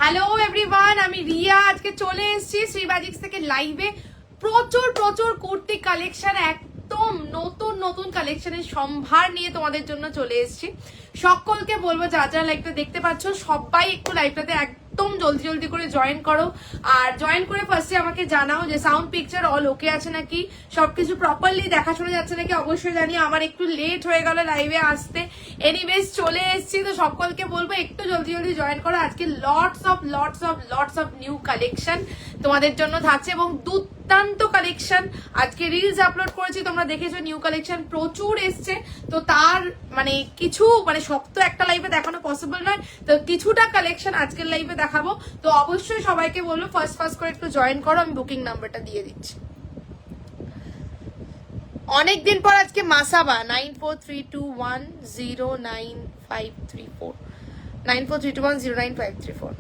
Hello everyone, আমি রিয়া। আজকে চলে এসেছি শ্রীবাজিক্স থেকে লাইভে। প্রচুর প্রচুর কুর্তি কালেকশন, একদম নতুন নতুন কালেকশনের সম্ভার নিয়ে তোমাদের জন্য চলে এসেছি। সকলকে বলবো যারা যারা লাইভটা দেখতে পাচ্ছ সবাই একটু লাইভটাতে একদম জলদি জলদি করে জয়েন করো। আর জয়েন করে ফার্স্টে আমাকে জানাও যে সাউন্ড পিকচার অল ওকে আছে নাকি, সবকিছু প্রপারলি দেখা শোনা যাচ্ছে নাকি। অবশ্যই জানিও, আমার একটু লেট হয়ে গেল লাইভে আসতে। এনিওয়েজ চলে এসেছি, তো সকলকে বলবো একটু জলদি জলদি জয়েন করো। আজকে লটস অফ নিউ কালেকশন তোমাদের জন্য থাকছে এবং দুর্দান্ত কালেকশন। আজকে রিলস আপলোড করেছি, তোমরা দেখেছো নিউ কালেকশন প্রচুর এসছে। তো তার মানে কিছু মানে শক্ত একটা লাইভে দেখানো পসিবল নয়, তো কিছুটা কালেকশন আজকের লাইভে দেখাবো। তো অবশ্যই সবাইকে বলবো ফার্স্ট করে একটু জয়েন করো। আমি বুকিং নাম্বারটা দিয়ে দিচ্ছি। অনেকদিন পর আজকে মাসাবা 9432109534 9432109534।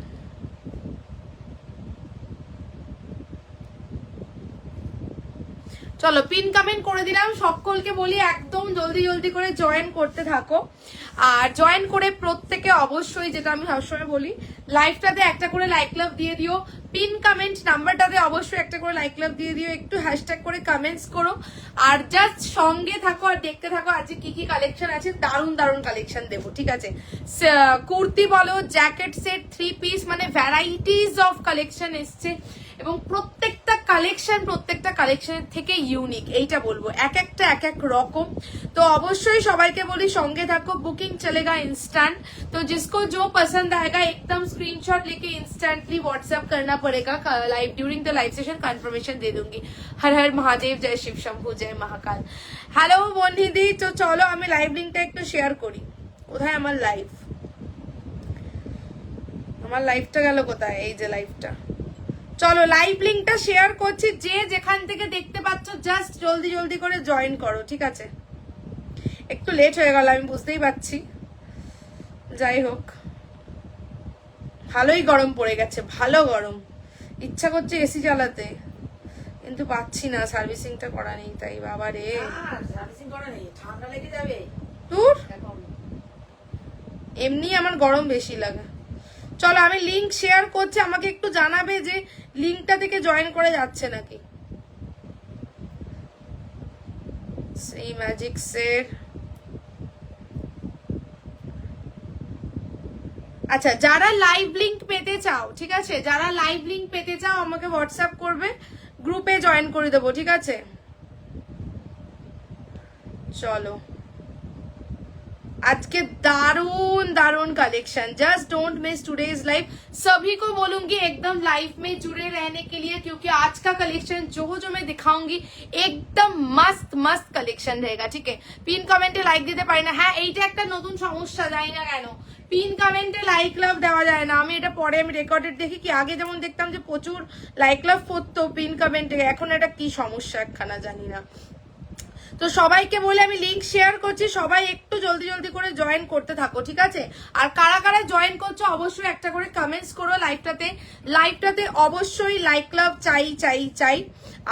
চলো পিন কমেন্ট করে দিলাম। সকলকে বলি একদম জলদি জলদি করে জয়েন করতে থাকো। আর জয়েন করে প্রত্যেকে অবশ্যই, যেটা আমি সবসময় বলি, লাইভটাতে একটা করে লাইক লাভ দিয়ে দিও। পিন কমেন্ট নাম্বারটাতে অবশ্যই একটা করে লাইক লাভ দিয়ে দিও। একটু হ্যাশট্যাগ করে কমেন্টস করো আর জাস্ট সঙ্গে থাকো আর দেখতে থাকো আজকে কি কি কালেকশন আছে। দারুণ দারুণ কালেকশন দেবো, ঠিক আছে। কুর্তি বলো, জ্যাকেট সেট, 3 পিস, মানে ভ্যারাইটিস অফ কালেকশন এসছে এবং প্রত্যেকটা কালেকশনের থেকে ইউনিক। এইটা বলবো এক এক রকম। তো অবশ্যই সবাইকে বলি সঙ্গে থাকো। বুকিং चलेगा इंस्टेंट, तो जिसको जो पसंद आएगा एकदम स्क्रीनशॉट लेके इंस्टेंटली व्हाट्सएप करना पड़ेगा। Live during the live session confirmation दे दूंगी। हर हर महादेव, जय शिव शंभू, जय महाकाल। হ্যালো বন্ধুদি, তো চলো আমি লাইভ লিংকটা একটু শেয়ার করি। কোথায় আমার লাইভটা গেল কোথায়? এই যে লাইভটা। চলো লাইভ লিংকটা শেয়ার করছি। যে যেখান থেকে দেখতে পাচ্ছ জাস্ট জলদি জলদি করে জয়েন করো, ঠিক আছে। একটু লেট হয়ে গেল আমি বুঝতেই পারছি, যাই হোক। ভালোই গরম পড়ে গেছে, ভালো গরম। ইচ্ছা করছে এসি চালাতে, কিন্তু পাচ্ছি না, সার্ভিসিংটা করা নেই তাই। বাবা রে, ঠান্ডা লেগে যাবে। দূর, এমনি আমার গরম বেশি লাগে। চলো আমি লিংক শেয়ার করছি, আমাকে একটু জানাবে যে লিংকটা থেকে জয়েন করে যাচ্ছে নাকি। সেই ম্যাজিক্সের আচ্ছা, যারা লাইভ লিংক পেতে চাও, ঠিক আছে, যারা লাইভ লিংক পেতে চাও আমাকে হোয়াটসঅ্যাপ করবে, গ্রুপে জয়েন করে দেবো, ঠিক আছে। চলো आज के दारुण दारुण collection, just don't miss today's live. सभी को बोलूंगी एकदम लाइव में जुड़े रहने के लिए, क्योंकि आज का कलेक्शन जो मैं दिखाऊंगी एकदम मस्त मस्त कलेक्शन रहेगा, ठीक है। पिन कमेंटे लाइक দিতে পারি না, হ্যাঁ এইটা একটা নতুন সমস্যা, জানি না কেন পিন কমেন্টে লাইক লাভ দেওয়া যায় না। আমি এটা পরে আমি রেকর্ডেড দেখি, কি আগে যেমন দেখতাম যে প্রচুর লাইক লাভ করতো পিন কমেন্টে, এখন এটা কি সমস্যা একখানা জানি না। তো সবাইকে বলে আমি লিংক শেয়ার করছি, সবাই একটু জলদি জলদি করে জয়েন করতে থাকো, ঠিক আছে। আর কারা কারা জয়েন করছো অবশ্যই একটা করে কমেন্টস করো লাইভটাতে অবশ্যই লাইক লাভ চাই।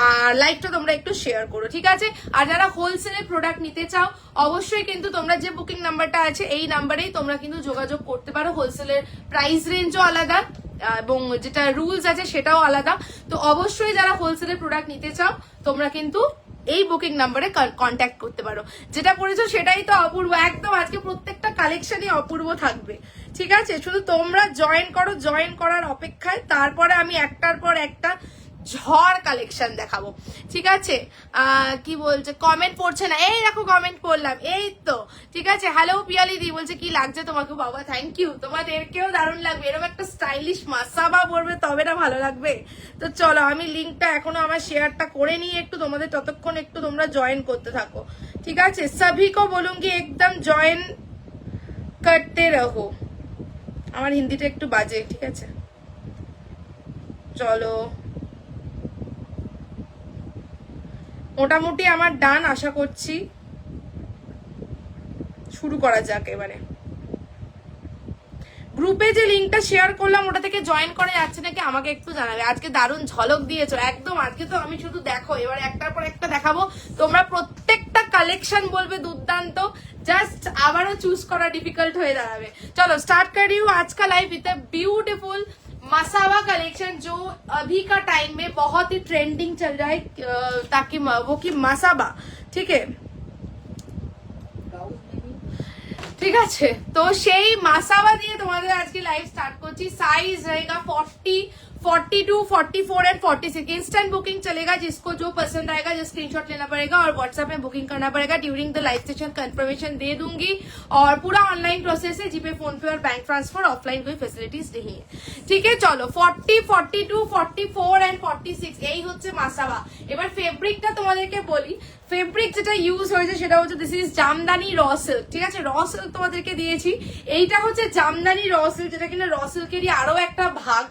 আর লাইকটা তোমরা একটু শেয়ার করো, ঠিক আছে। আর যারা হোলসেলে প্রোডাক্ট নিতে চাও অবশ্যই কিন্তু তোমরা যে বুকিং নাম্বারটা আছে এই নাম্বারেই তোমরা কিন্তু যোগাযোগ করতে পারো। হোলসেলের প্রাইস রেঞ্জও আলাদা এবং যেটা রুলস আছে সেটাও আলাদা। তো অবশ্যই যারা হোলসেলের প্রোডাক্ট নিতে চাও তোমরা কিন্তু এই বুকিং নাম্বারে কন্ট্যাক্ট করতে পারো। যেটা পড়েছো সেটাই তো অপূর্ব, একদম আজকে প্রত্যেকটা কালেকশনই অপূর্ব থাকবে, ঠিক আছে। শুধু তোমরা জয়েন করো, জয়েন করার অপেক্ষায়, তারপরে আমি একটার পর একটা ঝড় কালেকশন দেখাবো, ঠিক আছে। কি বলছে, কমেন্ট পড়ছে না, এই দেখো কমেন্ট করলাম, এই তো ঠিক আছে। হ্যালো পিয়ালি দি বলছে কি লাগছে তোমাকে, বাবা থ্যাংক ইউ, তোমাদেরকেও দারুণ লাগবে। এরকম একটা স্টাইলিশ মাসাবা পরবে তবে না ভালো লাগবে। তো চলো আমি লিঙ্কটা এখনো আমার শেয়ারটা করে নিয়ে একটু তোমাদের ততক্ষণ একটু তোমরা জয়েন করতে থাকো, ঠিক আছে। সভি কো বলুঙ্গি একদম জয়েন করতে রহো। আমার হিন্দিটা একটু বাজে, ঠিক আছে। চলো মোটামুটি আমার ডান, আশা করছি শুরু করা যাক এবারে। গ্রুপে যে লিংকটা শেয়ার করলাম ওটা থেকে জয়েন করা যাচ্ছে নাকি আমাকে একটু জানাবে। আজকে দারুণ ঝলক দিয়েছো একদম, আজকে তো আমি শুধু দেখো, এবার একটার পর একটা দেখাবো, তোমরা প্রত্যেকটা কালেকশন বলবে দুর্দান্ত, জাস্ট আবারও চুজ করা ডিফিকাল্ট হয়ে দাঁড়াবে। চলো স্টার্ট করি आज का live with a beautiful मसावा collection जो अभी का टाइम में बहुत ही ट्रेंडिंग चल रहा है ताकि वो की मसावा, ठीक है ঠিক আছে। তো সেই মাসাবা দিয়ে তোমাদের আজকে লাইভ স্টার্ট করছি। সাইজ रहेगा 40, 42, 44 एंड 46। इंस्टेंट बुकिंग चलेगा, जिसको जो पसंद आएगा जो स्क्रीनशॉट लेना पड़ेगा और व्हाट्सएप में बुकिंग करना पड़ेगा। During the live session confirmation दे दूंगी और पूरा ऑनलाइन प्रोसेस है, जीपे फोन पे और बैंक ट्रांसफर, ऑफलाइन कोई फैसिलिटीज नहीं है, ठीक है। चलो 40, 42, 44 एंड 46 এই হচ্ছে মাসাবা। এবার ফেব্রিকটা তোমাদেরকে বলি, ফেব্রিক যেটা ইউজ হয়েছে সেটা হচ্ছে this is Jamdani raw silk, ঠিক আছে। র সিল্ক তোমাদেরকে দিয়েছি, এইটা হচ্ছে জামদানি র সিল্ক, যেটা কিনা র সিল্কেরই আরো একটা ভাগ।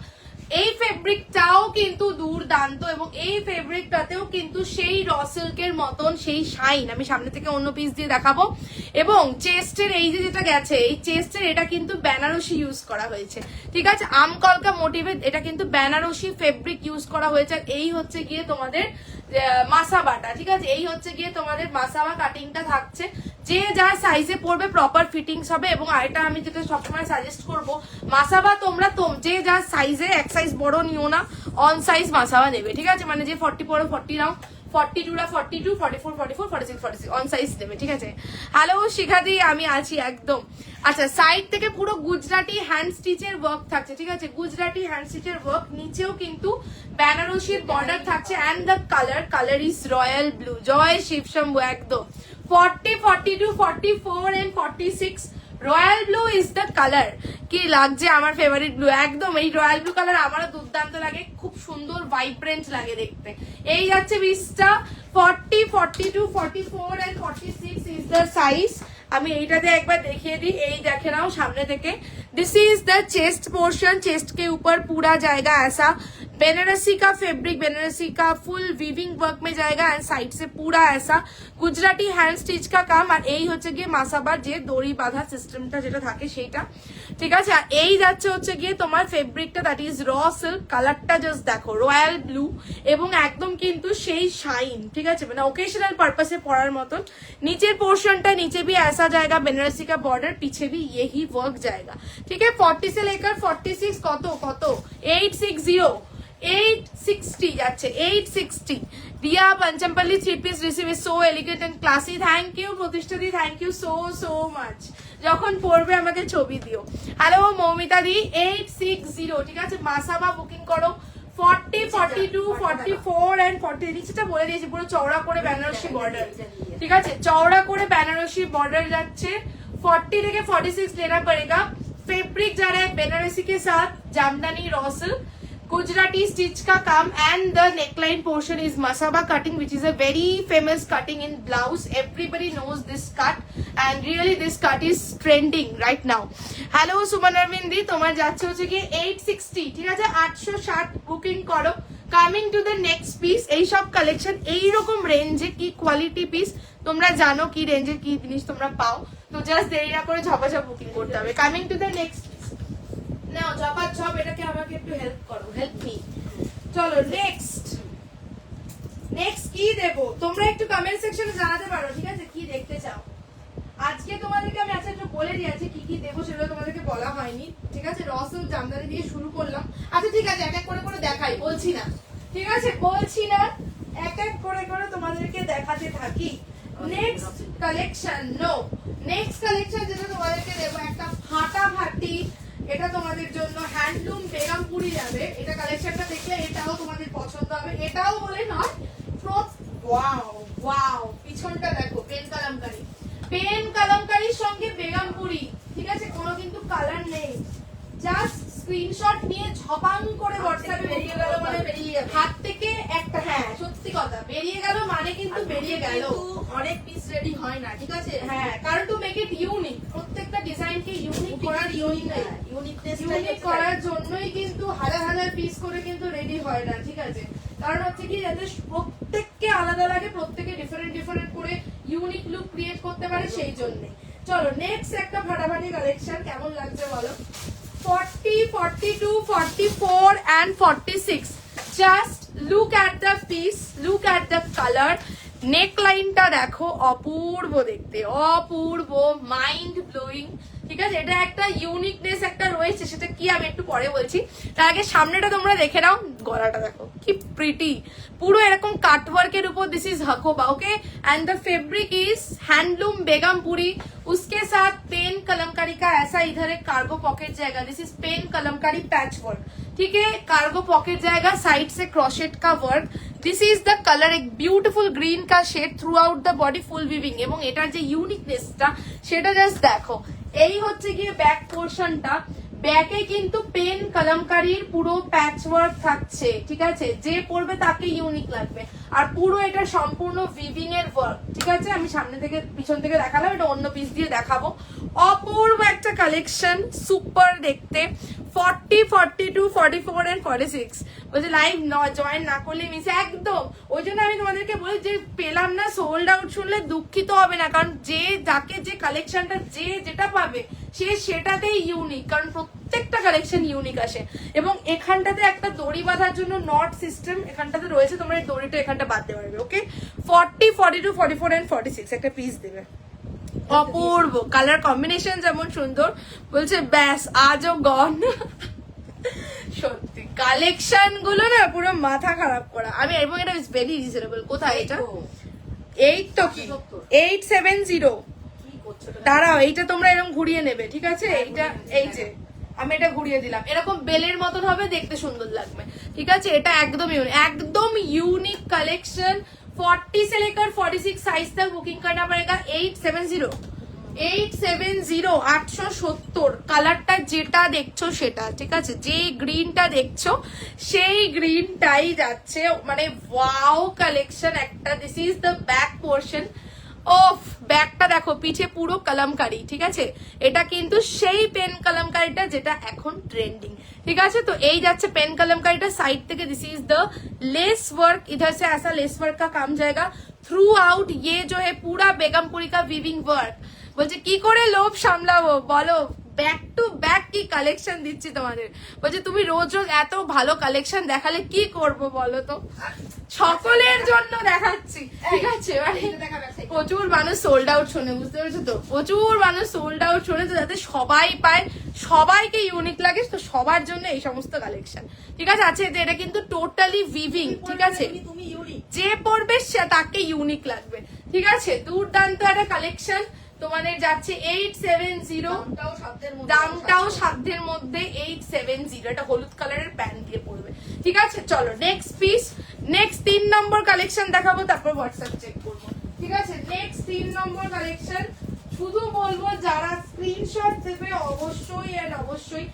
এই ফেব্রিকটাও কিন্তু দুর্দান্ত এবং এই ফেব্রিকটাতেও কিন্তু সেই র সিল্কের মতন সেই শাইন। আমি সামনে থেকে অন্য পিস দিয়ে দেখাবো। এবং চেস্টের এই যে যেটা গেছে, এই চেস্টের এটা কিন্তু বেনারসি ইউজ করা হয়েছে, ঠিক আছে। আমকলকা মোটিভে এটা কিন্তু বেনারসি ফেব্রিক ইউজ করা হয়েছে। আর এই হচ্ছে গিয়ে তোমাদের মাসাবাটা, ঠিক আছে। এই হচ্ছে গিয়ে তোমাদের মাসাবা কাটিংটা থাকছে, যে যার সাইজে পড়বে প্রপার ফিটিংস হবে। এবং আরেকটা আমি যেটা সবসময় সাজেস্ট করবো, মাসাবা তোমরা যে যার সাইজে, এক সাইজ বড় নিও না, অন সাইজ মাসাবা নেবে, ঠিক আছে। মানে যে 40 পড়ো 40 নাও, 42 42, 44 44, 46 46 অন সাইজ নেবে, ঠিক আছে। হ্যালো শিখাদি, আমি আছি একদম। আচ্ছা, সাইড থেকে পুরো গুজরাটি হ্যান্ড স্টিচের ওয়ার্ক থাকছে, ঠিক আছে। গুজরাটি হ্যান্ড স্টিচের ওয়ার্ক, নিচেও কিন্তু বেনারসির বর্ডার থাকছে। And the colour is royal blue. জয় শিব শম্ভু, একদম। 40, 42, 44 and 46 royal blue is the colour. কি লাগছে আমার ফেভারিট ব্লু, একদম। এই রয়্যাল ব্লু কালার আমারও দুর্দান্ত লাগে, খুব সুন্দর ভাইব্রেন্ট লাগে দেখতে। এই যাচ্ছে পিসটা 40, 42, 44 and 46 ইজ দ্য সাইজ। আমি এইটাতে একবার দেখিয়ে দিই, এই দেখে নাও সামনে থেকে। This is the chest portion, chest के ऊपर पूरा जाएगा ऐसा बेनारसी का फैब्रिक, बेनारसी का फुल वीविंग वर्क में जाएगा एंड साइड से पूरा ऐसा गुजराटी हैंड स्टिच का काम। আর এই হচ্ছে গিয়ে মাসাবার যে দড়ি বাঁধা সিস্টেমটা যেটা থাকে সেইটা, ঠিক আছে। আর এই যাচ্ছে হচ্ছে গিয়ে তোমার ফেব্রিকটা, দ্যাট ইজ র সিল্ক। কালারটা জাস্ট দেখো, রয়্যাল ব্লু এবং একদম কিন্তু সেই শাইন, ঠিক আছে। মানে ওকেশনাল পারপাসে পরার মতন। নিচের পোর্শনটা নিচে भी ऐसा जाएगा बेनारसी का बॉर्डर, पीछे भी यही वर्क जाएगा, ठीक है। 40 से लेकर 46 কত 860 860 যাচ্ছে 860। Riya Panchampalli 3 piece receive is so elegant and classy। Thank you Pratistha di, thank you so much. যখন পড়বে আমাকে ছবি দিও। হ্যালো মৌমিতা দি, 860, ঠিক আছে। মাসাবা বুকিং করো। 40, 42, 44 and 40 নিচেটা বলে দিয়েছি, পুরো চওড়া করে বেনারসি বর্ডার, ঠিক আছে। চওড়া করে বেনারসি বর্ডার যাচ্ছে। 40 থেকে 46 लेना पड़ेगा। फैब्रिक जा रहा है बेनारसी के साथ Jamdani raw silk, Gujarati stitch का काम and the neckline portion is Masaba cutting which is a very famous cutting in blouse. Everybody knows this cut and really this cut is trending right now. Hello Suman Arvindi, তোমার যাচ্ছে হচ্ছে কি 860, ঠিক আছে। 860 বুকিং করো। Coming to the next piece. এই সব collection এইরকম রেঞ্জে, কি কোয়ালিটি পিস তোমরা জানো, কি রেঞ্জের কি জিনিস তোমরা পাও, তো জাস্ট দেরি না করে ঝপাঝপ বুকিং করতে হবে। কামিং টু দ্য নেক্সট, নাও ঝপাঝপ এটাকে আমাকে একটু হেল্প করো, হেল্প মি। চলো নেক্সট কি দেবো তোমরা একটু কমেন্ট সেকশনে জানাতে পারো, ঠিক আছে, কি দেখতে চাও। আজকে তোমাদেরকে আমি আচ্ছা একটু বলে দিয়েছি কি দেবো, সেগুলো তোমাদেরকে বলা হয়নি, ঠিক আছে। রসল জামদানি দিয়ে শুরু করলাম। আচ্ছা ঠিক আছে, এক এক করে দেখাই, বলছি না, ঠিক আছে, বলছি না, এক এক করে তোমাদেরকে দেখাতে থাকি। নেক্সট কালেকশন যেটা তোমাদেরকে দেবো, একটা ফাটাফাটি, এটা তোমাদের জন্য হ্যান্ডলুম বেগমপুরি যাবে। এটা কালেকশনটা দেখলে এটাও তোমাদের পছন্দ হবে। এটাও বলে নয়, ওয়াও পিছনটা দেখো, পেন কালামকারীর সঙ্গে বেগমপুরি, ঠিক আছে। কোনো কিন্তু কালার নেই, জাস্ট স্ক্রিনশট নিয়ে ঝপাং করে হোয়াটসঅ্যাপে বেরিয়ে গেল মানে বেরিয়ে যাবে হাত থেকে একটা। হ্যাঁ সত্যি কথা, বেরিয়ে গেল মানে কিন্তু বেরিয়ে গেল। অনেক পিস রেডি হয় না, ঠিক আছে। হ্যাঁ, কারণ টু মেক ইট ইউনিক, প্রত্যেকটা ডিজাইনকে ইউনিক করার ইউনিক করার জন্যই কিন্তু হাজার পিস করে কিন্তু রেডি হয় না, ঠিক আছে। কারণ হচ্ছে কি, যাতে প্রত্যেককে আলাদা লাগে, প্রত্যেকে ডিফারেন্ট করে ইউনিক লুক ক্রিয়েট করতে পারে, সেই জন্য। চলো নেক্সট একটা ফাটাফাটি কালেকশন, কেমন লাগছে বলো। 40, 42, 44 and 46. Just look at the piece, look at the color. নেকলাইনটা দেখো, অপূর্ব দেখতে, অপূর্ব, মাইন্ড ব্লোয়িং, ঠিক আছে। এটা একটা ইউনিকনেস একটা রয়েছে। এসেছে সেটা কি আমি একটু পরে বলছি। তার আগে সামনেটা তোমরা দেখে নাও, গলাটা দেখো কি প্রিটি, পুরো এরকম কাটওয়ার্কের উপর। This is Hakoba, okay, and the fabric is handloom Begampuri. उसके साथ पेन कलमकारी का ऐसा इधर एक कार्गो पॉकेट जाएगा। This is pen kalamkari patch work, ठीक है, कार्गो पॉकेट जाएगा, साइड से क्रोशेट का work. This is the colour, एक ब्यूटीफुल ग्रीन का shade throughout the body, full weaving. এবং এটার যে ইউনিকনেসটা সেটা জাস্ট দেখো। এই হচ্ছে গিয়ে ব্যাক পোর্শনটা, ব্যাকে কিন্তু পেন কলমকারীর পুরো প্যাচ ওয়ার্ক থাকছে, ঠিক আছে, যে পরবে তাকে ইউনিক লাগবে। আর পুরো এটা সম্পূর্ণ উইভিং এর ওয়ার্ক, ঠিক আছে। আমি সামনে থেকে পিছন থেকে দেখালাম, এটা অন্য পিস দিয়ে দেখাবো। অপূর্ব একটা কালেকশন, সুপার দেখতে। 40, 42, 44 এন্ড 46 বলছে লাইভ জয়েন না করলে মিস, একদম। ওই জন্য আমি তোমাদেরকে বলি যে পেলাম না, সোল্ড আউট শুনলে দুঃখিত হবে না, কারণ যে যাকে যে কালেকশনটা যে যেটা পাবে সে সেটাতেই ইউনিক, কারণ প্রত্যেকটা কালেকশন ইউনিক আসে। এবং এখানটাতে একটা দড়ি বাঁধার জন্য নট সিস্টেম এখানটাতে রয়েছে, তোমরা এই দড়িটা এখানটা বাঁধতে পারবে, ওকে। 40, 42, 44 এন্ড 46 একটা পিস দেবে। অপূর্ব কালার কম্বিনেশন যেমন সুন্দর, বলছে ব্যাস আজও গন। সত্যি কালেকশন গুলো না পুরো মাথা খারাপ করা। আমি এবং এটা ইজ ভেরি রিজনেবল। কোথায় এটা? 8 তো কি 870। দাঁড়াও, এইটা তোমরা এরকম ঘুরিয়ে নেবে, ঠিক আছে। এইটা এই যে আমি এটা ঘুরিয়ে দিলাম, এরকম বেলের মতন হবে, দেখতে সুন্দর লাগবে, ঠিক আছে। এটা একদম একদম यूनिक कलेक्शन। 40 से लेकर 46 साइज तक बुकिंग करना पड़ेगा। 870 870 কালারটা যেটা দেখছো সেটা, ঠিক আছে। যে গ্রিনটা দেখছো সেই গ্রিনটাই যাচ্ছে, মানে ওয়াও কালেকশন একটা। This is the back portion. ওফ, ব্যাগটা দেখো, পিছে পুরো কলমকারি, ঠিক আছে। এটা কিন্তু সেই পেন কলমকারিটা যেটা এখন ট্রেন্ডিং, ठीक है। तो यही जाच्छे पेन कलमकारीटा साइड থেকে। This is the lace work, इधर से ऐसा लेस वर्क का काम जाएगा थ्रू आउट। ये जो है पूरा बेगमपुरी का वीविंग वर्क। বলছে কি করে লোভ সামলাবো বলো, ব্যাক টু ব্যাক কি কালেকশন দিচ্ছি তোমাদের। বলছে তুমি রোজ রোজ এত ভালো কালেকশন দেখালে কি করব বলো তো, সকলের জন্য দেখাচ্ছি, ঠিক আছে। প্রচুর মানুষ সোল্ড আউট শোনে, বুঝতে পেরেছো তো, প্রচুর মানুষ সোল্ড আউট শোনে, তো যাতে সবাই পায়, সবাইকে ইউনিক লাগে, তো সবার জন্য এই সমস্ত কালেকশন, ঠিক আছে। আছে যে এটা কিন্তু টোটালি উইভিং, ঠিক আছে, যে পড়বে সে তাকে ইউনিক লাগবে, ঠিক আছে। দুর্দান্ত একটা কালেকশন তোমাদের যাচ্ছে 870। দামটাও সাধ্যের মধ্যে 870। এটা হলুদ কালারের প্যান্ট দিয়ে পড়বে, ঠিক আছে। চলো নেক্সট পিস, নেক্সট 3 নম্বর কালেকশন দেখাবো, তারপর হোয়াটসঅ্যাপ চেক করবো, ঠিক আছে। নেক্সট 3 নম্বর কালেকশন, শুধু বলবো যারা স্ক্রিনশট দেবে অবশ্যই এন্ড অবশ্যই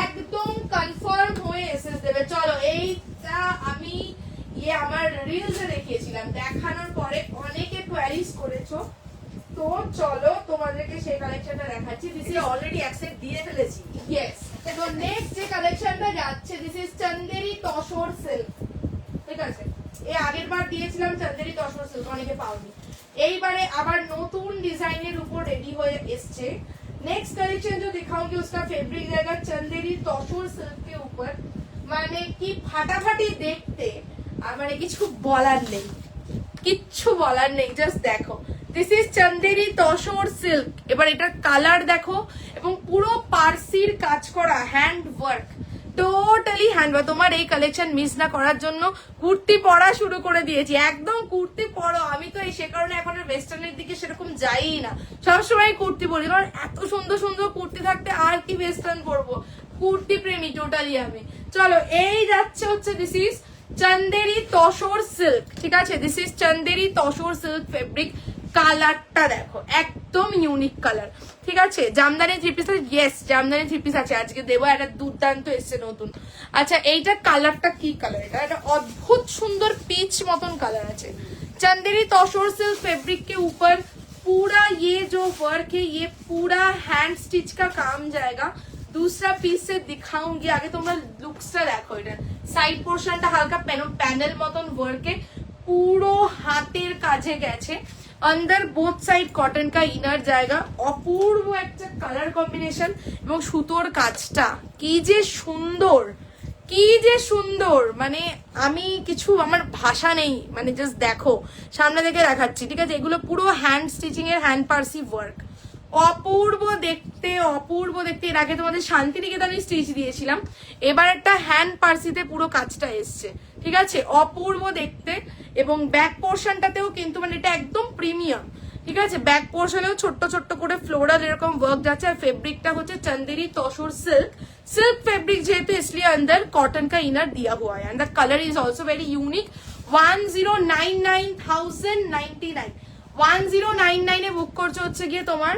একদম কনফার্ম হয়ে এসএস দেবে। চলো এইটা আমি আমার রিলসে দেখিয়েছিলাম, দেখানোর পরে অনেকে কোয়ারিজ করেছো, তো চলো তোমাদেরকে সেই কালেকশনটা দেখাচ্ছি। দিস ইজ অলরেডি অ্যাকসেপ্ট দিয়ে ফেলেছি, ইয়েস। তো নেক্সট যে কালেকশনটা যাচ্ছে, this is Chanderi Tussar silk, ঠিক আছে। এই আগের বার দিয়েছিলাম চন্দেরি তসর সিল্ক, অনেকে পাওনি। এইবারে আবার নতুন ডিজাইনের উপর রেডি হয়ে এসছে। नेक्स्ट कलेक्शन जो दिखाऊंगी उसका फैब्रिक रहेगा चंदेरी तसर सिल्क के ऊपर। মানে কি ফাটাফাটি দেখতে, আর মানে কিছু বলার নেই, কিচ্ছু বলার নেই, জাস্ট দেখো। This is Chanderi Tussar silk. এবার এটার কালার দেখো, এবং পুরো পার্সির কাজ করা, hand work, totally hand work. তোমার এই কালেকশন মিস না করার জন্য কুর্তি পরা শুরু করে দিয়েছি, একদম কুর্তি পরো। আমি তো সে কারণে এখন ওয়েস্টার্নের দিকে সেরকম যাই না, সবসময় কুর্তি পরি, কারণ এত সুন্দর সুন্দর কুর্তি থাকতে আর কি ওয়েস্টার্ন পরবো, কুর্তি প্রেমী টোটালি আমি। চলো এই যাচ্ছে হচ্ছে this is Chanderi Tussar silk, ঠিক আছে। This is Chanderi Tussar silk fabric. কালারটা দেখো, একদম ইউনিক কালার, ঠিক আছে। Jamdani 3 piece, yes Jamdani 3 piece আছে, আজকে দেবো। একটা দুর্দান্ত এসছে নতুন। আচ্ছা এইটার কালারটা কি কালার, এটা একটা অদ্ভুত সুন্দর পিচ মতন কালার আছে। चंदेरी तसर सिल्क फैब्रिक के ऊपर पूरा ये जो वर्क है ये पूरा हैंड स्टिच का काम जाएगा। दूसरा पीस से दिखाऊंगी, आगे তোমরা লুকসটা দেখো। এটা সাইড পোরশনটা হালকা প্যানেল মতন ওয়ার্কে পুরো হাতের কাজে গেছে। अंदर बोथ साइड कॉटन का इनर जाएगा। অপূর্ব একটা কালার কম্বিনেশন, এবং সুতোর কাজটা কি যে সুন্দর, কি যে সুন্দর, মানে আমি কিছু আমার ভাষা নেই, মানে জাস্ট দেখো, সামনে থেকে দেখাচ্ছি, ঠিক আছে। এগুলো পুরো হ্যান্ড স্টিচিং এর, হ্যান্ড পার্সি ওয়ার্ক, অপূর্ব দেখতে, অপূর্ব দেখতে। এর আগে তোমাদের শান্তিনিকেতনে স্টিচ দিয়েছিলাম, এবার একটা হ্যান্ড পার্সিতে পুরো কাজটা এসছে, ঠিক আছে, অপূর্ব দেখতে। এবং ব্যাক পোর্শনটাতেও কিন্তু মানে এটা একদম প্রিমিয়াম, ঠিক আছে। ব্যাক পোর্শনেও ছোট্ট ছোট্ট করে ফ্লোরাল এরকম ওয়ার্ক যাচ্ছে। আর ফেব্রিকটা হচ্ছে Chanderi Tussar silk, silk fabric जेहेतु इसलिए अंदर कॉटन का इनर दिया हुआ है and the colour is also very unique. 1099,099 1099 এ বুক করছো হচ্ছে গিয়ে তোমার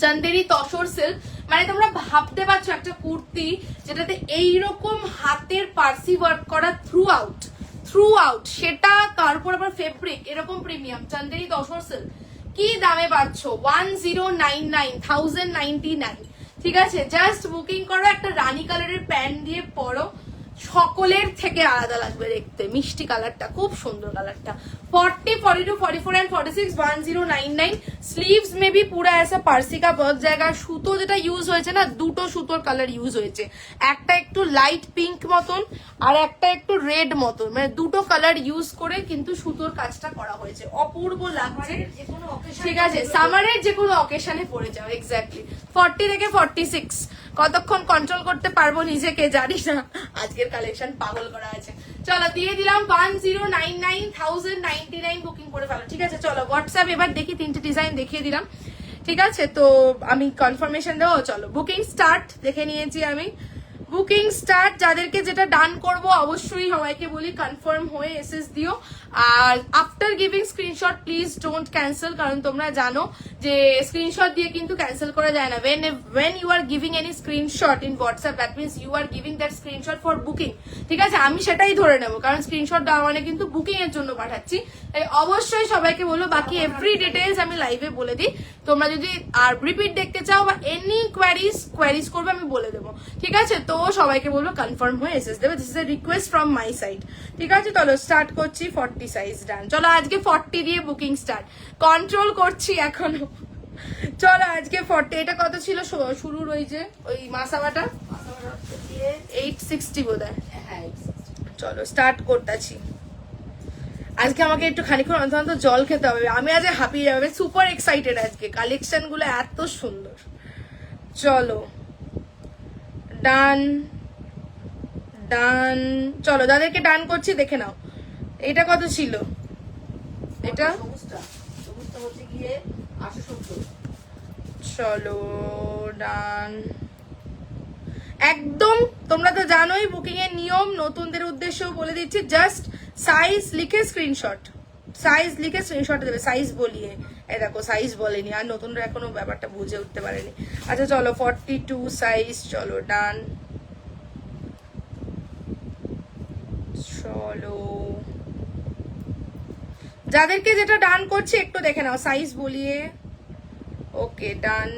চন্দেরি তসর সিল্ক। মানে তোমরা ভাবতে পারছো একটা কুর্তি যেটাতে এইরকম হাতের পার্সি ওয়ার্ক করা থ্রু আউট, সেটা তারপর আবার ফেব্রিক এরকম প্রিমিয়াম চন্দেরি তসর সিল্ক, কি দামে পাচ্ছ? 1099,099, ঠিক আছে। জাস্ট বুকিং করো, একটা রানী কালারের প্যান্ট দিয়ে পরো, সকলের থেকে আলাদা লাগবে দেখতে। মিষ্টি কালারটা, খুব সুন্দর কালারটা। 40, 42, 44 एंड 46 1099। স্লিভস মে বি পুরা ऐसा পার্সি কা वर्क জায়গা। সুতো যেটা ইউজ হয়েছে না, দুটো সুতোর কালার ইউজ হয়েছে, একটা একটু লাইট পিঙ্ক মতন আর একটা একটু রেড মতন, মানে দুটো কালার ইউজ করে কিন্তু সুতোর কাজটা করা হয়েছে, অপূর্ব লাগছে, ঠিক আছে। সামারের যে কোনো অকেশনে পরে যাও, এক্স্যাক্টলি। 40 থেকে 46 কতক্ষণ কন্ট্রোল করতে পারবো নিজেকে জানি না, আজকের কালেকশন পাগল করা আছে। চলো দিয়ে দিলাম 1099,099 বুকিং করে ফেলো, ঠিক আছে। চলো হোয়াটসঅ্যাপ এবার দেখি, তিনটে ডিজাইন দেখিয়ে দিলাম, ঠিক আছে। তো আমি কনফার্মেশন দেবো, চলো বুকিং স্টার্ট। দেখে নিয়েছি আমি, বুকিং স্টার্ট। যাদেরকে যেটা ডান করব অবশ্যই সবাইকে বলি কনফার্ম হয়ে এসএস দিও। আর after giving screenshot please don't cancel, কারণ তোমরা জানো যে স্ক্রিনশট দিয়ে কিন্তু ক্যান্সেল করা যায় না। when you are giving any screenshot in WhatsApp, that means you are giving that screenshot for booking, ঠিক আছে। আমি সেটাই ধরে নেবো, কারণ স্ক্রিনশট দেওয়া মানে কিন্তু বুকিং এর জন্য পাঠাচ্ছি। তাই অবশ্যই সবাইকে বলবো, বাকি এভরি ডিটেলস আমি লাইভে বলে দিই। তোমরা যদি আর রিপিট দেখতে চাও বা এনি কোয়ারিজ করবে আমি বলে দেবো, ঠিক আছে। তো সবাইকে বলবো কনফার্ম হয়ে এসএস দেবে, this is a request from my side, ঠিক আছে। চলো স্টার্ট করছি। 40 সাইজ ডান। চলো আজকে 40 দিয়ে বুকিং স্টার্ট, কন্ট্রোল করছি এখনো। চলো আজকে 40। এটা কত ছিল শুরুর ওই যে ওই মাসাবাটা? 860 বোধ হয়। চলো স্টার্ট করতেছি। আজকে আমাকে একটু খানিক্ষণ অন্তত জল খেতে হবে, আমি আজ হাঁপিয়ে যাবে, সুপার এক্সাইটেড আজকে, কালেকশন গুলো এত সুন্দর। চলো ডান ডান। চলো যাদেরকে ডান করছি দেখে নাও, এটা কত ছিল? এটা চলো ডান। একদম তোমরা তো জানোই বুকিং এর নিয়ম, নতুনদের উদ্দেশ্যেও বলে দিচ্ছি, জাস্ট সাইজ লিখে স্ক্রিনশট, সাইজ লিখে স্ক্রিনশট দেবে, সাইজ বলিয়ে। এই দেখো সাইজ বলেনি, আর নতুনরা এখনো ব্যাপারটা বুঝে উঠতে পারেনি। আচ্ছা চলো 42 সাইজ, চলো ডান। চলো যাদেরকে যেটা ডান করছি একটু দেখে নাও, সাইজ বলিয়ে। ওকে ডান।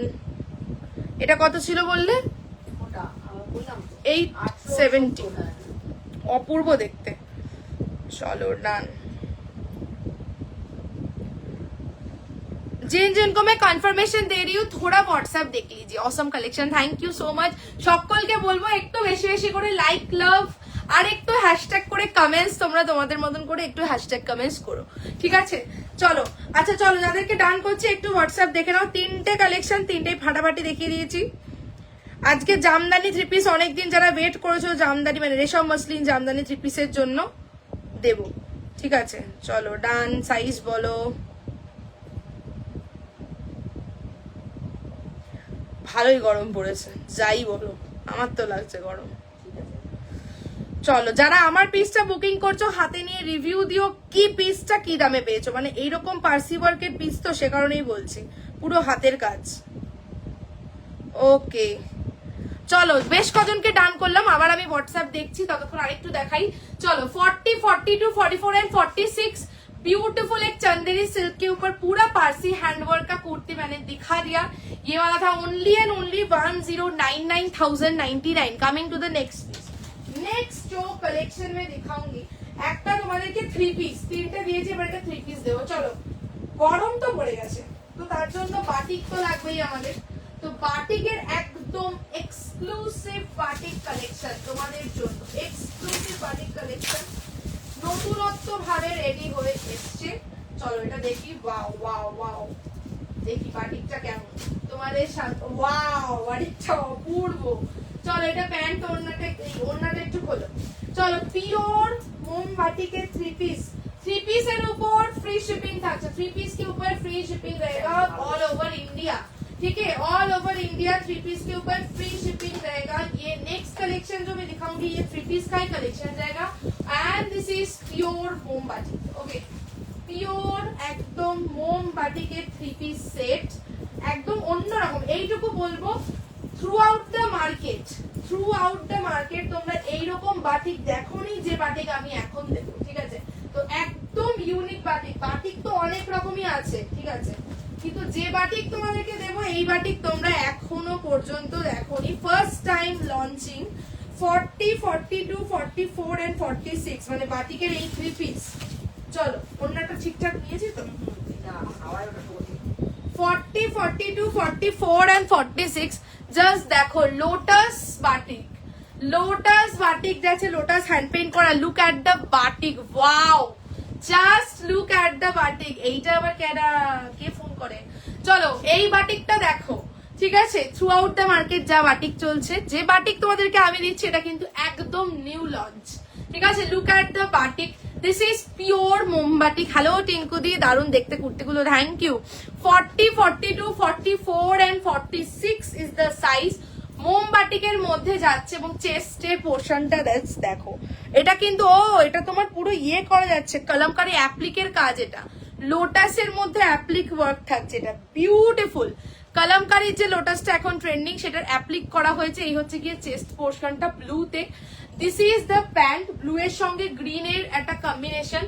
এটা কত ছিল বললে? 870, অপূর্ব দেখতে। चलो डन। जिनको मैं कन्फर्मेशन दे रही हूँ थोड़ा व्हाट्सएप देख लीजिए। Awesome collection, thank you so much. সকলকে বলবো একটু বেশি বেশি করে লাইক লাভ আর একটু হ্যাশট্যাগ করে কমেন্টস, তোমরা তোমাদের মতন করে একটু হ্যাশট্যাগ কমেন্টস করো, ঠিক আছে। চলো আচ্ছা চলো যাদেরকে ডান করছি একটু হোয়াটসঅ্যাপ দেখে নাও। তিনটে কালেকশন, তিনটেই ফাটাফাটি দেখিয়ে দিয়েছি। আজকে জামদানি থ্রি পিস অনেকদিন যারা ওয়েট করেছো, জামদানি মানে রেশম মসলিন জামদানি থ্রি পিসের জন্য দেব, ঠিক আছে। চলো ডান। সাইজ বলো। ভালোই গরম পড়েছে, যাই বলো আমার তো লাগছে গরম। চলো যারা আমার পিসটা বুকিং করছো হাতে নিয়ে রিভিউ দিও, কি পিসটা কি দামে পেয়েছো। মানে এইরকম পার্সি ওয়ার্কের পিস তো সে কারণেই বলছি, পুরো হাতের কাজ। ওকে চলো বেশ কজনকে ডান করলাম, আবার আমি হোয়াটসঅ্যাপ দেখছি, ততক্ষণ আরেকটু দেখাই। चलो 40, 42, 44 एंड 46 ब्यूटीफुल एक चंदेरी सिल्क के ऊपर पूरा पारसी हैंडवर्क का कुर्ती मैंने दिखा दिया। ये वाला था only and only 1099,099। Coming to the next piece. Next जो कलेक्शन में दिखाऊंगी একটা তোমাদেরকে থ্রি পিস, তিনটে দিয়েছি এবার একটা থ্রি পিস দেবো। চলো গরম তো পড়ে গেছে, তো তার জন্য বাটিক তো লাগবেই আমাদের। তো বাটিকের একদম এক্সক্লুসিভ বাটিক কালেকশন তোমাদের জন্য, এক্সক্লুসিভ বাটিক কালেকশন নতুনত্ব ভাবে রেডি হয়ে এসছে। চলো এটা দেখি, ওয়াও ওয়াও ওয়াও, দেখি বাটিকটা কেমন। তো তোমাদের সাথে। ওয়াও বাটিকটা অপূর্ব। চলো এটা প্যান্ট, ওড়নাটা একটু খোলো। চলো পিওর মোম বাটিকের থ্রি পিস এর উপর फ्री शिपिंग থাকছে। थ्री पीस के ऊपर free shipping all over over इंडिया। ठीक है, all over India three piece के ऊपर फ्री शिपिंग रहेगा। ये नेक्स्ट कलेक्शन जो मैं दिखाऊंगी ये थ्री पीस का ही कलेक्शन रहेगा एंड दिस इज प्योर मोम बाटिक। ओके, পিওর একদম মোম বাটিকের থ্রি পিস সেট, একদম অন্যরকম। এইটুকু বলবো থ্রু আউট দ্য মার্কেট তোমরা এইরকম বাটিক দেখোনি যে বাটিক আমি এখন দেবো। ঠিক আছে, তো একদম ইউনিক বাটিক তো অনেক রকমই আছে, ঠিক আছে, কিন্তু যে বাটিক তোমাদেরকে দেবো এই বাটিক তোমরা এখনো পর্যন্ত দেখোনি। ফার্স্ট টাইম লঞ্চিং 40, 42, 44 এন্ড 46 মানে বাটিকের এই থ্রি পিস। চলো অন্যটা ঠিকঠাক নিয়েছি তো? না হাওয়ায় ওটা পড়ে 40, 42, 44 and 46 জাস্ট দেখো লোটাস বাটিক যাচ্ছে, লোটাস হ্যান্ড পেইন্ট করা। Look at the batik, wow, just look at the batik. এইটা আবার কে ফোন করে? চলো এই বাটিকটা দেখো, ঠিক আছে, থ্রু আউট দ্য মার্কেট যা বাটিক চলছে, যে বাটিক তোমাদেরকে আমি দিচ্ছি এটা কিন্তু একদম নিউ লঞ্চ। ঠিক আছে, look at the batik, this is pure মোমবাটিক। হ্যালো টিঙ্কু দি, দারুণ দেখতে কুর্তিগুলো, thank you. 40, 42, 44 and 46 is the size. মোমবাটিকের মধ্যে যাচ্ছে এবং চেস্টের পোর্শনটা দেখো, এটা কিন্তু এটা তোমার পুরো ইয়ে করা যাচ্ছে, কলমকারী অ্যাপ্লিকের কাজ। এটা লোটাসের মধ্যে অ্যাপ্লিক ওয়ার্ক থাকছে, এটা বিউটিফুল। কলমকারীর যে লোটাসটা এখন ট্রেন্ডিং সেটার অ্যাপ্লিক করা হয়েছে। এই হচ্ছে গিয়ে চেস্ট পোর্শনটা ব্লুতে। This is the pant, blue এর সঙ্গে গ্রিন এর একটা combination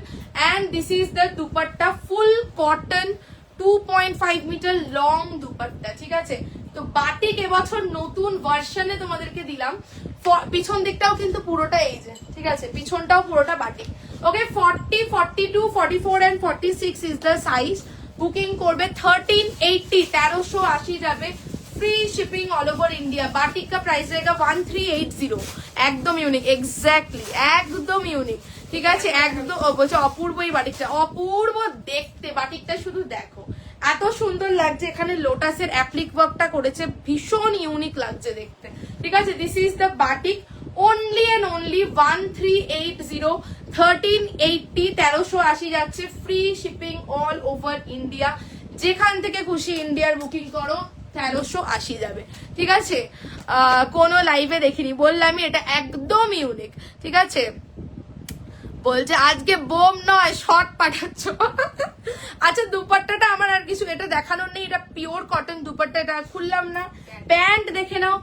and this is the dupatta, full cotton 2.5 metre long dupatta. ঠিক আছে, তো বাটিক এবছর নতুন ভার্সনে তোমাদেরকে দিলাম। পিছন দিকটাও কিন্তু পুরোটা এই যে, ঠিক আছে, পিছনটাও পুরোটা batik. Okay, 40, 42, 44 and 46 is the size. Booking করবে 1380, 1380 যাবে, free shipping all over India. Batik का प्राइस रहेगा 1380, একদম ইউনিক, এক্স্যাক্টলি একদম ইউনিক। ঠিক আছে, একদম বলছে অপূর্ব। এই বাটিকটা অপূর্ব দেখতে, বাটিকটা শুধু দেখো এত সুন্দর লাগছে। এখানে লোটাসের অ্যাপ্লিক ওয়ার্কটা করেছে, ভীষণ ইউনিক লাগছে দেখতে। ঠিক আছে, this is the batik, only and only 1380, 1380, 1380 যাচ্ছে, free shipping all over India. যেখান থেকে খুশি ইন্ডিয়ার বুকিং করো, 1380 যাবে। ঠিক আছে, কোনো লাইভে দেখিনি, বললামই এটা একদম ইউনিক। ঠিক আছে, বলছে আজকে বোম নয় শর্ট পাঠাচ্ছ। আচ্ছা, দুপাট্টাটা আমার আর কিছু এটা দেখানোর নেই, এটা পিওর কটন দুপাট্টা, এটা খুললাম না। প্যান্ট দেখে নাও,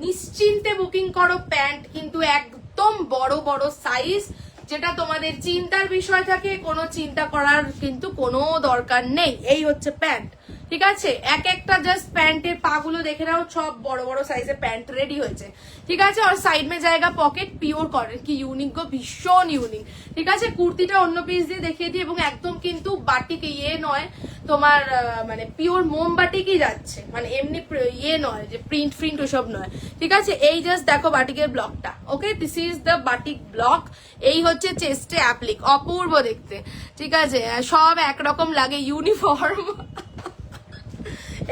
নিশ্চিন্তে বুকিং করো। প্যান্ট কিন্তু একদম বড় বড় সাইজ, যেটা তোমাদের চিন্তার বিষয় থাকে, কোনো চিন্তা করার কিন্তু কোনো দরকার নেই। এই হচ্ছে প্যান্ট। ঠিক আছে, এক একটা জাস্ট প্যান্টের পাগুলো দেখে নাও, সব বড় বড় সাইজের প্যান্ট রেডি হয়েছে। ঠিক আছে, আর সাইড মে জায়গা পকেট, পিওর কটন, কি ইউনিক গো, ভীষণ ইউনিক। ঠিক আছে, কুর্তিটা অন্য পিস দিয়ে দেখিয়ে দিই, এবং একদম কিন্তু বাটিক ইয়ে নয় তোমার, মানে পিওর মোমবাটিকই যাচ্ছে, মানে এমনি ইয়ে নয় যে প্রিন্ট ফ্রিন্ট ওসব নয়। ঠিক আছে, এই জাস্ট দেখো বাটিকের ব্লকটা। Okay, this is the batik block. এই হচ্ছে চেস্টে অ্যাপ্লিক, অপূর্ব দেখতে। ঠিক আছে, সব একরকম লাগে, ইউনিফর্ম।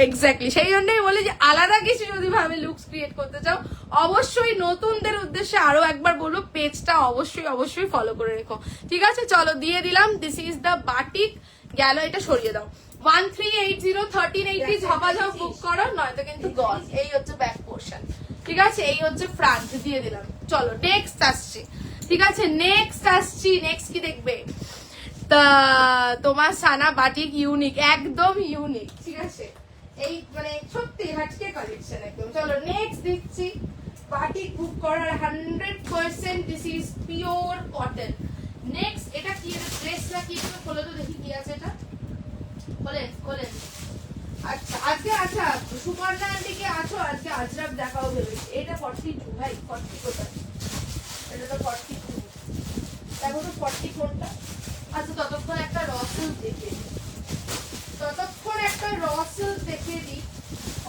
এক্স্যাক্টলি, সেই জন্যই বলি যে আলাদা কিছু যদি ভাবে লুকস ক্রিয়েট করতে চাও, অবশ্যই নতুনদের উদ্দেশ্যে আরো একবার বলবো, পেজটা অবশ্যই ফলো করে রেখো। ঠিক আছে, চলো দিয়ে দিলাম, দিস ইজ দ্য বাটিক। গেল, এটা সরিয়ে দাও। 1380, 1380 ঝপাঝপ বুক করো, নয়তো কিন্তু গজ। এই হচ্ছে ব্যাক পোর্শন। ঠিক আছে, এই হচ্ছে ফ্রন্ট, দিয়ে দিলাম। চলো নেক্সট আসছি। ঠিক আছে, নেক্সট কি দেখবে? তা তোমার সানা বাটিক ইউনিক, একদম ইউনিক। ঠিক আছে, এই মানে সত্যি হাটকে কালেকশন একদম। চলো নেক্সট দিচ্ছি, বাটিক বুক করার 100%, this is pure cotton. Next এটা কি, ড্রেস না কি, একটু খোলো তো দেখি কি আছে এটা। খোলেন। আচ্ছা, আজকে সুপর্ণা আন্টিকে আছো, আজকে আজরাব দেখাও ভেবেছি। এটা 42 ভাই, 40 কোথায়? এটা তো 42, দেখো তো 40 কোনটা। আচ্ছা, ততক্ষণ একটা রসেল দেখিয়ে দিই।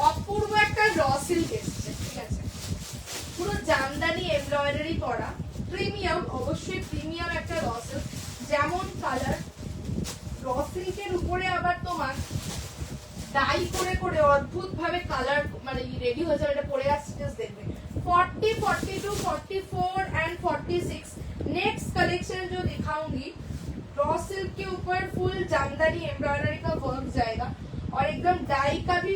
অপূর্ব একটা রসেল এসছে। ঠিক আছে, পুরো জামদানি এমব্রয়ডারি করা, প্রিমিয়াম, অবশ্যই প্রিমিয়াম একটা রসেল। যেমন কালার, রসিল্কের উপরে আবার তোমার ডাই করে করে অদ্ভুত ভাবে কালার মানে রেডি হয়েছে, এটা পরে আসছে জাস্ট দেখবে। 40, 42, 44 एंड 46 नेक्स्ट कलेक्शन जो दिखाऊंगी रॉ सिल्क के ऊपर फुल जामदानी एम्ब्रॉयडरी का वर्क जाएगा और एकदम डाई का भी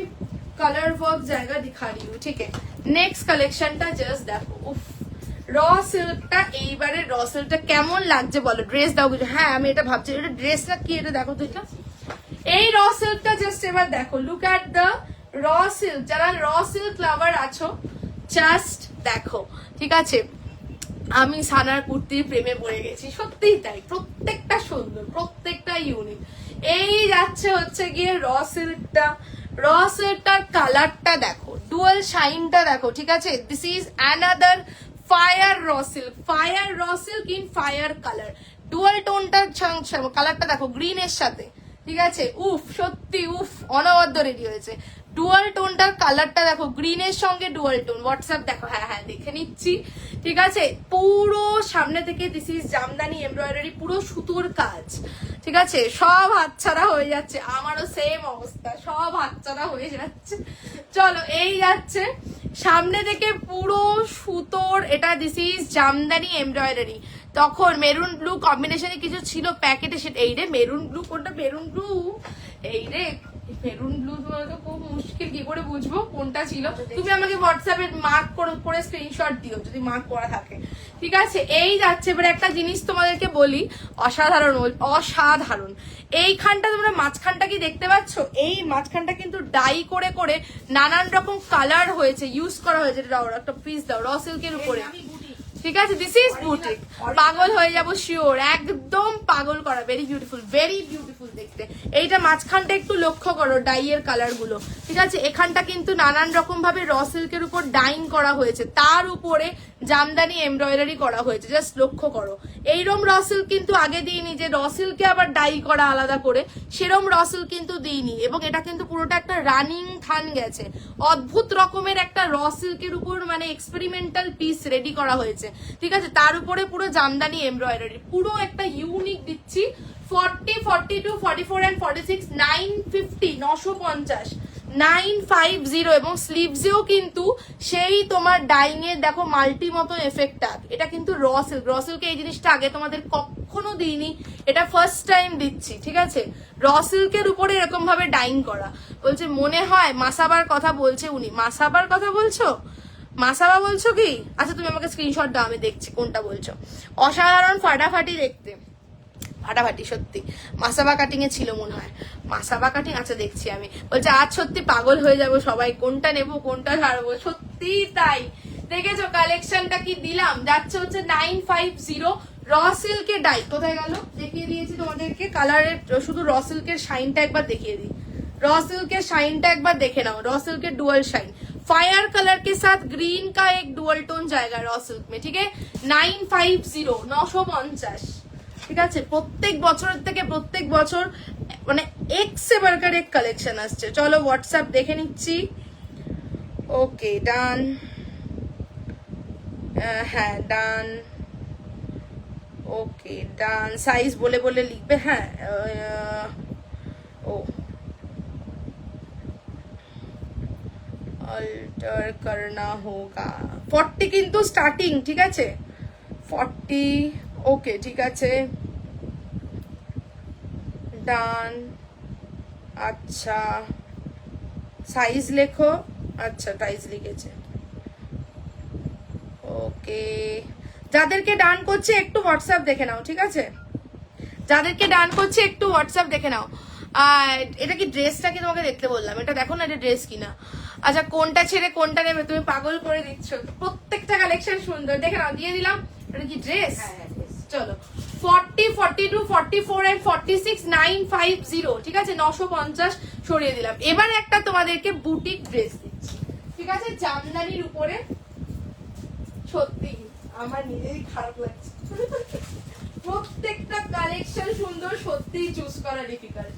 कलर वर्क जाएगा, दिखा रही हूँ, ठीक है। नेक्स्ट कलेक्शनটা জাস্ট দেখো, উফ র সিল্কটা, এইবারে র সিল্কটা কেমন লাগছে বলো, ড্রেস দাও কিছু। হ্যাঁ আমি এটা ভাবছি এটা ড্রেসটা কি, এটা দেখো তো, এটা এই র সিল্কটা জাস্ট এবার দেখো, look at the raw silk. যারা র সিল্ক লাভার আছো জাস্ট দেখো, ঠিক আছে। আমি সানার কুর্তির প্রেমে পড়ে গেছি, সত্যিই তাই, প্রত্যেকটা সুন্দর, প্রত্যেকটা ইউনিক। এই যাচ্ছে হচ্ছে গিয়ে র সিল্কটা, র সিল্কটার কালারটা দেখো, ডুয়াল শাইনটা দেখো, ঠিক আছে। This is another fire raw silk in fire colour. Dual টোনটার কালারটা দেখো গ্রিনের সাথে, ঠিক আছে। উফ সত্যি উফ, অনবদ্য রেডি হয়েছে। ডুয়াল টোনটার কালারটা দেখো, গ্রিনের সঙ্গে ডুয়াল টোন। হোয়াটসঅ্যাপ দেখো, হ্যাঁ হ্যাঁ দেখে নিচ্ছি, ঠিক আছে। পুরো সামনে থেকে দিস ইজ জামদানি এমব্রয়ডারি, পুরো সুতোর কাজ, ঠিক আছে। সব হাতছাড়া হয়ে যাচ্ছে, আমারও সেম অবস্থা, সব হাতছাড়া হয়ে যাচ্ছে। চলো এই যাচ্ছে সামনে থেকে পুরো সুতোর, এটা দিস ইজ জামদানি এমব্রয়ডারি। তখন মেরুন ব্লু কম্বিনেশনে কিছু ছিল প্যাকেটে, সেটা এই রে মেরুন ব্লু, কোনটা মেরুন ব্লু, এই রে মেরুন ব্লু, তোমার তো খুব মুশকিল, কি করে বুঝবো কোনটা ছিল। তুমি আমাকে হোয়াটসঅ্যাপে মার্ক করে স্ক্রিনশট দিও যদি মার্ক করা থাকে, ঠিক আছে। এই যাচ্ছে এবার একটা জিনিস তোমাদেরকে বলি, অসাধারণ অসাধারণ। এইখানটা তোমরা মাঝখানটা কি দেখতে পাচ্ছ, এই মাঝখানটা কিন্তু ডাই করে করে নানান রকম কালার হয়েছে, ইউজ করা হয়েছে। একটা পিস দাও র সিল্কের উপরে, ঠিক আছে। দিস ইজ বুটিক, পাগল হয়ে যাবো শিওর, একদম পাগল করা, ভেরি বিউটিফুল দেখতে। এইটা মাঝখানটা একটু লক্ষ্য করো, ডাইয়ের কালার গুলো, ঠিক আছে। এখানটা কিন্তু নানান রকম ভাবে র সিল্কের উপর ডাইং করা হয়েছে, তার উপরে জামদানি এমব্রয়ডারি করা হয়েছে, জাস্ট লক্ষ্য করো। এইরম র সিল্ক কিন্তু আগে দিইনি, যে র সিল্কে আবার ডাই করা আলাদা করে, সেরম র সিল্ক কিন্তু দিইনি। এবং এটা কিন্তু পুরোটা একটা রানিং থান গেছে, অদ্ভুত রকমের একটা র সিল্কের উপর মানে এক্সপেরিমেন্টাল পিস রেডি করা হয়েছে, ঠিক আছে। তার উপরে পুরো জামদানি এমব্রয়ডারি, পুরো একটা ইউনিক দিচ্ছি। 40, 42, 44 and 46 950, 950, 950। এবং স্লিভসেও কিন্তু সেই তোমার ডাইং এর দেখো মাল্টি মতন এফেক্টটা, এটা কিন্তু র সিল্কে এই জিনিসটা আগে তোমাদের কখনো দিইনি, এটা ফার্স্ট টাইম দিচ্ছি, ঠিক আছে। র সিল্কের উপরে এরকম ভাবে ডাইং করা। বলছে মনে হয় মাসাবার কথা বলছে উনি, মাসাবার কথা বলছো, মাসাবা বলছো কি? আচ্ছা তুমি আমাকে স্ক্রিনশট দাও, আমি দেখছি কোনটা বলছো। অসাধারণ ফাটাফাটি দেখতে, ফাটাফাটি সত্যি। মাসাবা কাটিং এ ছিল মনে হয়, মাসাবা কাটিং, আচ্ছা দেখছি আমি। বলছে আজ সত্যি পাগল হয়ে যাবো সবাই, কোনটা নেবো কোনটা ছাড়বো, সত্যি তাই। দেখেছো কালেকশনটা কি দিলাম, যাচ্ছে হচ্ছে 950 র সিল্কের ডাই। কোথায় গেল, দেখিয়ে দিয়েছি তোমাদেরকে কালারের, শুধু র সিল্কের শাইনটা একবার দেখিয়ে দিই। র सिल्क शाइन टा एक बार देखे नाओ, रॉ सिल्क के डुअल शाइन फायर कलर के साथ ग्रीन का एक डुअल टोन जाएगा रॉ सिल्क में, ठीक है। 950 950, ঠিক আছে। প্রত্যেক বছরের থেকে প্রত্যেক বছর মানে এক সে বাড়কর এক কালেকশন আসছে। চলো হোয়াটসঅ্যাপ দেখে নিচ্ছি। ওকে ডান, হ্যাঁ ডান, ওকে ডান। সাইজ বলে বলে লিখবে, হ্যাঁ। ও अल्टर करना होगा। 40 কিন্তু স্টার্টিং, ঠিক আছে 40। ওকে ঠিক আছে ডান। আচ্ছা সাইজ লেখো, আচ্ছা সাইজ লিখেছে, ওকে। যাদেরকে ডান করছে একটু হোয়াটসঅ্যাপ দেখে নাও, ঠিক আছে। যাদেরকে ডান করছে একটু হোয়াটসঅ্যাপ দেখে নাও। আর এটা কি ড্রেসটা কি তোমাকে দেখতে বললাম, এটা দেখো না এটা ড্রেস কিনা। আচ্ছা কোনটা ছেড়ে কোনটা নেবে, তুমি পাগল করে দিচ্ছ। প্রত্যেকটা কালেকশন সুন্দর, দেখে নাও দিয়ে দিলাম। এটা কি ড্রেস? চলো 40, 42, 44 and 46 950, ঠিক আছে 950 সরিয়ে দিলাম। এবার একটা তোমাদেরকে বুটিক ড্রেস দিচ্ছি, ঠিক আছে জামদানির উপরে। সত্যি আমার নিজেরই খারাপ লাগছে, প্রত্যেকটা কালেকশন সুন্দর, সত্যি চুজ করা ডিফিকাল্ট,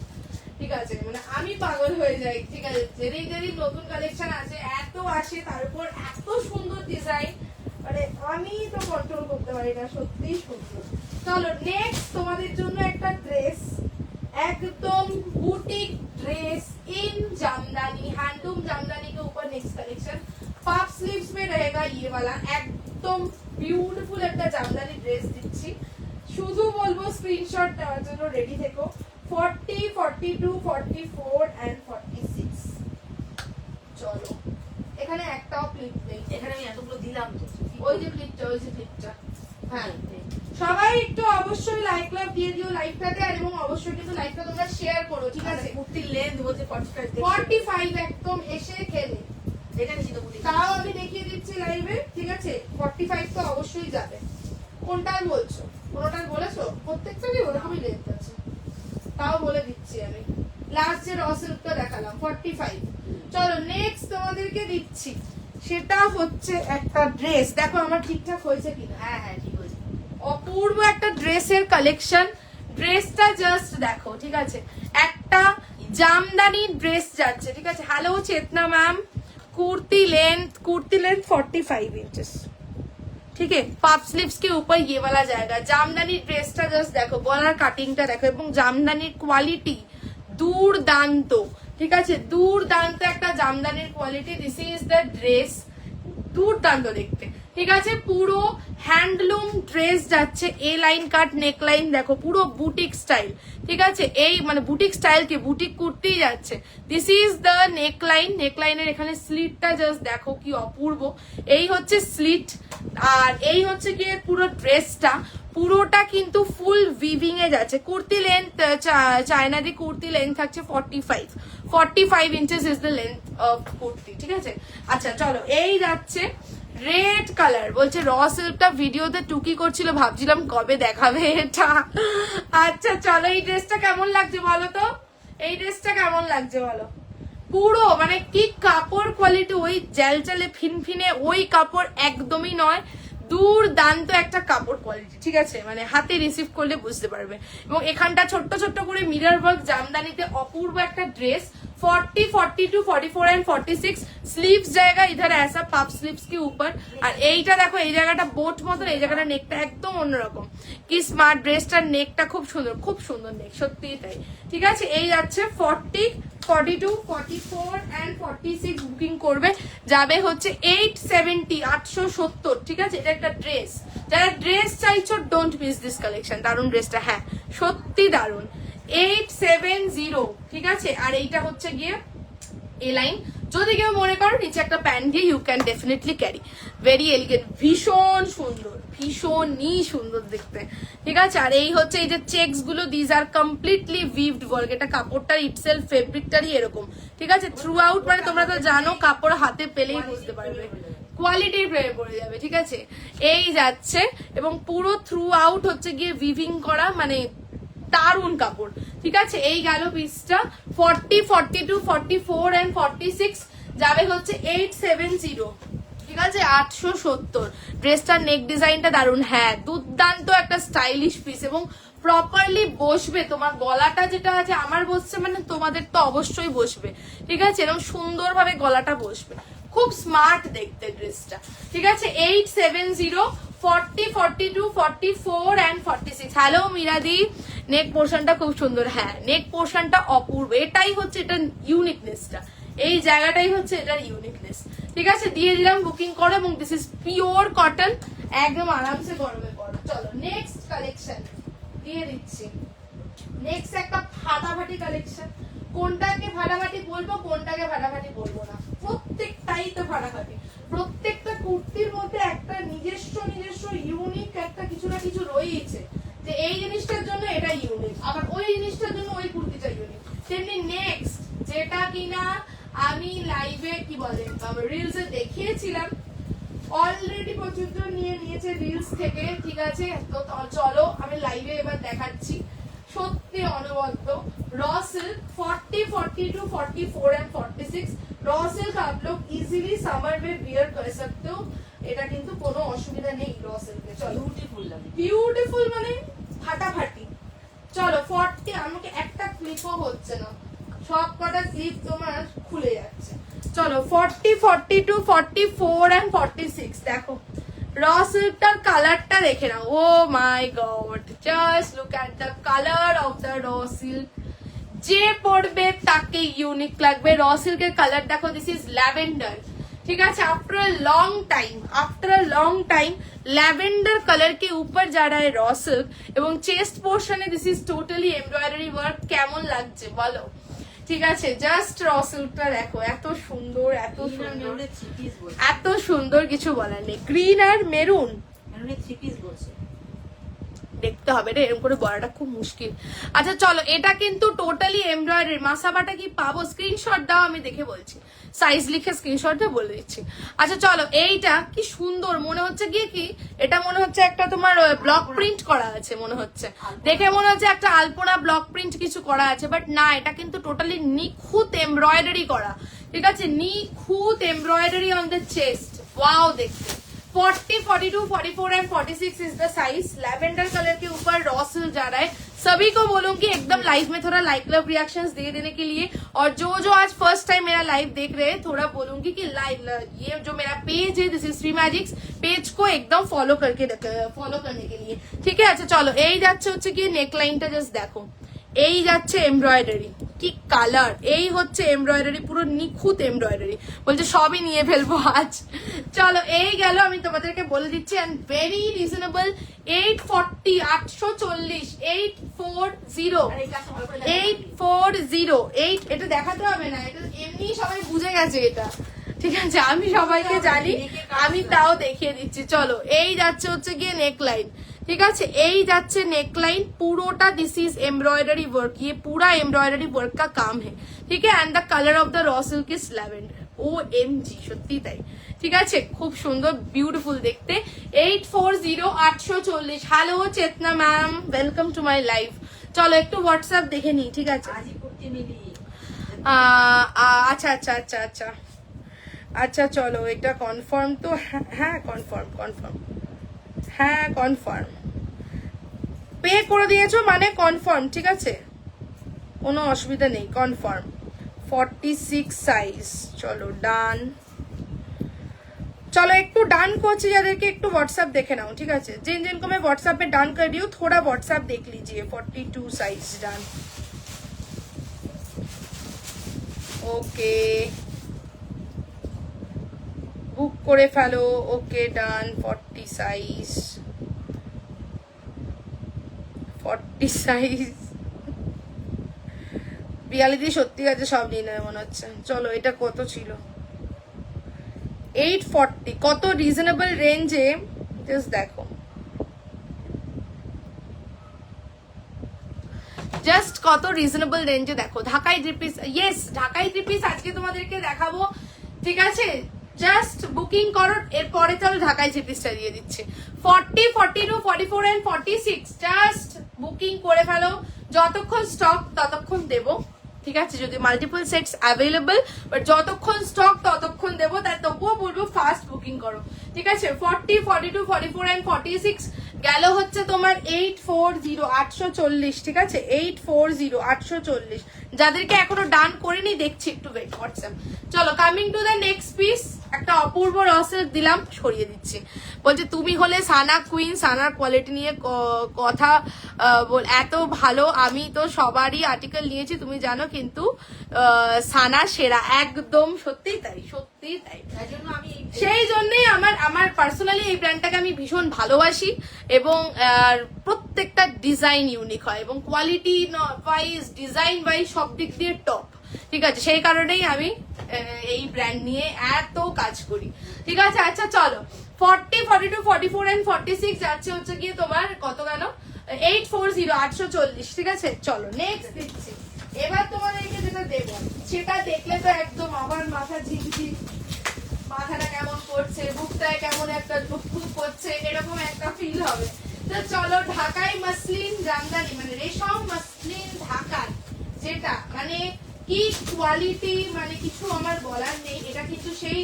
ঠিক আছে। মানে আমি পাগল হয়ে যাই, ঠিক আছে। যেদিন যেদিন নতুন কালেকশন আসে এত আসে, তার উপর এত সুন্দর ডিজাইন, মানে আমি তো কন্ট্রোল করতে পারি না, সত্যি সুন্দর। চলো নেক্সট তোমাদের জন্য একটা ড্রেস, একদম boutique dress in jamdani, handloom jamdani के ऊपर नेक्स्ट कलेक्शन। पफ स्लीव्स में रहेगा ये वाला एकदम বিউটিফুল একটা জামদানি ড্রেস দিচ্ছি। শুধু বলবো স্ক্রিনশট দেওয়ার জন্য রেডি থেকো। 40, 42, 44 এন্ড 46। চলো এখানে একটাও ক্লিপ নেই, এখানে আমি এতগুলো দিলাম তো। ওই যে ক্লিপটা হ্যাঁ। সবাই একটু অবশ্যই লাইক লাভ দিয়ে দিও লাইভটাতে, আর এবং অবশ্যই কিন্তু লাইভটা তোমরা শেয়ার করো, ঠিক আছে? কুর্তির লেন্থ বলতে 45 45 একদম এসে খেলে দেখে নিছি তো কুর্তি। তাও আমি দেখিয়ে দিচ্ছি লাইভে, ঠিক আছে? 45 তো অবশ্যই যাবে। কোনটার বলছো? কোনটার বলেছো? প্রত্যেকটারই ওরকমই লেন্থ আছে, তাও বলে দিচ্ছি আমি। লাস্ট যে র সিল্কটা দেখালাম 45। চলো নেক্সট তোমাদেরকে দিচ্ছি, সেটা হচ্ছে একটা ড্রেস। দেখো আমার ঠিকঠাক হয়েছে কিনা। হ্যাঁ হ্যাঁ ঠিক হয়েছে। অপূর্ব একটা ড্রেসের কালেকশন। ড্রেসটা জাস্ট দেখো, ঠিক আছে? একটা জামদানি ড্রেস যাচ্ছে, ঠিক আছে? হ্যালো চেতনা ম্যাম। कुर्ती लेंथ 45 इंचेस, ठीक है? पफ स्लीव्स के ऊपर ये वाला जाएगा। जामदानी ड्रेसটা জাস্ট দেখো, গলার কাটিংটা দেখো, এবং জামদানির কোয়ালিটি দুর্দান্ত, ঠিক আছে? দুর্দান্ত একটা জামদানির quality. This is the dress, দুর্দান্ত দেখতে, ঠিক আছে? পুরো হ্যান্ডলুম ড্রেস যাচ্ছে। এ লাইন কাট নেক লাইন দেখো, পুরো বুটিক স্টাইল, ঠিক আছে? এই মানে বুটিক স্টাইল কি বুটিক কুর্তি যাচ্ছে। This is the neck line. Neck লাইনের এখানে স্লিটটা জাস্ট দেখো কি অপূর্ব। এই হচ্ছে স্লিট, আর এই হচ্ছে কি পুরো ড্রেসটা। পুরোটা কিন্তু ফুল উইভিং এ যাচ্ছে। কুর্তি লেন্থ চায়না দি কুর্তি লেন্থ থাকছে 45 inches is the length of kurti, ঠিক আছে? আচ্ছা চলো এই যাচ্ছে রেড কালার। বলছে র সিল্কটা ভিডিওতে টুকি করছিল, ভাবছিলাম কবে দেখাবে এটা। আচ্ছা চলো এই ড্রেসটা কেমন লাগছে বলো তো, এই ড্রেসটা কেমন লাগছে বলো। পুরো মানে কি কাপড় কোয়ালিটি, ওই জ্যালচালে ফিনফিনে ওই কাপড় একদমই নয়, দুর্দান্ত একটা কাপড় কোয়ালিটি, ঠিক আছে? মানে হাতে রিসিভ করলে বুঝতে পারবে। এবং এখানটা ছোট্ট ছোট্ট করে মিরর ওয়ার্ক জামদানিতে অপূর্ব একটা ড্রেস। 40, 42, 44 एंड 46 स्लीव्स जाएगा इधर ऐसा पफ स्लीव्स के ऊपर। আর এইটা দেখো, এই জায়গাটা বোট মতন, এই জায়গাটা নেকটা একদম অন্যরকম। কি স্মার্ট ড্রেসটার নেকটা খুব সুন্দর নেক, সত্যিই তাই, ঠিক আছে? এই যাচ্ছে 40, 42, 44 এন্ড 46 বুকিং করবে, যাবে হচ্ছে 870, 870, ঠিক আছে? এটা একটা ড্রেস, যারা ড্রেস চাইছো ডোন্ট মিস দিস কালেকশন। দারুন ড্রেসটা, হ্যাঁ সত্যি দারুন। 870, ঠিক আছে? আর এইটা হচ্ছে গিয়ে এ লাইন। যদি কেউ মনে করো নিচে একটা প্যান্ট দিয়ে you can definitely carry. Very elegant, ভীষণই সুন্দর দেখতে, ঠিক আছে? আর এই হচ্ছে এই যে চেকস গুলো, দিজ আর কমপ্লিটলি উইভড ওয়ার্ক। এটা কাপড়টার ইটসেলফ ফেব্রিকটারই এরকম, ঠিক আছে? থ্রু আউট মানে তোমরা তো জানো, কাপড় হাতে পেলেই বুঝতে পারবে, কোয়ালিটির প্রেমে পড়ে যাবে, ঠিক আছে? এই যাচ্ছে, এবং পুরো থ্রু আউট হচ্ছে গিয়ে উইভিং করা, মানে দারুন কাপড়, ঠিক আছে? এই গেল পিসটা। 40, 42, 44 এন্ড 46 যাবে হচ্ছে 870, ঠিক আছে? 870। ড্রেসটার নেক ডিজাইনটা দারুন, হ্যাঁ দুর্দান্ত একটা স্টাইলিশ পিস, এবং প্রপারলি বসবে। তোমার গলাটা যেটা আছে আমার বসছে, মানে তোমাদের তো অবশ্যই বসবে, ঠিক আছে? এরকম সুন্দরভাবে গলাটা বসবে, খুব স্মার্ট দেখতে ড্রেসটা, ঠিক আছে? 870, 40, 42, 44 এন্ড 46। হ্যালো মিরাদি, নেক পোর্শনটা খুব সুন্দর, হ্যাঁ নেক পোর্শনটা অপূর্ব। এটাই হচ্ছে এটার ইউনিকনেসটা, এই জায়গাটাই হচ্ছে এটার ইউনিকনেস, ঠিক আছে? দিয়ে দিলাম, বুকিং করো। এবং দিস ইজ পিওর কটন, একদম আরামসে গরমে পড়ো। চলো নেক্সট কালেকশন দিয়ে দিচ্ছি। নেক্সট একটা ফাটাফাটি কালেকশন। কোনটাকে ফাটাফাটি বলবো, কোনটাকে ফাটাফাটি বলবো না, প্রত্যেকটাই তো ফাটাফাটি। প্রত্যেকটা কুর্তির মধ্যে একটা নিজস্ব ইউনিক একটা কিছু না কিছু রয়েছে, যে এই জিনিসটার জন্য এটা ইউনিক, আবার ওই জিনিসটার জন্য ওই কুর্তিটা ইউনিক। তেমনি নেক্সট যেটা কিনা আমি লাইভে কি বলে রিলসে দেখিয়েছিলাম, অলরেডি প্রচুর নিয়ে নিয়েছে রিলস থেকে, ঠিক আছে? তো চলো আমি লাইভে এবার দেখাচ্ছি। সত্যি অনবদ্য raw silk 40, 42, 44 and 46। Raw silk आप लोग इजीली समर में वियर कर सकते हो, এটা কিন্তু কোনো অসুবিধা নেই র সিল্কে। চলো বিউটিফুল মানে ফাটাফাটি। চলো 40, আমাকে একটা ক্লিপও হচ্ছে না, সব কটা ক্লিপ তোমার খুলে যাচ্ছে। চলো 40, 42, 44 এন্ড 46 দেখো। র সিল্কটার কালারটা দেখে নাও, oh my god, just look at the colour of the raw silk. যে পড়বে তাকে ইউনিক লাগবে। র সিল্কের কালার দেখো, দিস ইজ ল্যাভেন্ডার, ठीक है। After a long time lavender colour के ऊपर जा रहा है रॉ सिल्क এবং চেস্ট পোর্শনে this is totally embroidery work. কেমন লাগছে বলো? ঠিক আছে, জাস্ট র সিল্কটা দেখো, এত সুন্দর এত সুন্দর এত সুন্দর, কিছু বলার নেই। গ্রিন আর মেরুন দেখতে হবে রে, এরকম করে বলাটা খুব মুশকিল। আচ্ছা চলো, এটা কিন্তু টোটালি এমব্রয়ডারি। মাসাবাটা কি পাবো? স্ক্রিনশট দাও, আমি দেখে বলছি, সাইজ লিখে স্ক্রিনশটটা বলে দিচ্ছি। আচ্ছা চলো, এইটা কি সুন্দর মনে হচ্ছে গিয়ে, কি এটা মনে হচ্ছে একটা তোমার ব্লক প্রিন্ট করা আছে, মনে হচ্ছে দেখে মনে হচ্ছে একটা আলপনা ব্লক প্রিন্ট কিছু করা আছে, বাট না, এটা কিন্তু টোটালি নিখুঁত এমব্রয়ডারি করা, ঠিক আছে, নিখুঁত embroidery on the chest. Wow দেখতে। 40, 42, 44 and 46 is the size. Lavender colour के ऊपर रॉ सिल्क जा रहा है। सभी को बोलूंगी एकदम लाइव में थोड़ा लाइक लव रिएक्शंस दे देने के लिए, और जो आज फर्स्ट टाइम मेरा लाइव देख रहे हैं, थोड़ा बोलूंगी कि लाइव ये जो मेरा पेज है this is Shri Magics, page को एकदम फॉलो करने के लिए, ठीक है। अच्छा चलो, এই যাচ্ছে হচ্ছে কি নেকলাইনটা জাস্ট দেখো, এই যাচ্ছে এমব্রয়ডারি, কি কালার, এই হচ্ছে এমব্রয়ডারি, পুরো নিখুঁত এমব্রয়ডারি। বলছে সবই নিয়ে ফেলবো আজ। চলো, এই গেল, আমি তোমাদেরকে বলে দিচ্ছি, এন্ড ভেরি রিজনেবল। 840, 840, 840, এটা দেখাতে হবে না, এটা এমনি সবাই বুঝে গেছে এটা, ঠিক আছে, আমি সবাইকে জানি, আমি তাও দেখিয়ে দিচ্ছি। চলো, এই যাচ্ছে হচ্ছে গিয়ে নেকলাইন, ठीक है। এই যাচ্ছে নেকলাইন, পুরোটা দিস ইজ এমব্রয়ডারি ওয়ার্ক, ये पूरा एम्ब्रॉयडरी वर्क का काम है, ठीक है। And the colour of the raw silk is lavender. OMG, সত্যি তাই, ঠিক আছে, খুব সুন্দর বিউটিফুল দেখতে। 840, 840। হ্যালো চেতনা ma'am, welcome to my live. চলো একটু হোয়াটসঅ্যাপ দেখে নিই, ঠিক আছে। আচ্ছা আচ্ছা আচ্ছা আচ্ছা আচ্ছা, চলো এটা কনফার্ম তো, হ্যাঁ কনফার্ম, হ্যাঁ কনফার্ম, পে করে দিয়েছো মানে কনফার্ম, ঠিক আছে, কোনো অসুবিধা নেই, কনফার্ম। 46 সাইজ, চলো ডান। चलो एक डन कोची যাদেরকে একটু व्हाट्सएप देखे नाओ, ठीक है। जिनको मैं व्हाट्सएप पे डन कर रही हूँ, थोड़ा व्हाट्सएप देख लीजिए। 42 साइज डन, ओके, बुक करे fellow, okay done. 40 size, 40 size. Reality সত্যি আছে, সব নিয়ে নেয় মনে হচ্ছে। চলো, এটা কত ছিল? 840, কত রিজনেবল রেঞ্জে, জাস্ট দেখো, জাস্ট কত রিজনেবল রেঞ্জে দেখো। ঢাকাই থ্রি পিস, ইয়েস ঢাকাই থ্রি পিস আজকে তোমাদেরকে দেখাবো, ঠিক আছে। জাস্ট বুকিং করো, এরপরে চলো ঢাকাই থ্রি পিসটা দিয়ে দিচ্ছে। 40, 42, 44 এন্ড 46, জাস্ট বুকিং করে ফেলো, যতক্ষণ স্টক ততক্ষণ দেবো, ঠিক আছে। যদি মাল্টিপল সেটস অ্যাভেলেবল, বাট যতক্ষণ স্টক ততক্ষণ দেবো, তাই তবুও বলবো ফাস্ট বুকিং করো, ঠিক আছে। 40, 42, 44 এন্ড 46 গেল হচ্ছে তোমার 840, 840, ঠিক আছে। 840, 840। যাদেরকে এখনো ডান করিনি দেখছি, একটু ওয়েট হোয়াটসঅ্যাপ। চলো, coming to the next piece, একটা অপূর্ব রসের দিলাম, সরিয়ে দিচ্ছি। বলছে তুমি হলে সানা কুইন, সানার কোয়ালিটি নিয়ে কথা এত ভালো, আমি তো সবারই আর্টিকেল নিয়েছি তুমি জানো, কিন্তু সানা সেরা, একদম সত্যি তাই, সত্যি তাই। সেই জন্যই আমার পার্সোনালি এই ব্র্যান্ডটাকে আমি ভীষণ ভালোবাসি, এবং প্রত্যেকটা ডিজাইন ইউনিক হয়, এবং কোয়ালিটি ওয়াইজ, ডিজাইন ওয়াইজ সব দিক দিয়ে টপ, ঠিক আছে। সেই কারণেই আমি এই ব্র্যান্ড নিয়ে এত কাজ করি, ঠিক আছে। আচ্ছা চলো, 40, 42, 44 এন্ড 46 যাচ্ছে হচ্ছে গিয়ে তোমার কত গেল? 840, 840, ঠিক আছে। চলো নেক্সট দিচ্ছি। এবার তোমাদেরকে যেটা দেবো সেটা দেখলে তো একদম আমার মাথা ঝিকঝিক, মাথাটা কেমন করছে, বুকটায় কেমন একটা ধুকধুক করছে, এরকম একটা ফিল হবে। তো চলো, ঢাকাই মাসলিন জামদানি, মানে রেশম মাসলিন ঢাকার, যেটা মানে কি কোয়ালিটি, মানে কিছু আমার বলার নেই। এটা কিন্তু সেই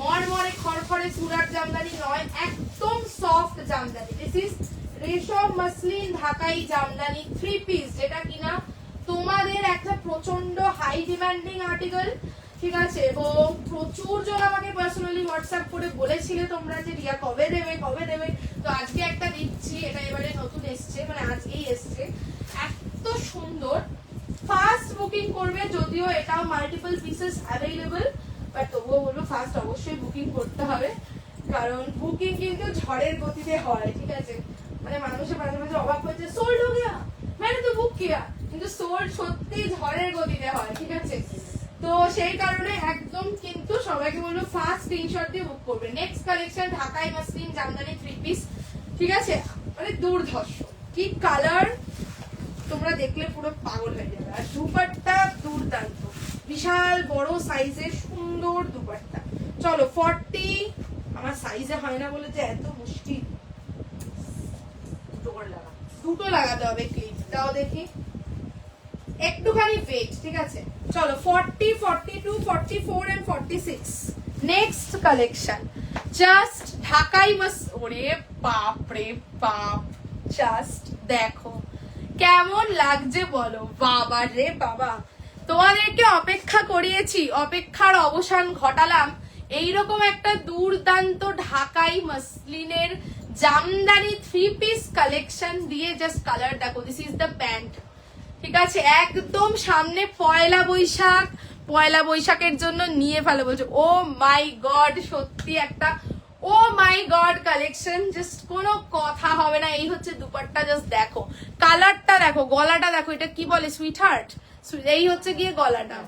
মরমরে খড়খড়ে সুরাট জামদানি নয়, একদম সফট জামদানি। দিস ইজ রেশম মাসলিন ঢাকাই জামদানি 3 পিস, যেটা কিনা তোমাদের একটা প্রচন্ড হাই ডিমান্ডিং আর্টিকেল, ঠিক আছে। এবং প্রচুর জন আমাকে পার্সোনালি হোয়াটসঅ্যাপ করে বলেছিলে তোমরা যে রিয়া কবে দেবে কবে দেবে, তো আজকে একটা দিচ্ছি। এটা এবারে নতুন এসছে, মানে আজকেই এসছে, এত সুন্দর। ফার্স্ট বুকিং বুকিং করবে, যদিও এটাও মাল্টিপল পিসেস অ্যাভেলেবল, বাট তবুও বলবো ফার্স্ট অবশ্যই বুকিং করতে হবে, কারণ বুকিং কিন্তু ঝড়ের গতিতে হয়, ঠিক আছে? মানে মানুষের মাঝে মাঝে অবাক হচ্ছে সোল্ড হয়ে গিয়া মানে তো বুক কিয়া, কিন্তু সোল্ড সত্যি ঝড়ের গতিতে হয়, ঠিক আছে? তো সেই কারণে একদম কিন্তু সবাইকে বলবো ফার্স্ট স্ক্রিনশট দিয়ে বুক করবে। নেক্সট কালেকশন ঢাকাই মাসলিন জামদানি 3 পিস, ঠিক আছে? মানে দুর্ধর্ষ, কি কালার, তোমরা দেখলে পুরো পাগল হয়ে যাবে। আর দুপাট্টা দুর্দান্ত, বিশাল বড় সাইজের সুন্দর দুপাট্টা। চলো 40, আমার সাইজে হয় না বলে যে এত মুশকিল, দুটো লাগাতে হবে ক্লিপ, দাও দেখি একটুখানি ওয়েট, ঠিক আছে? চলো 40, 42, 44 এন্ড 46 নেক্সট কালেকশন। জাস্ট ঢাকাই মাস, ওরে বাপ রে বাপ, জাস্ট দেখো কেমন লাগছে বলো, বাবা রে বাবা। তোমাদেরকে অপেক্ষা করিয়েছি, অপেক্ষার অবসান ঘটালাম। এইরকম একটা দুর্দান্ত ঢাকাই মাসলিনের জামদানি 3 পিস কালেকশন দিয়ে জাস্ট কালার দেখো। দিস ইজ দ্য প্যান্ট, ঠিক আছে? একদম সামনে পয়লা বৈশাখ, পয়লা বৈশাখের জন্য নিয়ে ফেলো বলছো। ও মাই গড, সত্যি একটা ও মাই গড কালেকশন, জাস্ট কোনো কথা হবে না। এই হচ্ছে দুপাট্টা, জাস্ট দেখো কালারটা, দেখো গলাটা, দেখো এটা কি বলে, সুইট হার্ট, এই হচ্ছে গিয়ে গলাটা,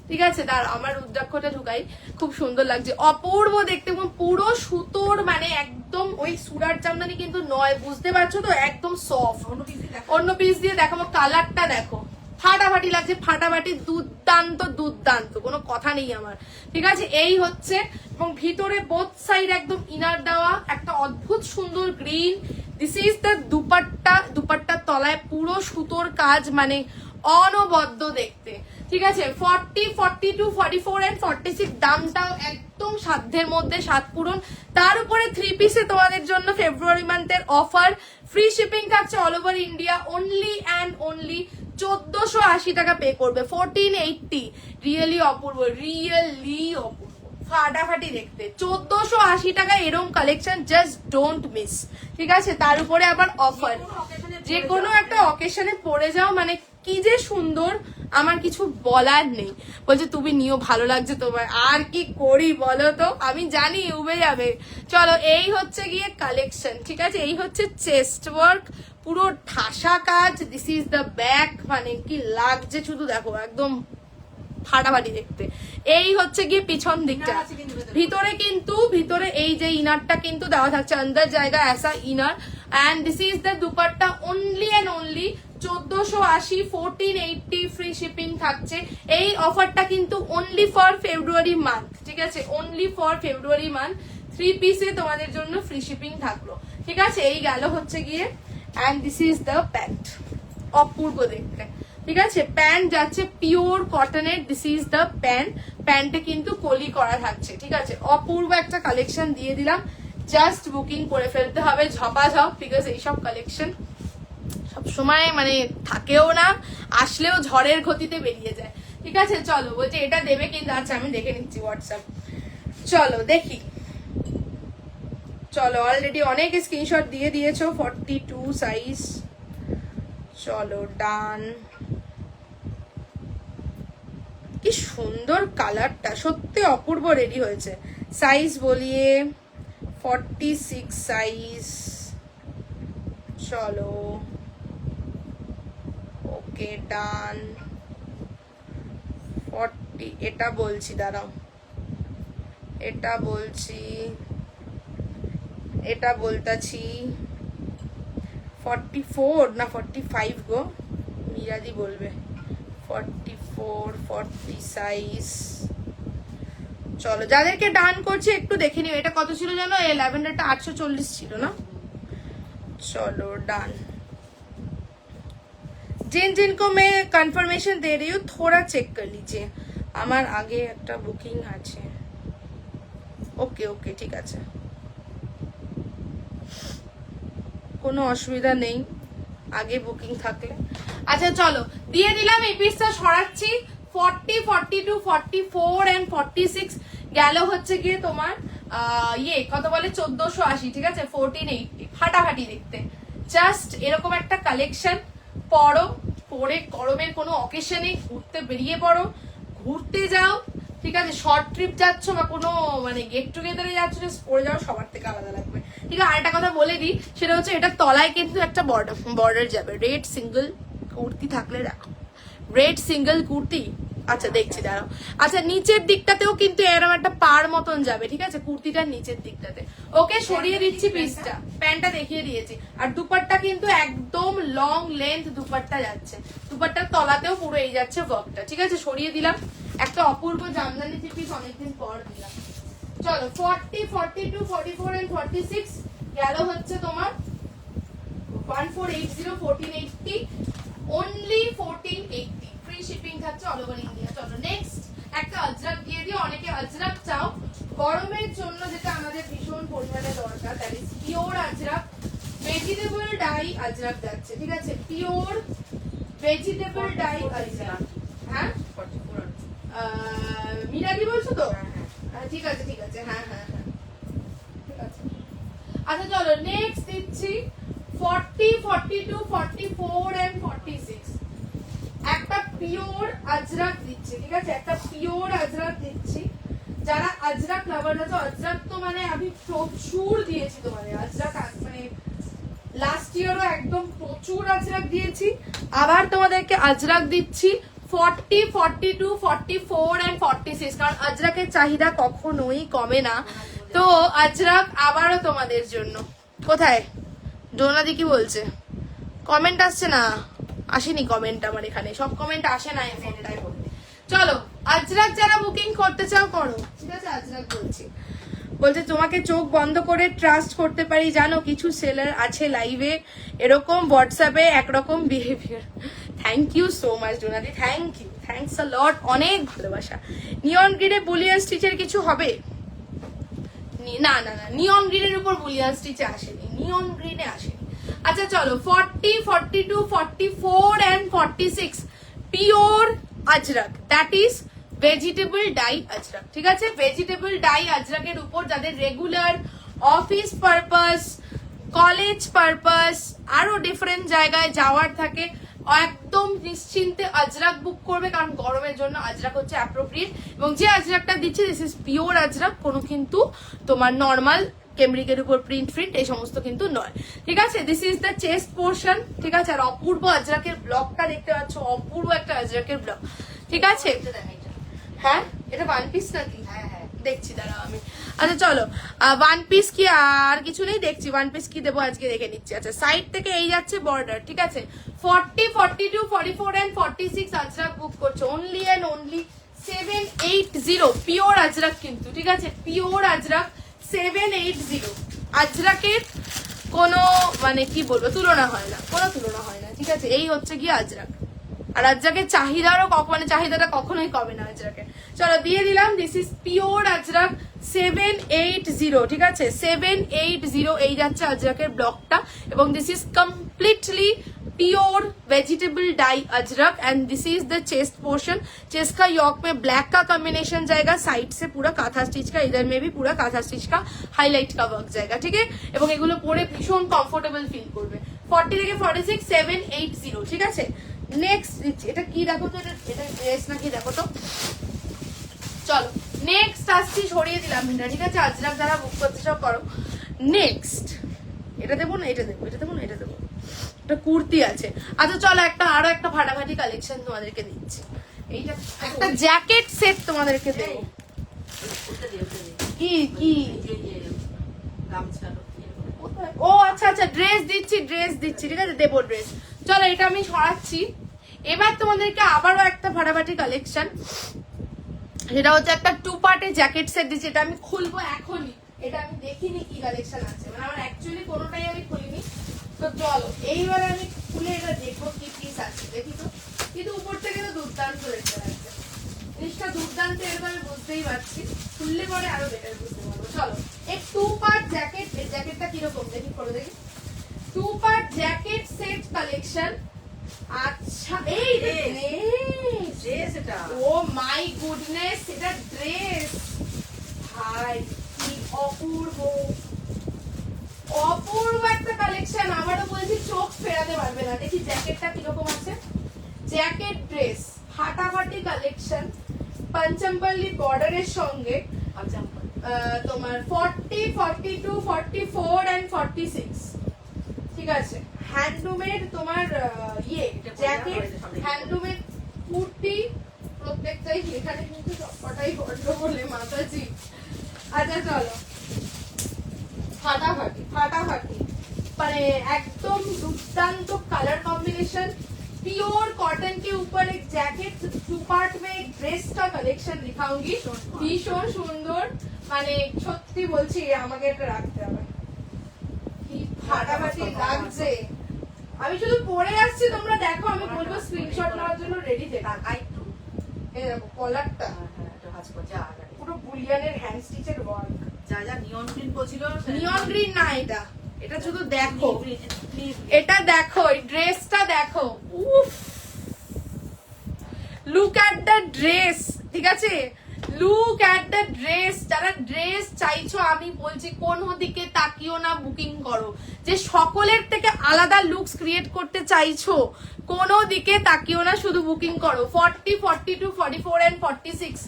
ঠিক আছে? তার আমার রুদ্রাক্ষটা ঢুকাই, খুব সুন্দর লাগছে, অপূর্ব দেখতে, পুরো সুতোর, মানে একদম ওই সুরাট জামদানি কিন্তু নয়, বুঝতে পারছো তো? একদম সফট। অন্য পিস দিয়ে দেখো, কালারটা দেখো, ফাটাফাটি লাগছে, ফাটাফাটি, দুর্দান্ত দুর্দান্ত, কোনো কথা নেই আমার, ঠিক আছে? এই হচ্ছে, এবং ভিতরে বোথ সাইড একদম ইনার দেওয়া, একটা অদ্ভুত সুন্দর green. This is the dupatta, দুপাট্টার তলায় পুরো সুতোর কাজ, মানে অনবদ্য দেখতে, ঠিক আছে? 40, 42, 44 এন্ড 46 দামটাও একদম সাধ্যের মধ্যে, সাত পূরণ। তার উপরে 3 পিসে তোমাদের জন্য ফেব্রুয়ারি মান্থের অফার, ফ্রি শিপিং থাকছে all over India, only and only 1480 টাকা পে করবে, 1480। রিয়েলি অপূর্ব, রিয়েলি অপূর্ব, ফাটাফাটি দেখতে, 1480 টাকা এরকম কালেকশন, জাস্ট ডোন্ট মিস, ঠিক আছে? তার উপরে আবার অফার, যে কোনো একটা অকেশনে পরে যাও, মানে কি যে সুন্দর, আমার কিছু বলার নেই। বলছে তুমি নিও, ভালো লাগছে তোমার, আর কি করি বলো তো, আমি জানি উবে যাবে। চলো এই হচ্ছে গিয়ে কালেকশন, ঠিক আছে? এই হচ্ছে চেস্ট ওয়ার্ক, পুরো ঠাসা কাজ। দিস ইজ দ্য ব্যাক, মানে কি লাগছে শুধু দেখো, একদম ফাটাফাটি দেখতে। এই হচ্ছে গিয়ে পিছন দিকটা, ভিতরে কিন্তু, ভিতরে এই যে ইনারটা কিন্তু দেওয়া থাকছে, আন্দার জায়গা ऐसा inner. And this is the dupatta, only and only 1480, 1480 free shipping থাকছে। এই অফারটা কিন্তু অনলি ফর ফেব্রুয়ারি মান্থ, ঠিক আছে? অনলি ফর ফেব্রুয়ারি মান্থ 3 পিসে তোমাদের জন্য ফ্রি শিপিং থাকলো, ঠিক আছে? এই গেল হচ্ছে গিয়ে, and this is the pant, অপূর্ব দেখতে, ঠিক আছে? প্যান্ট যাচ্ছে পিওর কটনের, দিস ইজ দ্য প্যান্ট, প্যান্টে কিন্তু কলি করা থাকছে, ঠিক আছে? অপূর্ব একটা কালেকশন দিয়ে দিলাম, জাস্ট বুকিং করে ফেলতে হবে ঝপাঝপ, বিকজ এইসব কালেকশন সবসময় মানে থাকেও না, আসলেও ঝড়ের গতিতে বেরিয়ে যায়, ঠিক আছে? চলো বলছে এটা দেবে কিন্তু, আচ্ছা আমি দেখে নিচ্ছি হোয়াটসঅ্যাপ, চলো দেখি। চলো অলরেডি অনেক স্ক্রিনশট দিয়ে দিয়েছো, 42 সাইজ, চলো ডান। কি সুন্দর কালারটা, সত্যি অপূর্ব রেডি হয়েছে। সাইজ বলিয়ে 46 সাইজ, চলো ওকে ডান। 40, এটা বলছি, দাঁড়াও এটা বলছি, এটা বলতাছি 44 না 45 গো, মিরাদি বলবে। 44, 40 সাইজ, চলো যাদেরকে ডান করছে একটু দেখে নিও। এটা কত ছিল জানো? এই ল্যাভেন্ডারটা 840 ছিল না? चलो डन। जिनको मैं कंफर्मेशन दे रही हूँ थोड़ा चेक कर लीजिए, আমার আগে একটা বুকিং আছে। ওকে ওকে ঠিক আছে, কোনো অসুবিধা নেই আগে বুকিং থাকলে। আচ্ছা চলো দিয়ে দিলাম, এই পিসটা সরাচ্ছি। 40, 42, 44 এন্ড 46 গেল হচ্ছে গিয়ে তোমার ইয়ে কত বলে 1480, ঠিক আছে? 1480 ফাটাফাটি দেখতে, জাস্ট এরকম একটা কালেকশন পরো পরে গরমের কোনো অকেশনে ঘুরতে বেরিয়ে পড়ো, ঘুরতে যাও, ঠিক আছে, শর্ট ট্রিপ যাচ্ছ বা কোনো মানে গেট টুগেদারে যাচ্ছ, জাস্ট পরে যাও, সবার থেকে আলাদা লাগবে। ঠিক আছে, আরেকটা কথা বলে দিই, সেটা হচ্ছে এটার তলায় কিন্তু একটা বর্ডার যাবে, রেড সিঙ্গেল কুর্তি থাকলে রাখো, রেড সিঙ্গেল কুর্তি। আচ্ছা দেখছি দাঁড়াও। আচ্ছা নিচের দিকটাতেও কিন্তু এরকম একটা পার মতন যাবে, ঠিক আছে, কুর্তিটার নিচের দিকটাতে। ওকে, সরিয়ে দিচ্ছি পিসটা, প্যান্টটা দেখিয়ে দিয়েছি। আর দুপাট্টা কিন্তু একদম লং লেন্থ দুপাট্টা যাচ্ছে, দুপাট্টার তলাতেও পুরো এই যাচ্ছে ওয়ার্কটা, ঠিক আছে, সরিয়ে দিলাম। একটা অপূর্ব জামদানি থ্রি পিস অনেকদিন পর দিলাম। চলো 40, 42, 44 and 46 গেল হচ্ছে তোমার 1480, 1480, only 1480, ফ্রি শিপিং থাকছে অল ওভার ইন্ডিয়া। চলো নেক্সট একটা আজরাক দিয়ে দিও, অনেকে আজরাক চাও গরমের জন্য, যেটা আমাদের ভীষণ পরিমাণে দরকার, that is pure Ajrak, vegetable die Ajrak যাচ্ছে, ঠিক আছে, পিওর ভেজিটেবল ডাই আজরাক। হ্যাঁ মীরা কি বলছো তো? ঠিক আছে ঠিক আছে, হ্যাঁ হ্যাঁ হ্যাঁ ঠিক আছে। আচ্ছা চলো নেক্সট দিচ্ছি 40, 42, 44 and 46, একটা পিওর আজরাক দিচ্ছি, ঠিক আছে, একটা পিওর আজরাক দিচ্ছি। যারা আজরাক লাভার আছো, আজরাক তো মানে আমি প্রচুর দিয়েছি তোমাদের আজরাক, মানে লাস্ট ইয়ারও একদম প্রচুর আজরাক দিয়েছি, আবার তোমাদেরকে আজরাক দিচ্ছি 40, 42, 44 and 46, কারণ আজরাকের চাহিদা কখনোই কমে না। তো আজরাক আবারও তোমাদের জন্য। কোথায় ডোনাদি কি বলছে? কমেন্ট আসছে না, আসেনি কমেন্ট আমার এখানে, সব কমেন্ট আসে না এটাই বলতে। চলো আজরাক যারা বুকিং করতে চাও করো, ঠিক আছে, আজরাক বলছে তোমাকে চোখ বন্ধ করে ট্রাস্ট করতে পারি জানো, কিছু সেলার আছে লাইভে এরকম হোয়াটসঅ্যাপে একরকম behaviour. Thank you so much ডোনাদি, thank you, thanks a lot, অনেক ভালোবাসা। নিয়ন গ্রিনে বুলিয়ান স্টিচের কিছু হবে? না না না, নিয়ন গ্রিনের উপর বুলিয়ান স্টিচে আসেনি, নিয়ন গ্রিনে আসেনি। আচ্ছা চলো 40, 42, 44 and 46 pure Ajrak, that is vegetable die Ajrak, ঠিক আছে, ভেজিটেবল ডাই আজরাকের উপর যাদের regular office purpose, college purpose, আরো ডিফারেন্ট জায়গায় যাওয়ার থাকে, একদম নিশ্চিন্তে আজরাক বুক করবে, কারণ গরমের জন্য আজরাক হচ্ছে অ্যাপ্রোপ্রিয়েট। এবং যে আজরাকটা দিচ্ছে দিস ইজ পিওর আজরাক, কোনো কিন্তু তোমার নর্মাল কেমব্রিকের উপর প্রিন্ট এই সমস্ত কিন্তু নয়, ঠিক আছে। This is the chest portion, ঠিক আছে, আর অপূর্ব আজরাকের ব্লকটা দেখতে পাচ্ছ, অপূর্ব একটা আজরাকের ব্লক, ঠিক আছে। হ্যাঁ এটা ওয়ান পিস নাকি? হ্যাঁ হ্যাঁ দেখছি দাঁড়াও আমি। আচ্ছা চলো ওয়ান পিস কি আর কিছু নেই, দেখছি ওয়ান পিস কি দেবো আজকে, দেখে নিচ্ছি। আচ্ছা সাইড থেকে এই যাচ্ছে বর্ডার, ঠিক আছে, 40, 42, 44 and 46 আজরাক বুক করছো, only and only 780, pure ajrak কিন্তু, ঠিক আছে, পিওর আজরাক 780। আজরাকের কোনো মানে কি বলবো তুলনা হয় না, কোনো তুলনা হয় না, ঠিক আছে, এই হচ্ছে কি আজরাক। আর আজরাকের চাহিদারও মানে চাহিদাটা কখনোই কমে না আজরাকের। চলো দিয়ে দিলাম, দিস ইজ পিওর আজরাক 780, ঠিক আছে, 780 এই যাচ্ছে আজরাকের ব্লকটা। এবং this is completely pure vegetable die Ajrak and this is the chest portion. Chest का यॉक में ब्लैक का कॉम्बिनेशन जाएगा, साइड से पूरा काथा स्टिच का, इधर में भी पूरा काथा स्टिच का हाईलाइट का वर्क जाएगा, ठीक है। এবং এগুলো পরে ভীষণ কমফোর্টেবল ফিল করবে। 40 থেকে 46 780, ঠিক আছে। নেক্সট এটা কি দেখো তো, এটা ড্রেস নাকি দেখো তো। চলো নেক্সট আসছি, সরিয়ে দিলাম এটা, ঠিক আছে, আজরাক যারা বুক করতে চাও করো। নেক্সট এটা দেবো না, এটা দেবো, এটা দেবো না, এটা দেবো, একটা কুর্তি আছে। আচ্ছা চলো একটা আরো একটা ফাটাফাটি কালেকশন তোমাদেরকে দিচ্ছি, এইটা একটা জ্যাকেট সেট তোমাদেরকে দেবো। কি কি ও আচ্ছা আচ্ছা ড্রেস দিচ্ছি, ড্রেস দিচ্ছি, ঠিক আছে, দেবো ড্রেস। চলো এটা আমি সরাচ্ছি। এবার তোমাদেরকে আবারও একটা ফাটাফাটি কালেকশন, সেটা হচ্ছে একটা 2 পার্টের জ্যাকেট সেট দিচ্ছি। এটা আমি খুলবো এখনই, এটা আমি দেখিনি কি কালেকশন আছে, মানে আমার অ্যাকচুয়ালি কোনোটাই আমি খুলিনি। তো চলো এইবার আমি খুলে এটা দেখবো কি পিস আছে, দেখি তো। কিন্তু উপর থেকে তো দুর্দান্ত দেখতে লাগছে, জিনিসটা দুর্দান্ত, এরকম আমি বুঝতেই পারছি, খুললে পরে আরো বেটার বুঝতে পারবো। চলো এই 2 পার্ট জ্যাকেট, এই জ্যাকেটটা কিরকম দেখি, করে দেখি। 2 পার্ট জ্যাকেট সেট কালেকশন। আচ্ছা এই ড্রেস, এটা ও মাই গুডনেস, এটা ড্রেস, ভাই কি অপূর্ব অপূর্ব একটা কালেকশন। আবারও বলছি চোখ ফেরাতে পারবে না। দেখি জ্যাকেটটা কিরকম আছে, জ্যাকেট ড্রেস ফাটাফাটি কালেকশন, পাঞ্চমপল্লি বর্ডারের সঙ্গে আচ্ছা তোমার 40, 42, 44 and 46, ঠিক আছে। হ্যান্ডলুমের তোমার জ্যাকেট, হ্যান্ডলুমের কুর্তি প্রত্যেকটাই, এখানে কিন্তু সবকটাই বড্ড বলে মাতাজি। আচ্ছা চলো, ফাটাফাটি ফাটাফাটি, মানে एकदम दुर्दांत कलर कॉम्बिनेशन, प्योर कॉटन के ऊपर एक जैकेट, 2 पार्ट में एक ड्रेस का कलेक्शन दिखाऊंगी, ভীষণ সুন্দর, মানে সত্যি বলছি আমাকে এটা রাখতে হবে, কি ফাটাফাটি লাগছে। আমি শুধু পরে আসছি, তোমরা দেখো, আমি বলবো স্ক্রিনশট নেওয়ার জন্য রেডি থেকো। একটু এই দেখো কলারটা একটু হাজ করছে পুরো বুলিয়ানের হ্যান্ড স্টিচের ওয়ার্ক, যা যা নিয়ন গ্রিন বলছিল নিয়ন গ্রিন না, এটা এটা শুধু দেখো, এটা দেখো, এই ড্রেসটা দেখো, উফ, লুক অ্যাট দ্য ড্রেস, ঠিক আছে, লুক অ্যাট দ্য ড্রেস। যারা ড্রেস চাইছো, আমি বলছি কোনো দিকে তাকিও না, বুকিং করো। যে সকলের থেকে আলাদা লুকস ক্রিয়েট করতে চাইছো, কোনো দিকে তাকিও না, শুধু বুকিং করো। 40, 42, 44 and 46,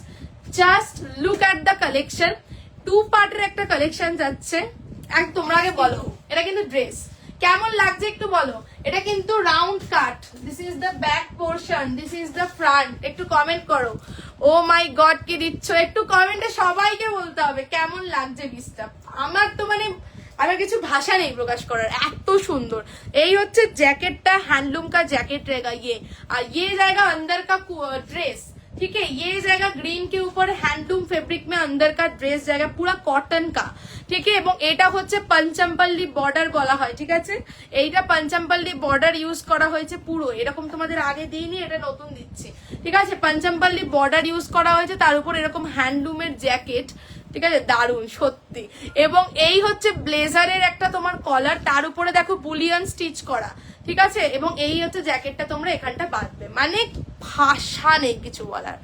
just look at the collection. 2 পার্টের একটা কালেকশন যাচ্ছে, এক তোমরা আগে বলো এটা কিন্তু ড্রেস কেমন লাগছে একটু বলো। এটা কিন্তু round cut, this is the back portion, this is the front. একটু কমেন্ট করো, ও মাই গড কি দিচ্ছ, একটু কমেন্টে সবাইকে বলতে হবে কেমন লাগছে পিসটা। আমার তো মানে আমার কিছু ভাষা নেই প্রকাশ করার, এত সুন্দর। এই হচ্ছে জ্যাকেটটা, हैंडलूम का जैकेट रहेगा ये, और ये जाएगा अंदर का ड्रेस, ठीक है। ये जाएगा ग्रीन के ऊपर हैंडलूम फैब्रिक में अंदर का ड्रेस जाएगा पूरा कॉटन का, ঠিক আছে। এবং এটা হচ্ছে পঞ্চমপল্লি বর্ডার বলা হয়, ঠিক আছে। এইটা পঞ্চমপল্লি বর্ডার ইউজ করা হয়েছে পুরো, এরকম তোমাদের আগে দিইনি, এটা নতুন দিচ্ছি, ঠিক আছে। পঞ্চমপল্লি বর্ডার ইউজ করা হয়েছে, তার উপর এরকম হ্যান্ডলুমের জ্যাকেট, ঠিক আছে, দারুণ সত্যি। এবং এই হচ্ছে ব্লেজারের একটা তোমার কলার, তার উপরে দেখো বুলিয়ান স্টিচ করা, ঠিক আছে। এবং এই হচ্ছে জ্যাকেটটা তোমরা এখানটা বাঁধবে, মানে ভাষা নেই কিছু বলার,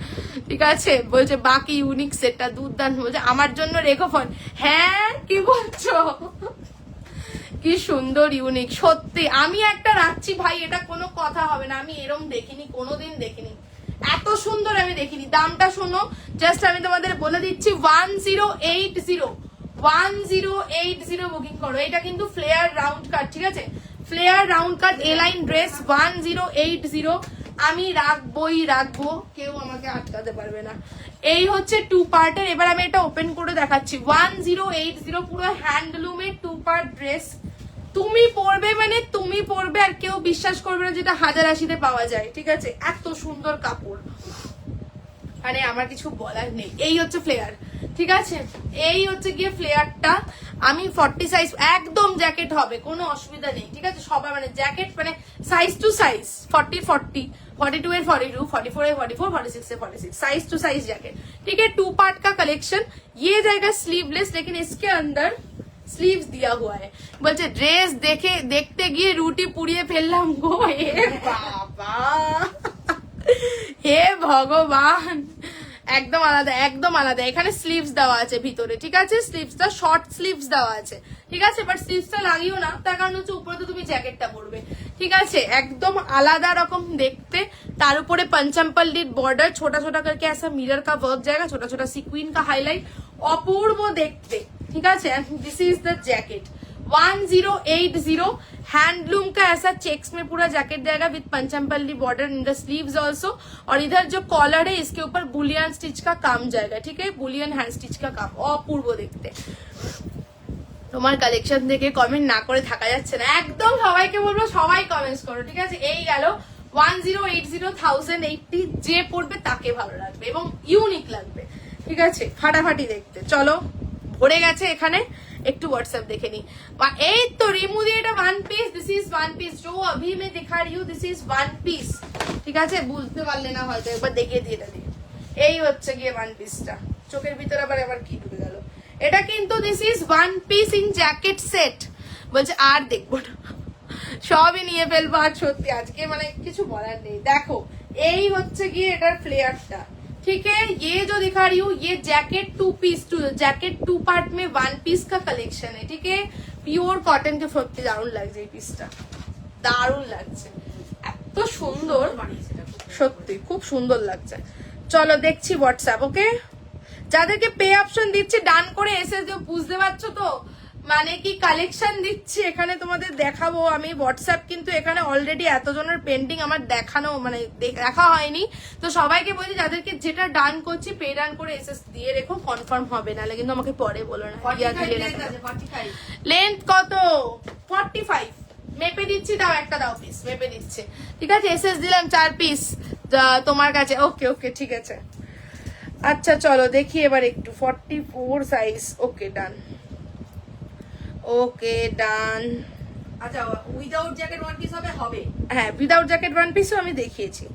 ঠিক আছে। বলছে বাকি ইউনিক সেটটা দুর্দান্ত, বলছে আমার জন্য রেখো ফোন। হ্যাঁ কি বলছো, কি সুন্দর ইউনিক, সত্যি। আমি একটা রাখছি ভাই, এটা কোনো কথা হবে না, আমি এরম দেখিনি, কোনোদিন দেখিনি, এত সুন্দর আমি দেখিনি। দামটা শোনো, জাস্ট আমি তোমাদের বলে দিচ্ছি, 1080 বুকিং করো। এটা কিন্তু ফ্লেয়ার রাউন্ড কাট, ঠিক আছে, ফ্লেয়ার রাউন্ড কাট এ লাইন ড্রেস 1080। আমি রাখবো, কেউ আমাকে আটকাতে পারবে না। এই হচ্ছে 2 পার্টের। এবার আমি এটা ওপেন করে দেখাচ্ছি। 1080 পুরো হ্যান্ডলুমের 2 পার্ট ড্রেস, তুমি পরবে মানে তুমি পরবে, আর কেউ বিশ্বাস করবে না যেটা 1080-তে পাওয়া যায়, ঠিক আছে। এত সুন্দর কাপড়, মানে আমার কিছু বলার নেই। এই হচ্ছে ফ্লেয়ার, ঠিক আছে, এই হচ্ছে গিয়ে ফ্লেয়ারটা। আমি 40 সাইজ, একদম জ্যাকেট হবে, কোনো অসুবিধা নেই, ঠিক আছে। সবাই মানে জ্যাকেট মানে সাইজ টু সাইজ, 40 40, 42 এর 42, 44 এর 44, 46 এর 46, साइज टू साइज जैकेट, ठीक है। 2 पार्ट का कलेक्शन, ये जाएगा स्लीवलेस, लेकिन इसके अंदर स्लीव्स दिया हुआ है। বলছে ড্রেস দেখতে গিয়ে রুটি পুড়িয়ে ফেললাম গো, হে বাবা, হে ভগবান, একদম আলাদা, একদম আলাদা। এখানে স্লিভস দেওয়া আছে ভিতরে, ঠিক আছে, স্লিভসটা শর্ট স্লিভস দেওয়া আছে, ঠিক আছে। বাট স্লিভসটা লাগিও না, তার কারণ হচ্ছে উপরে তো তুমি জ্যাকেটটা পরবে, ঠিক আছে। একদম আলাদা রকম দেখতে, তার উপরে पंचमपल्लीর বর্ডার, ছোটা ছোটা करके ऐसा मिरर का वर्क जाएगा, छोटा छोटा सीक्वेंस का हाईलाइट, অপূর্ব দেখতে, ঠিক আছে। This is the jacket 1080, handloom का ऐसा चेक्स में पूरा जैकेट जाएगा with Panchampalli border in the sleeves also, और इधर जो कॉलर है इसके ऊपर बुलियन स्टिच का काम जाएगा, ठीक है, बुलियन हैंड स्टिच का काम, অপূর্ব দেখতে। তোমার কালেকশন দেখে কমেন্ট না করে থাকা যাচ্ছে না, একদম সবাইকে বলবো সবাই কমেন্টস করো, ঠিক আছে। এই গেল 1080, যে পড়বে তাকে ভালো লাগবে এবং ইউনিক লাগবে, ঠিক আছে, ফাটাফাটি দেখতে। চলো, ভরে গেছে এখানে, একটু হোয়াটসঅ্যাপ দেখে নি। এই তো রিমু দিয়ে এটা 1 পিস, দিস ইজ 1 পিস, जो अभी मैं दिखा रही हूँ, दिस इज 1 পিস, ঠিক আছে। বুঝতে পারলে না হয়তো, একবার দেখিয়ে দিয়ে এটা দিয়ে। এই হচ্ছে গিয়ে 1 পিসটা, চোখের ভিতরে আবার কি ঢুকে গেল। এটা কিন্তু this is 1 piece in jacket set, বলছে আর দেখবো না, সবই নিয়ে ফেলবো। আর সত্যি আজকে মানে কিছু বলার নেই। দেখো এই হচ্ছে গিয়ে এটার ফ্লেয়ারটা, ठीक है। ये जो दिखा रही हूँ ये जैकेट 2 पार्ट में 1 पीस का कलेक्शन है, ठीक है। পিওর কটন কে সত্যি দারুণ লাগছে, এই পিসটা দারুণ লাগছে, এত এত সুন্দর, বানিয়েছে এটা খুব। সত্যি খুব সুন্দর লাগছে। চলো দেখছি হোয়াটসঅ্যাপ। ওকে, যাদেরকে পে অপশন দিচ্ছি ডান করে এসে যে বুঝতে পারছো তো মানে কি কালেকশন দিচ্ছি এখানে তোমাদের দেখাবো আমি। হোয়াটসঅ্যাপ কিন্তু এখানে অলরেডি এতজনের পেন্ডিং আমার দেখানো মানে দেখা হয়নি, তো সবাইকে বলি যাদেরকে যেটা ডান করছি পে ডান করে এসএস দিয়ে রেখো, কনফার্ম হবে, নাহলে কিন্তু আমাকে পরে বলো না। 45 length আছে, 45 লেন্থ কত? 45 মেপে দিচ্ছি, দাও একটা দাও পিস, মেপে দিচ্ছে। ঠিক আছে, এসএস দিলাম 4 পিস তোমার কাছে। ওকে ওকে ঠিক আছে। আচ্ছা চলো দেখি এবার একটু 44 সাইজ। ওকে ডান, ওকে ডান। আচ্ছা উইদাউট জ্যাকেট ওয়ান পিস হবে হবে হ্যাঁ উইদাউট জ্যাকেট ওয়ান পিসও আমি দেখিয়েছি।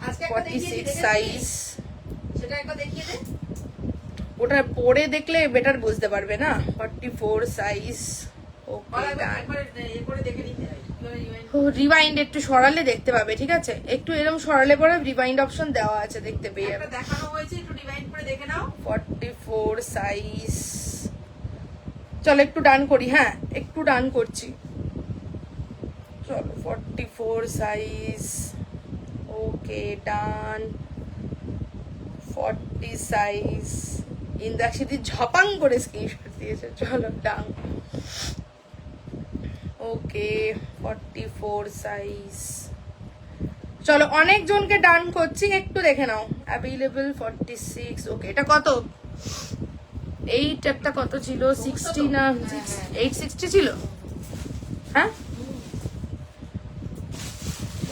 আজকে একটা দেখিয়ে 46 সাইজ, সেটা একবার দেখিয়ে দে। ওটা পরে দেখলে বেটার বুঝতে পারবে না। 44 সাইজ। ওকে ডান। একবার এ করে দেখে নিতে হয় কিভাবে rewind রিওয়াইন্ড একটু সরালে দেখতে পাবে, ঠিক আছে? একটু এরকম সরালে পরে রিওয়াইন্ড অপশন দেওয়া আছে, দেখতে পেয়ে একটা যাবে। দেখানো হয়েছে, একটু রিওয়াইন্ড করে দেখে নাও। 44 সাইজ। চলো একটু ডান করি, হ্যাঁ একটু ডান করছি। চলো 44 সাইজ। ওকে ডান। 40 সাইজ। ইন্দাক্ষিতি ঝপাং করে স্ক্রিনশট দিয়েছে। চলো ডান। ওকে 44 সাইজ। চলো অনেকজনকে ডান করছি, একটু দেখে নাও। অ্যাভেলেবল 46। ওকে এটা কত? 8 একটা কত ছিল? 60 না 860 ছিল? হ্যাঁ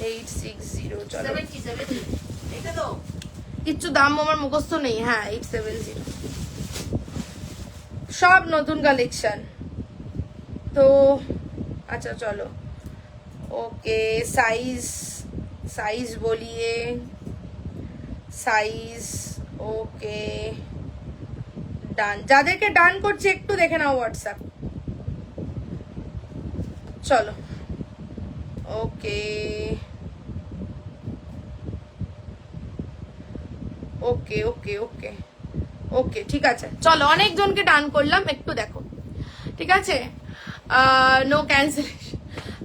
860। চলো 70 এটা তো কিচ্ছু দাম আমার মুখস্থ নেই। হ্যাঁ 870 সব নতুন কালেকশন তো। আচ্ছা চলো ওকে সাইজ, সাইজ বলিয়ে সাইজ। ওকে ডান। যাদেরকে ডান করছি একটু দেখে নাও হোয়াটসঅ্যাপ। চলো ওকে ওকে ওকে ওকে ওকে ঠিক আছে। চলো অনেকজনকে ডান করলাম, একটু দেখো, ঠিক আছে? No cancellation.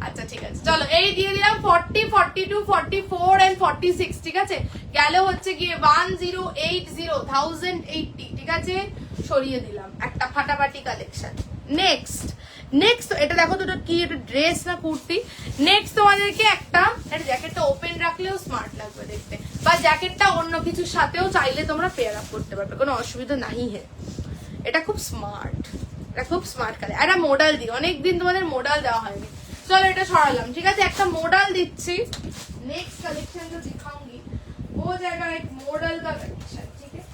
আচ্ছা ঠিক আছে চলো এই দিয়ে দিলাম 40, 42, 44 এন্ড 46। ঠিক আছে, গেল হচ্ছে গিয়ে 1080, ঠিক আছে? সরিয়ে দিলাম একটা ফাটাফাটি কালেকশন। নেক্সট নেক্সট এটা দেখো তো, এটা কি? এটা ড্রেস না কুর্তি? নেক্সট তোমাদেরকে একটা জ্যাকেটটা ওপেন রাখলেও স্মার্ট লাগবে দেখতে, বা জ্যাকেটটা অন্য কিছুর সাথেও চাইলে তোমরা পেয়ার আপ করতে পারবে, কোনো অসুবিধা নাই। হে এটা খুব স্মার্ট, এটা খুব স্মার্ট কালার। একটা মডেল দিই, অনেকদিন তোমাদের মডেল দেওয়া হয়নি। চলো এটা সরালাম, ঠিক আছে? একটা মডেল দিচ্ছি। नेक्स्ट कलेक्शन जो दिखाऊंगी वो जाएगा एक मॉडल का कलेक्शन, ठीक है?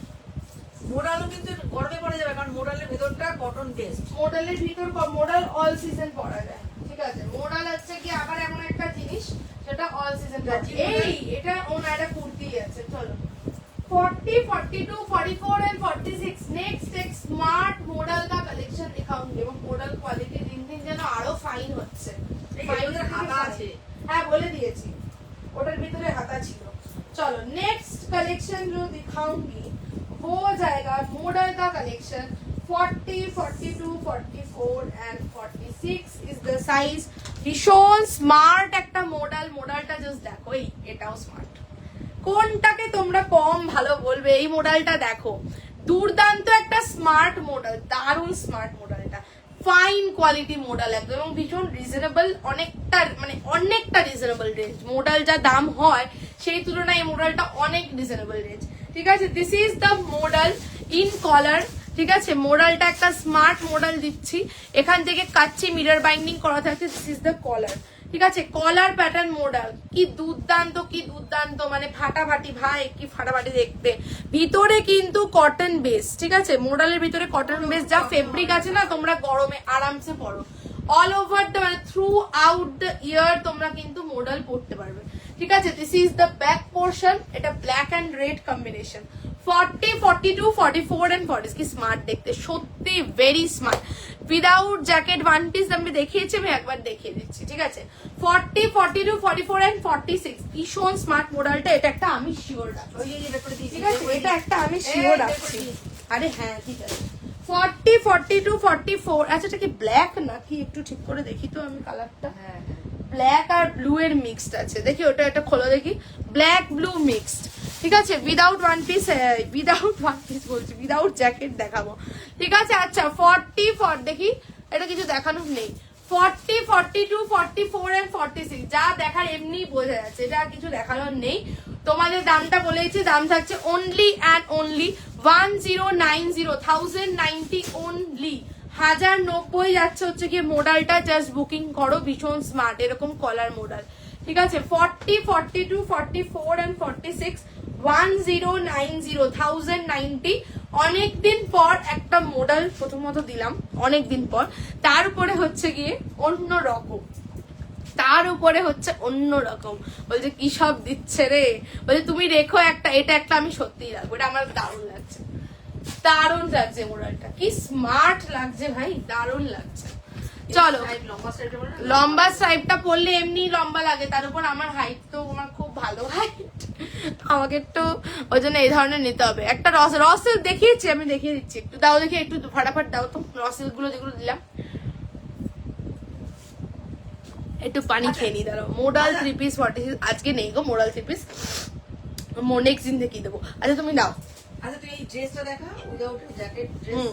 মোডালও কিন্তু গরমে পড়ে যাবে, কারণ মোডালের ভেতরটা কটন পেস্ট। মডেলের ভিতর মডেল অল সিজন পরা যায়, ঠিক আছে? মডেল হচ্ছে কি আবার এমন একটা জিনিস যেটা অল সিজন পরা যায়। এই এটা ওনারা কুর্তি আছে। চলো 40, 42, 44 एंड 46 नेक्स्ट एक स्मार्ट मॉडल का कलेक्शन दिखाऊंगी এবং মডেল কোয়ালিটি দিন দিন যেন আরো ফাইন হচ্ছে। ফাইনের হাতা আছে, হ্যাঁ বলে দিয়েছি, ওটার ভিতরে হাতা ছিল। चलो नेक्स्ट कलेक्शन जो दिखाऊंगी वो जाएगा मॉडल का collection 40, 42, 44 and 46 is the size. ভীষণ স্মার্ট একটা মডেল। মডেলটা জাস্ট দেখো, এই এটাও স্মার্ট। কোনটাকে তোমরা কম ভালো বলবে? এই মডেলটা দেখো, দুর্দান্ত একটা স্মার্ট মডেল, দারুণ স্মার্ট মডেলটা। ফাইন কোয়ালিটি মডেল একদম, এবং ভীষণ রিজনেবল, অনেকটা রিজনেবল রেঞ্জ। মডেল যা দাম হয় সেই তুলনায় এই মডেলটা অনেক রিজনেবল রেঞ্জ, ঠিক আছে? This is the model in collar, ঠিক আছে? মডেলটা একটা স্মার্ট মডেল দিচ্ছি, এখান থেকে কাচ্চি মিরর বাইন্ডিং করা থাকছে। দিস ইজ দ্য কলার, ঠিক আছে? কলার প্যাটার্ন মডেল কি দুর্দান্ত, কি দুর্দান্ত, মানে ফাটাফাটি ভাই, কি ফাটাফাটি দেখতে। ভিতরে কিন্তু কটন বেস, ঠিক আছে? মডেলের ভিতরে কটন বেস, যা ফেব্রিক আছে না, তোমরা গরমে আরামসে পরো। অল ওভার দ্য মানে থ্রু আউট দ্য ইয়ার তোমরা কিন্তু মডেল পরতে পারবে, ঠিক আছে? This is the back portion, এটা black and red combination. 40, 42, 44 and 40 কি স্মার্ট দেখতে, সত্যি very smart. Without jacket one piece আমি দেখিয়েছি, আমি একবার দেখিয়ে দিচ্ছি, ঠিক আছে? 40, 42, 44 এন্ড 46 ভীষণ স্মার্ট মডেলটা। এটা একটা আমি শিওর রাখছি, ওই যে ব্যাপারে দিয়েছি, ঠিক আছে? এটা একটা আমি শিওর রাখছি। আরে হ্যাঁ ঠিক আছে। 40, 42, 44 আচ্ছা এটা কি ব্ল্যাক নাকি? একটু ঠিক করে দেখি তো আমি কালারটা। হ্যাঁ ব্ল্যাক আর ব্লু এর মিক্সড আছে। দেখি ওটা একটা খোলো দেখি, ব্ল্যাক ব্লু মিক্সড, ঠিক আছে, উইদাউট ওয়ান পিস বলছি, উইদাউট জ্যাকেট দেখাবো, ঠিক আছে। আচ্ছা 40 দেখি, এটা কিছু দেখানোর নেই। 40, 42, 44 and 46 যা দেখার এমনি বোঝা যাচ্ছে, এটা কিছু দেখানোর নেই। তোমাদের দামটা বলেছি, দাম থাকছে অনলি অ্যান্ড অনলি 1090 অনলি, 1090 যাচ্ছে হচ্ছে কি মডেলটা। জাস্ট বুকিং করো, ভীষণ স্মার্ট এরকম কলার মডেল, ঠিক আছে। 40, 42, 44 and 46 1090 অনেকদিন পর একটা মডেল প্রথমত দিলাম, অনেকদিন পর। তার উপরে হচ্ছে গিয়ে অন্য রকম, বলছে কি সব দিচ্ছে রে, বলছে তুমি রেখো একটা, এটা একটা আমি সত্যিই রাখবো, এটা আমার দারুণ লাগছে, দারুণ লাগছে মডেলটা, কি স্মার্ট লাগছে ভাই, দারুণ লাগছে। চলো, লম্বা স্ট্রাইপটা পরলে এমনি লম্বা লাগে, তার উপর আমার হাইট তো আমার খুব ভালো হাইট, আমাকে একটু ওই জন্য এই ধরনের নিতে হবে। একটা রসেল দেখিয়েছি, আমি দেখিয়ে দিচ্ছি, একটু দাও দেখি, একটু ফাটাফাট দাও তো রসেল গুলো যেগুলো দিলাম। একটু পানি খেয়ে নি, দাঁড়াও। মোডাল 3 পিস 46 আজকে নেই গো, মোডাল 3 পিস নেক্সট দিন দেখিয়ে দেবো। আচ্ছা তুমি দাও। আচ্ছা তুই এই ড্রেসটা দেখা, উইদাউট জ্যাকেট ড্রেস।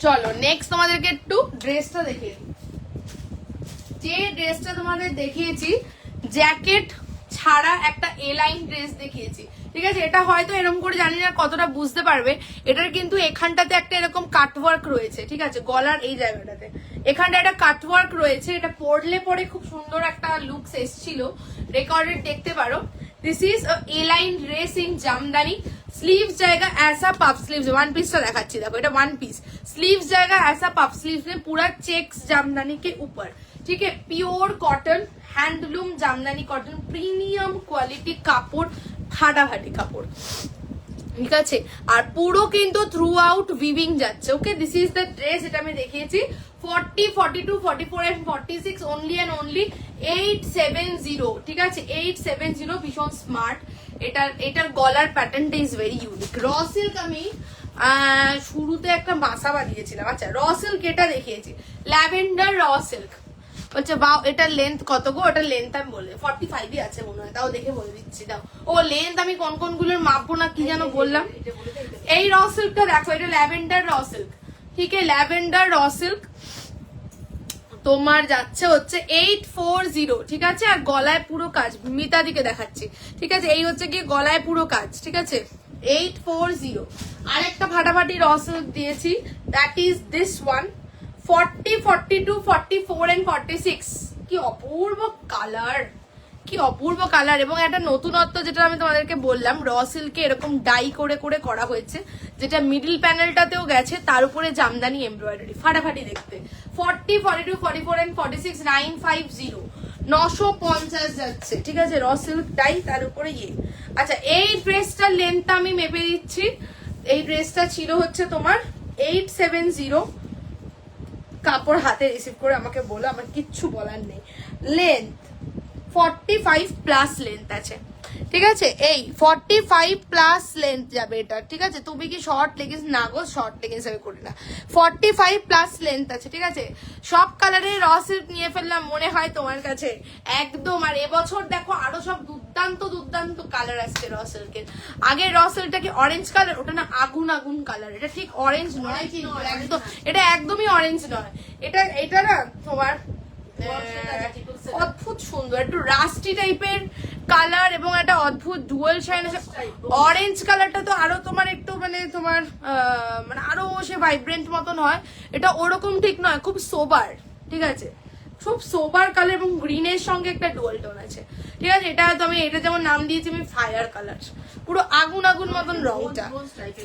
চলো নেক্সট তোমাদেরকে একটু ড্রেসটা দেখিয়ে দিই। যে ড্রেসটা তোমাদের দেখিয়েছি জ্যাকেট ছাড়া একটা এ লাইন ড্রেস দেখিয়েছি, ঠিক আছে। এটা হয়তো এরকম করে জানি না কতটা বুঝতে পারবে, এটার কিন্তু এখানটাতে একটা এরকম কাটওয়ার্ক রয়েছে, ঠিক আছে, গলার এই জায়গাটাতে এখানটা একটা কাটওয়ার্ক রয়েছে। এটা পরলে পরে খুব সুন্দর একটা লুকস এসছিল, রেকর্ডেড দেখতে পারো। This is a line dress in Jamdani. Sleeves জায়গা ऐसा पफ स्लीव्स, वन पीसটা দেখাচ্ছি, দেখো এটা वन पीस। स्लीव्स जाएगा ऐसा पफ स्लीव्स में पूरा चेक्स जामदानी के ऊपर, ठीक है, pure cotton, handloom jamdani cotton, premium quality কাপড়, ফাটাফাটি কাপড়, ঠিক আছে। আর পুরো কিন্তু থ্রু আউট উইভিং যাচ্ছে, ওকে। দিস ইজ দ্য ড্রেস, এটা আমি দেখিয়েছি। 40, 42, 44 and 46 অনলি অ্যান্ড অনলি 870, ঠিক আছে, 870, ভীষণ স্মার্ট। এটার গলার প্যাটার্নটা is very unique. Raw silk আমি শুরুতে একটা মাসা বানিয়েছিলাম, আচ্ছা র সিল্ক এটা দেখিয়েছি, ল্যাভেন্ডার র সিল্ক। বলছে বা এটার লেন্থ কত গো, ওটার লেন্থ আমি বলে 45 আছে মনে হয়, তাও দেখে বলে দিচ্ছি, দাও। ও লেন্থ আমি কোন কোন গুলোর মাপবো না কি যেন বললাম। এই র সিল্কটা দেখো, এটা ল্যাভেন্ডার র সিল্ক, ঠিক আছে, ল্যাভেন্ডার র সিল্ক তোমার যাচ্ছে হচ্ছে 840, ঠিক আছে। আর গলায় পুরো কাজ, মিতা দিকে দেখাচ্ছি, ঠিক আছে, এই হচ্ছে গিয়ে গলায় পুরো কাজ, ঠিক আছে, 840। আরেকটা ফাটাফাটি র সিল্ক দিয়েছি, that is this one, 40, 42, 44 and 46 কি অপূর্ব কালার, কি অপূর্ব কালার। এবং একটা নতুনত্ব যেটা আমি তোমাদেরকে বললাম, র সিল্কে এরকম ডাই করে করে করা হয়েছে, যেটা মিডল প্যানেলটাতেও গেছে, তার উপরে জামদানি এমব্রয়ডারি, ফাটাফাটি দেখতে। 40, 42, 44 and 46 950, 950 যাচ্ছে, ঠিক আছে, র সিল্ক ডাই, তার উপরে ইয়ে। আচ্ছা এই ড্রেসটার লেন্থটা আমি মেপে দিচ্ছি, এই ড্রেসটা ছিল হচ্ছে তোমার 870, কাপড় হাতে রিসিভ করে আমাকে বলো, আমার কিচ্ছু বলার নেই। লেন্থ 45 প্লাস লেন্থ আছে, ঠিক আছে, এই 45 প্লাস লেন্থ যাবে এটা, ঠিক আছে। তুমি কি শর্ট লেগিংস না গো, শর্ট লেগিংস আমি করি না, 45 প্লাস লেন্থ আছে, ঠিক আছে। সব কালারের র সিল্ক নিয়ে ফেললাম মনে হয় তোমার কাছে একদম। আর এবছর দেখো আরো সব দুর্দান্ত দুর্দান্ত কালার আসছে র সিল্কের। আগে র সিল্কটা কি অরেঞ্জ কালার, ওটা না আগুন আগুন কালার, এটা ঠিক অরেঞ্জ নয়, একদম এটা একদমই অরেঞ্জ নয়, এটা না তোমার অদ্ভুত সুন্দর, একটু রাস্টি টাইপের কালার এবং একটা অদ্ভুত ডুয়াল শাইন আছে। অরেঞ্জ কালারটা তো আরো তোমার একটু মানে তোমার মানে আরো সে ভাইব্রেন্ট মতন হয়, এটা ওরকম ঠিক নয়, খুব সোবার, ঠিক আছে, খুব সোবার কালার এবং গ্রিনের সঙ্গে একটা ডুয়াল টোন আছে, ঠিক আছে। এটা তো আমি এটা যেমন নাম দিয়েছি আমি ফায়ার কালার, পুরো আগুন আগুন মতন রংটা,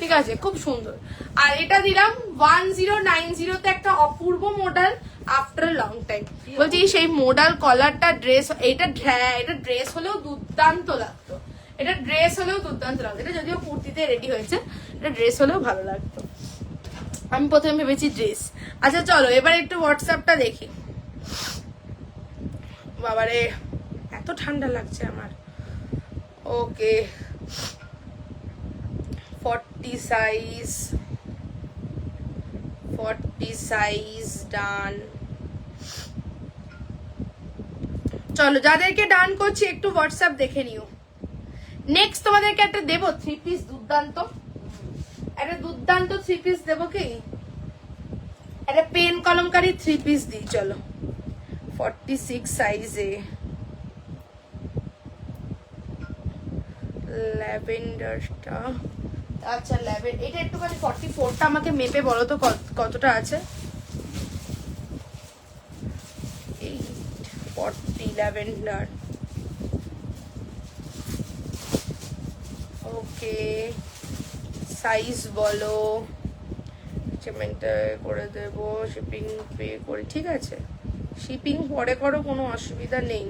ঠিক আছে, খুব সুন্দর। আর এটা দিলাম 1090 তে, একটা অপূর্ব মডেল আফটার লং টাইম। বলছি সেই মডেল কলারটা ড্রেস, এটা ড্রেস হলেও দুর্দান্ত লাগতো, এটা ড্রেস হলেও দুর্দান্ত লাগতো, এটা যদিও কুর্তিতে রেডি হয়েছে, এটা ড্রেস হলেও ভালো লাগতো। আমি প্রথমে ভেবেছি ড্রেস। আচ্ছা চলো এবার একটু হোয়াটসঅ্যাপটা দেখি। বাবারে এত ঠান্ডা লাগছে আমার। ওকে 40 সাইজ, 40 সাইজ ডান। চলো যাদেরকে ডান করছি একটু হোয়াটসঅ্যাপ দেখে নিও। নেক্সট তোমাদেরকে একটা দেবো 3 পিস দুর্দান্ত, একটা দুর্দান্ত 3 পিস দেবো কি, একটা পেন কলমকারী 3 পিস দিই। চলো 46 সাইজে ল্যাভেন্ডারটা, আচ্ছা এটা একটুখানি 44টা আমাকে মেপে বলো তো কতটা আছে। 40 ল্যাভেন্ডার, ওকে সাইজ বলো, পেমেন্টটা করে দেবো, শিপিং পে করে, ঠিক আছে শিপিং পরে করো, কোনো অসুবিধা নেই।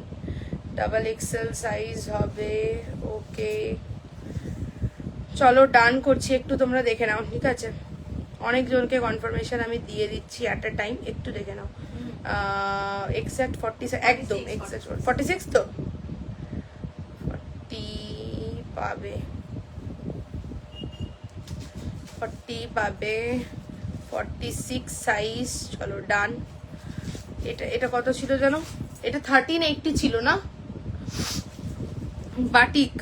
ডাবল এক্সেল সাইজ হবে, ওকে চলো ডান করছি, একটু তোমরা দেখে নাও, ঠিক আছে অনেকজনকে কনফার্মেশন আমি দিয়ে দিচ্ছি অ্যাট এ টাইম, একটু দেখে নাও। এক্সাক্ট 40 একদম এক্সাক্ট 46 তো 40 পাবে, 40 পাবে, 46 সাইজ। চলো ডান। এটা কত ছিল জানো, এটা 1380 ছিল না, বাটিক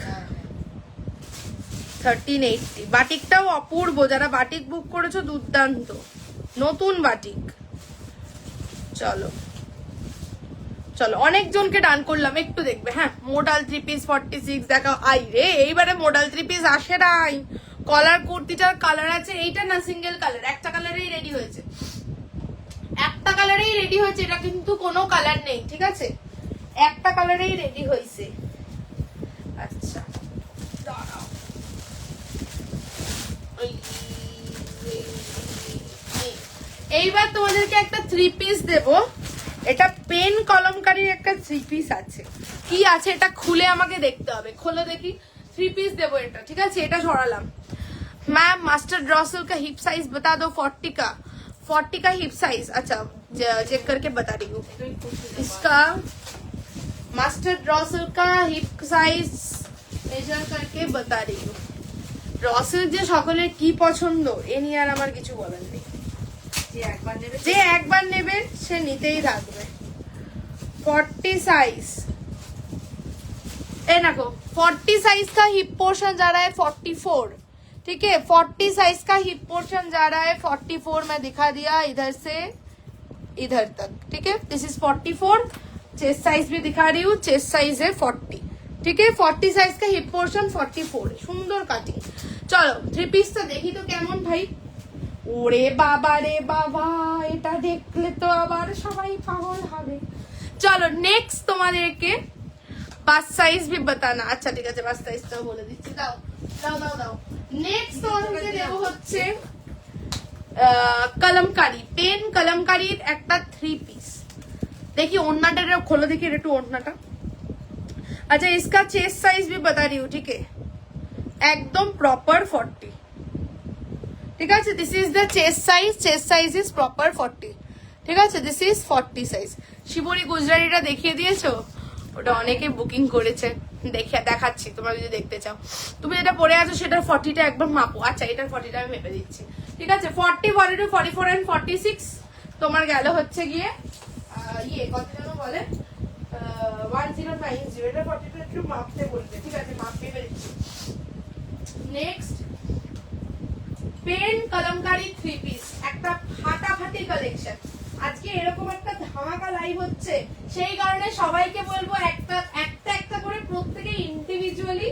1380, বাটিকটাও অপূর্ব, যারা বাটিক বুক করেছো দুর্দান্ত, নতুন বাটিক। চলো চলো অনেকজনকে ডান করলাম, একটু দেখবে হ্যাঁ। মোডাল 3 পিস 46 দেখাও, আই রে এইবারে মোডাল 3 পিস আসে নাই। কলার কুর্তিটার কালার আছে, এইটা না সিঙ্গেল কালার, একটা কালারেই রেডি হয়েছে, একটা কালারেই রেডি হয়েছে, এটা কিন্তু কোনো কালার নেই, ঠিক আছে একটা কালারেই রেডি হয়েছে। আচ্ছা দাঁড়াও, এইবার তোমাদেরকে একটা 3 পিস দেবো, এটা পেন কলমকারীর একটা 3 পিস আছে, কি আছে এটা খুলে আমাকে দেখতে হবে, খোলো দেখি। 3 পিস দেবো এটা, ঠিক আছে এটা ছড়ালাম। मैम मास्टर ड्रॉसल का हिप साइज बता दो, 40 का हिप साइज, अच्छा चेक करके बता रही हूँ। इसका मास्टर ड्रॉसल का हिप साइज मेजर करके बता रही हूँ। ड्रॉसल যে সকলের কি পছন্দ এ নিয়ে আর আমার কিছু বলার নেই, যে একবার নেবে সে নিতেই থাকবে। 40 साइज ए नको 40 साइज का हिप पोर्शन जा रहा है 44, ठीक है 40 साइज का हिप पोर्शन जा रहा है 44, मैं दिखा दिया इधर से इधर तक, ठीक है दिस इज 44। चेस्ट साइज भी दिखा रही हूँ, चेस्ट साइज है 40, ठीक है 40 साइज का हिप पोर्शन 44, সুন্দর কাটিং। চলো 3 পিসটা দেখি তো কেমন ভাই। ওরে বাবা রে বাবা, এটা দেখলে তো আবার সবাই পাগল হবে। চলো নেক্সট তোমাদেরকে বাস সাইজ भी बताना, আচ্ছা ঠিক আছে বাস সাইজটাও বলে দিচ্ছি, দাও দাও দাও দাও। নেক্সট তোমাদেরকে দেবো হচ্ছে কলমকারি, পেন কলমকারির একটা 3 পিস। देखिए ओढ़नाटा खोलो, देखिए रेटू ओढ़नाटा। अच्छा इसका चेस्ट साइज भी बता रही हूँ, ठीक है एकदम प्रॉपर 40, ঠিক আছে this is the chest size is proper 40, ঠিক আছে দিস ইজ 40 সাইজ। শিবরি গুজরাটিটা দেখিয়ে দিয়েছো, ওটা অনেকে বুকিং করেছে, দেখাচ্ছি তোমরা যদি দেখতে চাও। তুমি যেটা পরে আছো সেটার 40টা একবার মাপো, আচ্ছা এটার 40টা আমি মেপে দিচ্ছি, ঠিক আছে 40 42 44 এন্ড 46 তোমার গেল হচ্ছে গিয়ে ইয়ে কত যেন বলে 1090, এটা 42 একটু মাপতে বলবে, ঠিক আছে মাপ মেপে দিচ্ছি। নেক্সট পেন কলমকারি 3 পিস, একটা ফাটাফাটি কালেকশন। আজকে এরকম একটা ধামাকা লাইভ হচ্ছে, সেই কারণে সবাইকে বলবো একটা করে প্রত্যেকে ইন্ডিভিজুয়ালি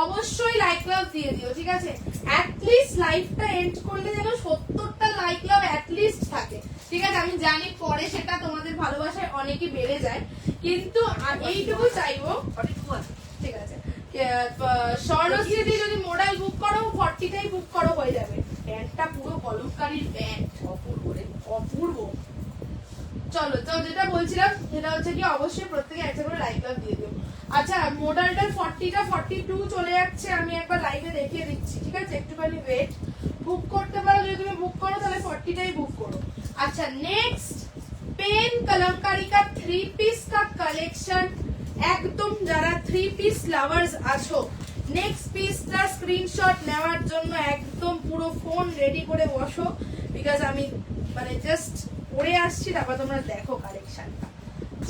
অবশ্যই লাইক লাভ দিয়ে দিও, ঠিক আছে অ্যাটলিস্ট লাইভটা এন্ড করলে যেন 70টা লাইক লাভ অ্যাটলিস্ট থাকে, ঠিক আছে আমি জানি পরে সেটা তোমাদের ভালোবাসায় অনেকই বেড়ে যায়, কিন্তু এইটুকু চাইবো, ঠিক আছে স্বর্ণশ্রী দিয়ে যদি মোডাল বুক করো 40টাই বুক করো হয়ে যাবে। প্যান্টটা পুরো কলমকারীর প্যান্ট, অপূর্ব। চলো তো যেটা বলছিলাম সেটা হচ্ছে কি অবশ্যই প্রত্যেকে একটা করে লাইক লাভ দিয়ে দিও। আচ্ছা মোডালটার 40টা 42 চলে যাচ্ছে, আমি একবার লাইভে দেখিয়ে দিচ্ছি, ঠিক আছে একটুখানি ওয়েট। বুক করতে পারো, যদি তুমি বুক করো তাহলে 40টাই বুক করো। अच्छा नेक्स्ट पेन कलमकारी का 3 पीस का कलेक्शन, একদম যারা 3 পিস লাভার্স আছো নেক্সট পিসটা স্ক্রিনশট নেওয়ার জন্য একদম পুরো ফোন রেডি করে বসো, বিকজ আমি মানে জাস্ট পরে আসছি, তারপর তোমরা দেখো কালেকশনটা।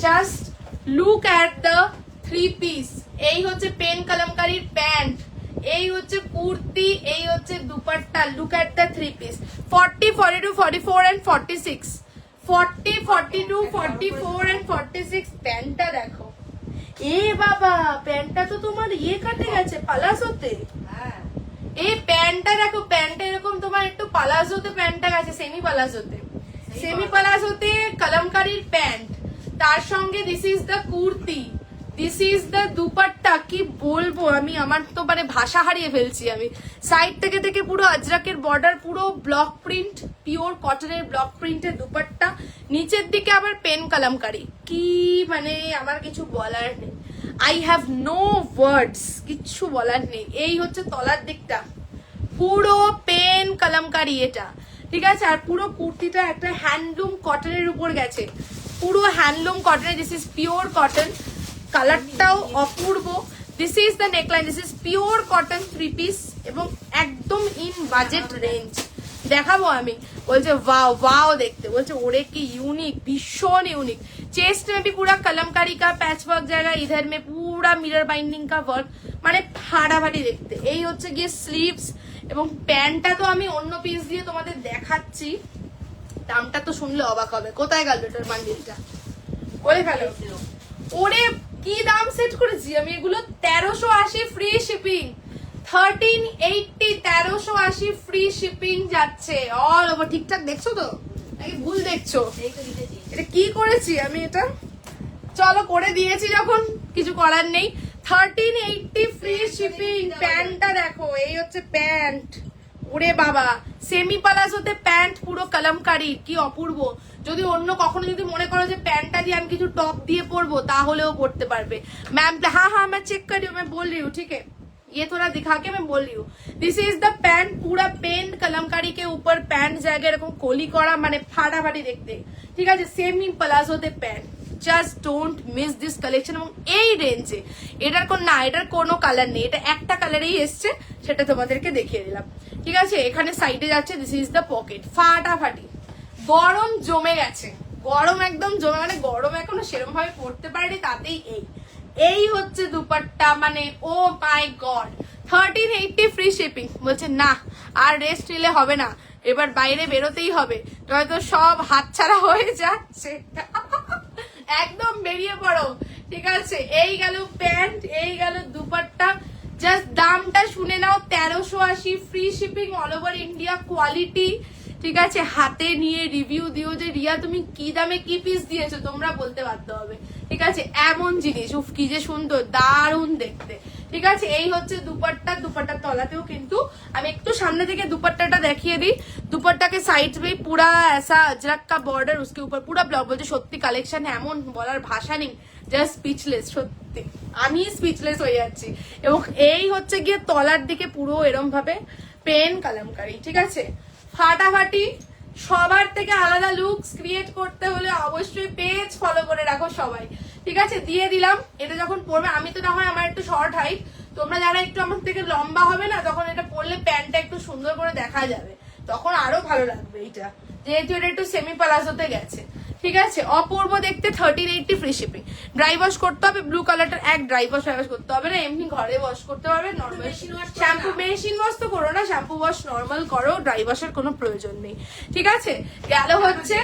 Just look at the 3 piece. এই হচ্ছে পেন কলমকারীর প্যান্ট, এই হচ্ছে কুর্তি, এই হচ্ছে dupatta. Look at the 3 piece. 40, 42, 44 and 46, 40, 42, 44 and 46। প্যান্টটা দেখো, এ বাবা প্যান্টটা তো তোমার ইয়ে কাটে গেছে পালাজোতে। হ্যাঁ এই প্যান্টটা দেখো, প্যান্টটা এরকম তোমার একটু পালাজোতে প্যান্টটা গেছে, সেমি পালাজোতে। সেমি পালাজোতে কলমকারীর প্যান্ট, তার সঙ্গে this is the kurti, this is the dupatta. কি বলবো আমি, আমার তো মানে ভাষা হারিয়ে ফেলছি আমি। সাইড থেকে থেকে পুরো আজরাকের বর্ডার, পুরো ব্লক প্রিন্ট, পিওর কটনের ব্লক প্রিন্টের দুপাট্টা, নিচের দিকে আবার পেন কলমকারি। কি মানে আমার কিছু বলার নেই, আই হ্যাভ নো ওয়ার্ডস, কিচ্ছু বলার নেই। এই হচ্ছে তলার দিকটা, পুরো পেন কলমকারি এটা, ঠিক আছে। আর পুরো কুর্তিটা একটা হ্যান্ডলুম কটনের উপর গেছে, পুরো হ্যান্ডলুম কটনের, দিস ইজ পিওর কটন, কালারটাও অপূর্ব। This is the neckline, this is pure cotton 3 piece এবং একদম ইন বাজেট রেঞ্জ। দেখাবো আমি, বলছে ওয়াও ওয়াও দেখতে, বলছে ওরে কি ইউনিক, ভীষণ ইউনিক। चेस्ट में भी पूरा कलमकारी का पैच वर्क जाएगा, इधर में पूरा मिरर बाइंडिंग का वर्क, মানে ফাটাফাটি দেখতে। এই হচ্ছে গিয়ে স্লিভস এবং প্যান্টটা তো আমি অন্য পিস দিয়ে তোমাদের দেখাচ্ছি, দামটা তো শুনলে অবাক হবে। কোথায় গেল এটার বান্ডিলটা, বলে ফেলো। ওরে কি দাম সেট করেছি আমি, এগুলো 1380 ফ্রি শিপিং, 1380, 1380 ফ্রি শিপিং যাচ্ছে অল ওভার। ঠিকঠাক দেখছো তো নাকি ভুল দেখছো? এটা কি করেছি আমি, এটা চলো করে দিয়েছি যখন, কিছু করার নেই। 1380 ফ্রি শিপিং। প্যান্টটা দেখো, এই হচ্ছে প্যান্ট, ওরে বাবা সেমি পালাজোতে প্যান্ট, পুরো কলমকারি, কি অপূর্ব। যদি অন্য কখনো যদি মনে করো যে প্যান্টটা দিয়ে আমি কিছু টপ দিয়ে পরবো, তাহলেও পরতে পারবে मैम। हाँ हाँ मैं चेक कर रही हूँ, मैं बोल रही हूँ, ठीक है ये थोड़ा दिखा के मैं बोल रही हूँ। दिस इज द पैंट, पूरा पेन कलमकारी के ऊपर पैंट जाएगा এরকম কলি করা, মানে ফাটাফাটি দেখতে, ঠিক আছে। সেমি প্লাজোতে pant, just don't miss this collection. এবং এই রেঞ্জে এটার কোন না, এটার কোনো কালার নেই, এটা একটা কালারেই এসছে, সেটা তোমাদেরকে দেখিয়ে দিলাম, ঠিক আছে। এখানে সাইডে যাচ্ছে, দিস ইজ দ্য পকেট, ফাটাফাটি। গরম জমে গেছে, গরম একদম জমে, মানে গরম এখনো সেরকম ভাবে পড়তে পারেনি, তাতেই এই হচ্ছে দুপাট্টা, মানে ও মাই গড। 1380 free shipping. বলছে না আর রেস্ট নিলে হবে না, এবার বাইরে বেরোতেই হবে, নয়তো সব হাতছাড়া হয়ে যাচ্ছে। একদম বেরিয়ে পড়ো, ঠিক আছে। এই গেল প্যান্ট, এই গেল দুপাট্টা। জাস্ট দামটা শুনে নাও, 1380 free shipping all over India, quality, ঠিক আছে। হাতে নিয়ে রিভিউ দিও যে রিয়া তুমি কি দামে কি পিস দিয়েছো, তোমরা বলতে বাধ্য হবে, ঠিক আছে। এমন জিনিস, উফ কি যে সুন্দর, দারুণ দেখতে, ঠিক আছে। এই হচ্ছে দুপাট্টা, দুপাট্টার তলাতেও কিন্তু আমি একটু সামনে থেকে দুপাট্টাটা দেখিয়ে দিই। দুপাट्टा के साइड में पूरा ऐसा अजरक का बॉर्डर, उसके ऊपर पूरा ब्लॉक। বলতে সত্যি কালেকশন এমন বলার ভাষা নেই, জাস্ট স্পিচলেস, সত্যি আমি স্পিচলেস হয়ে যাচ্ছি। এবং এই হচ্ছে গিয়ে তলার দিকে পুরো এরম ভাবে পেন কলমকারি, ঠিক আছে, ফাটাফাটি। সবার থেকে আলাদা লুকস ক্রিয়েট করতে হলে অবশ্যই পেজ ফলো করে রাখো সবাই, ঠিক আছে। দিয়ে দিলাম, এটা যখন পরবে, আমি তো না হয় আমার একটু শর্ট হাইট, তোমরা যারা একটু আমার থেকে লম্বা হবে না, তখন এটা পরলে প্যান্টটা একটু সুন্দর করে দেখা যাবে, তখন আরো ভালো লাগবে এইটা, যেহেতু এটা একটু সেমি প্লাজোতে গেছে, ঠিক আছে। অপূর্ব দেখতে, 1380 ফ্রি শিপিং। ড্রাই ওয়াশ করতে হবে, ব্লু কালারটার এক ড্রাই ওয়াশ করতে হবে না, এমনি ঘরে ওয়াশ করতে পারবে, নর্মাল শ্যাম্পু, মেশিন ওয়াশ তো করো না, শ্যাম্পু ওয়াশ নর্মাল করো, ড্রাই ওয়াশের কোনো প্রয়োজন নেই, ঠিক আছে। গেল হচ্ছে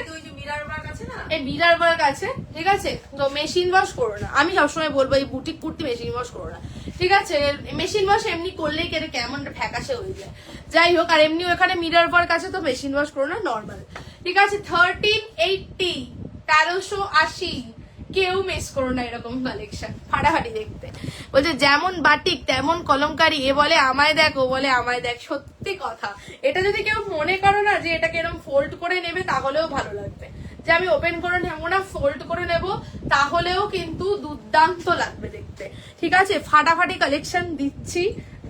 এই মিরার ওয়ার্ক আছে, ঠিক আছে, তো মেশিন ওয়াশ করো না। আমি সবসময় বলবো এই বুটিক কুর্তি মেশিন ওয়াশ করো না, ঠিক আছে। মেশিন ওয়াশ এমনি করলেই কেমন ফ্যাকাশে হয়ে যায়, যাই হোক। আর এমনি ওখানে মিরার ওয়ার্ক আছে, তো মেশিন ওয়াশ করো না, নর্মাল, ঠিক আছে। 1380, 1380, কেউ মিস করো না এরকম কালেকশন, ফাটাফাটি দেখতে। বলছে যেমন বাটিক তেমন কলমকারি, এ বলে আমায় দেখ, ও বলে আমায় দেখ, সত্যি কথা। এটা যদি কেউ মনে করো না যে এটাকে এরকম ফোল্ড করে নেবে, তাহলেও ভালো লাগবে, যে আমি ওপেন করে নেবো না, ফোল্ড করে নেব, তাহলেও কিন্তু দুর্দান্ত লাগবে দেখতে, ঠিক আছে। ফাটাফাটি কালেকশন দিচ্ছি,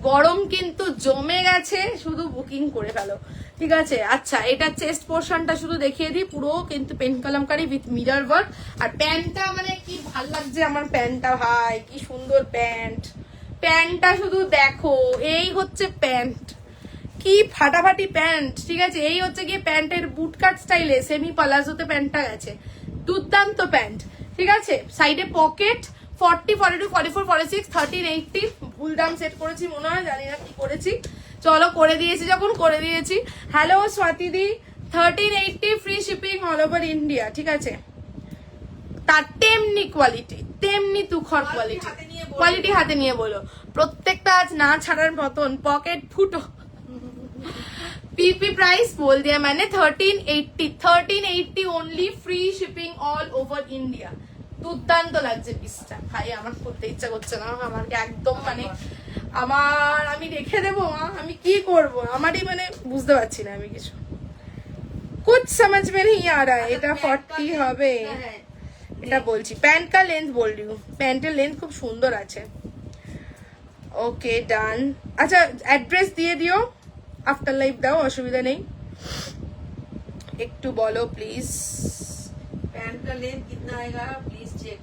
গরম কিন্তু জমে গেছে, শুধু বুকিং করে ফেলো, ঠিক আছে। আচ্ছা, এটা চেস্ট পোর্শনটা শুধু দেখিয়ে দিই, পুরো কিন্তু pen Kalamkari with mirror work. আর প্যান্টটা মানে কি ভাল লাগছে আমার প্যান্টটা, ভাই কি সুন্দর প্যান্ট, প্যান্টটা শুধু দেখো, এই হচ্ছে প্যান্ট, কি ফাটাফাটি প্যান্ট, ঠিক আছে। এই হচ্ছে গিয়ে প্যান্টের বুটকাট স্টাইলে সেমি পালাজোতে প্যান্টটা গেছে, দুর্দান্ত প্যান্ট, ঠিক আছে। সাইডে পকেট, 40, 42, 44, 46, 13, 80, ভুল দাম সেট করেছি মনে হয়, জানি না কি করেছি। চলো করে দিয়েছি যখন করে দিয়েছি। হ্যালো স্বাতিদি, 1380 free shipping all over India, ঠিক আছে। তার তেমনি কোয়ালিটি, তেমনি তুখর কোয়ালিটি, কোয়ালিটি হাতে নিয়ে বলো। প্রত্যেকটা আজ না ছাড়ার মতন, পকেট ফুটো। पीपी प्राइस बोल दिया मैंने 1380 only free shipping all over India. দুর্দান্ত লাগছে পিসটা, ভাই আমার করতে ইচ্ছা করছে না, আমার একদম মানে আমি রেখে দেবো, আমি কি করব, আমারই মানে বুঝতে পারছি না আমি কিছু, कुछ समझ में नहीं आ रहा है। এটা 40 হবে, এটা বলছি। প্যান্ট কা লেন্থ বল रही हूँ, প্যান্টের লেন্থ খুব সুন্দর আছে। ওকে ডান। আচ্ছা অ্যাড্রেস দিয়ে দিও, আফটার লাইভ দাও, অসুবিধা নেই, একটু বলো প্লিজ। पैंट का लेंथ कितना आएगा प्लीज चेक।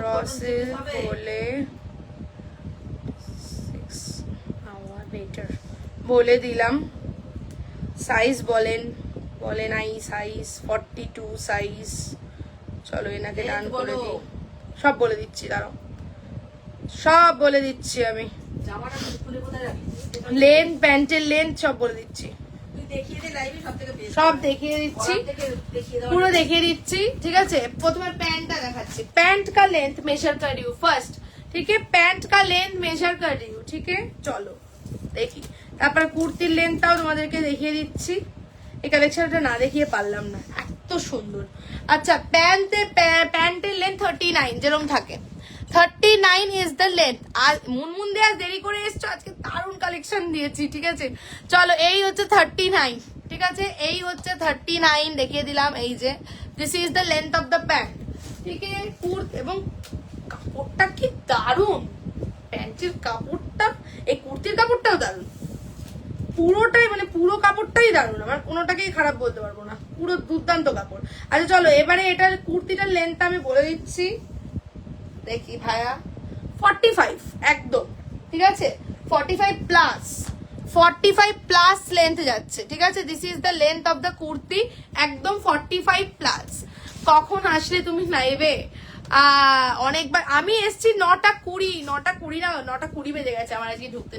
রসেল বলে 6 আওয়ার বেটার বলে দিলাম। সাইজ বলে নাই, সাইজ 42 সাইজ। চলো এনাকে ডান করে দিই, সব বলে দিচ্ছি, দাঁড়াও সব বলে দিচ্ছি আমি, জামাটা খুলে কোথায় রাখি? লেন্থ, প্যান্টের লেন্থ সব বলে দিচ্ছি, তুই দেখিয়ে দে লাইভে, সবথেকে বেস্ট সব দেখিয়ে দিচ্ছি, দেখিয়ে দাও পুরো দেখিয়ে দিচ্ছি, ঠিক আছে। প্রথমে প্যান্টটা দেখাচ্ছি। প্যান্ট का लेंथ मेजर कर रही हूँ फर्स्ट, ठीक है। প্যান্ট का लेंथ मेजर कर रही हूँ, ठीक है। চলো দেখি, তারপর কুর্তির লেন্থটাও তোমাদেরকে দেখিয়ে দিচ্ছি। এই কালেকশনটা না দেখিয়ে পারলাম না, এত সুন্দর। আচ্ছা প্যান্টের লেন্থ 39 যেরকম থাকে, 39 ইজ দ্য লেন্থ। আর মুনমুন দিয়ে আজ দেরি করে এসছো, আজকে দারুণ কালেকশন দিয়েছি, ঠিক আছে। চলো এই হচ্ছে 39, ঠিক আছে। এই হচ্ছে 39 দেখিয়ে দিলাম, এই যে this is the length of the pant, ঠিক আছে। এবং কাপড়টা কি দারুণ, প্যান্টের কাপড়টা, এই কুর্তির কাপড়টাও দারুণ, পুরোটাই মানে পুরো কাপড়টাই দারুণ, আমার কোনোটাকেই খারাপ বলতে পারবো না, পুরো দুর্দান্ত কাপড়। আচ্ছা চলো এবারে এটার কুর্তিটার লেন্থটা আমি বলে দিচ্ছি, দেখি ভাইয়া 45 একদম, ঠিক আছে। 45 প্লাস লেন্থ যাচ্ছে, ঠিক আছে। This is the length of the kurti, একদম 45 প্লাস। কখন আসলে তুমি লাইভে? অনেকবার আমি এসছি 9টা 20 না 9টা 20 বেজে গেছে আমার আজকে ঢুকতে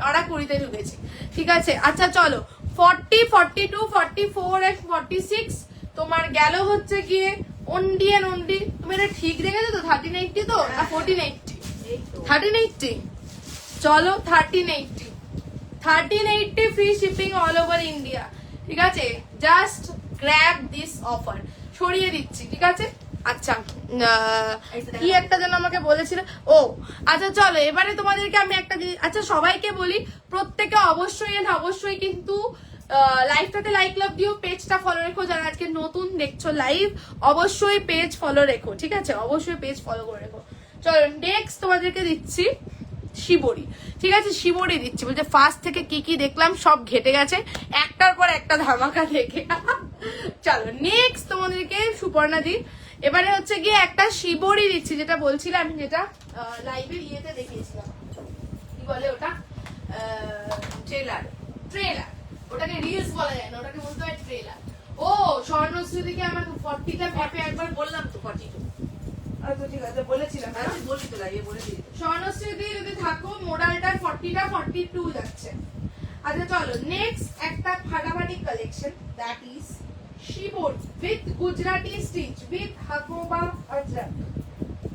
9টা 20-তে ঢুকেছি, ঠিক আছে। আচ্ছা চলো 40, 42, 44 and 46 তোমার গেল হচ্ছে গিয়ে ওনলি এন্ড ওনলি, তুমি এটা ঠিক দেখেছো তো 1380 তো না 1480? 1380, চলো 1380 free shipping all over India, ঠিক আছে। জাস্ট গ্র্যাব দিস অফার, সরিয়ে দিচ্ছি, ঠিক আছে। আচ্ছা কি একটা যেন আমাকে বলেছিল, ও আচ্ছা চলো এবারে তোমাদেরকে আমি একটা জিনিস, আচ্ছা সবাইকে বলি প্রত্যেকে অবশ্যই কিন্তু লাইভটাতে লাইক লাভ দিও, পেজটা ফলো রেখো, যারা আজকে নতুন দেখছো লাইভ অবশ্যই পেজ ফলো রেখো, ঠিক আছে। অবশ্যই পেজ ফলো করে রেখো। চলো নেক্সট তোমাদেরকে দিচ্ছি শিবরি, ঠিক আছে। শিবরি দিচ্ছি, বলছে ফার্স্ট থেকে কি কি দেখলাম সব ঘেটে গেছে, একটার পর একটা ধামাকা দেখে। চলো নেক্সট তোমাদেরকে সুপর্ণা দি, এবারে হচ্ছে গিয়ে একটা শিবরি দিচ্ছি, যেটা বলছিলাম আমি, যেটা লাইভের ইয়েতে দেখিয়েছিলাম, কি বলে ওটা, ট্রেলার, ওটাকে রিলস বলা যায় না, ওটাকে বলতে হয় ট্রেলার। ও স্বর্ণশ্রীদিকে আমার 40টা পেপে একবার বললাম তো 42। আচ্ছা ঠিক আছে বলেছিলাম, আমি বলি তো লাইভে বলে দিই। স্বর্ণশ্রীদি যদি থাকো মোডালটার 40টা 42 যাচ্ছে। আচ্ছা চলো নেক্সট একটা ফাটাফাটি collection, that is shibori with Gujarati stitch with Hakoba Ajrak,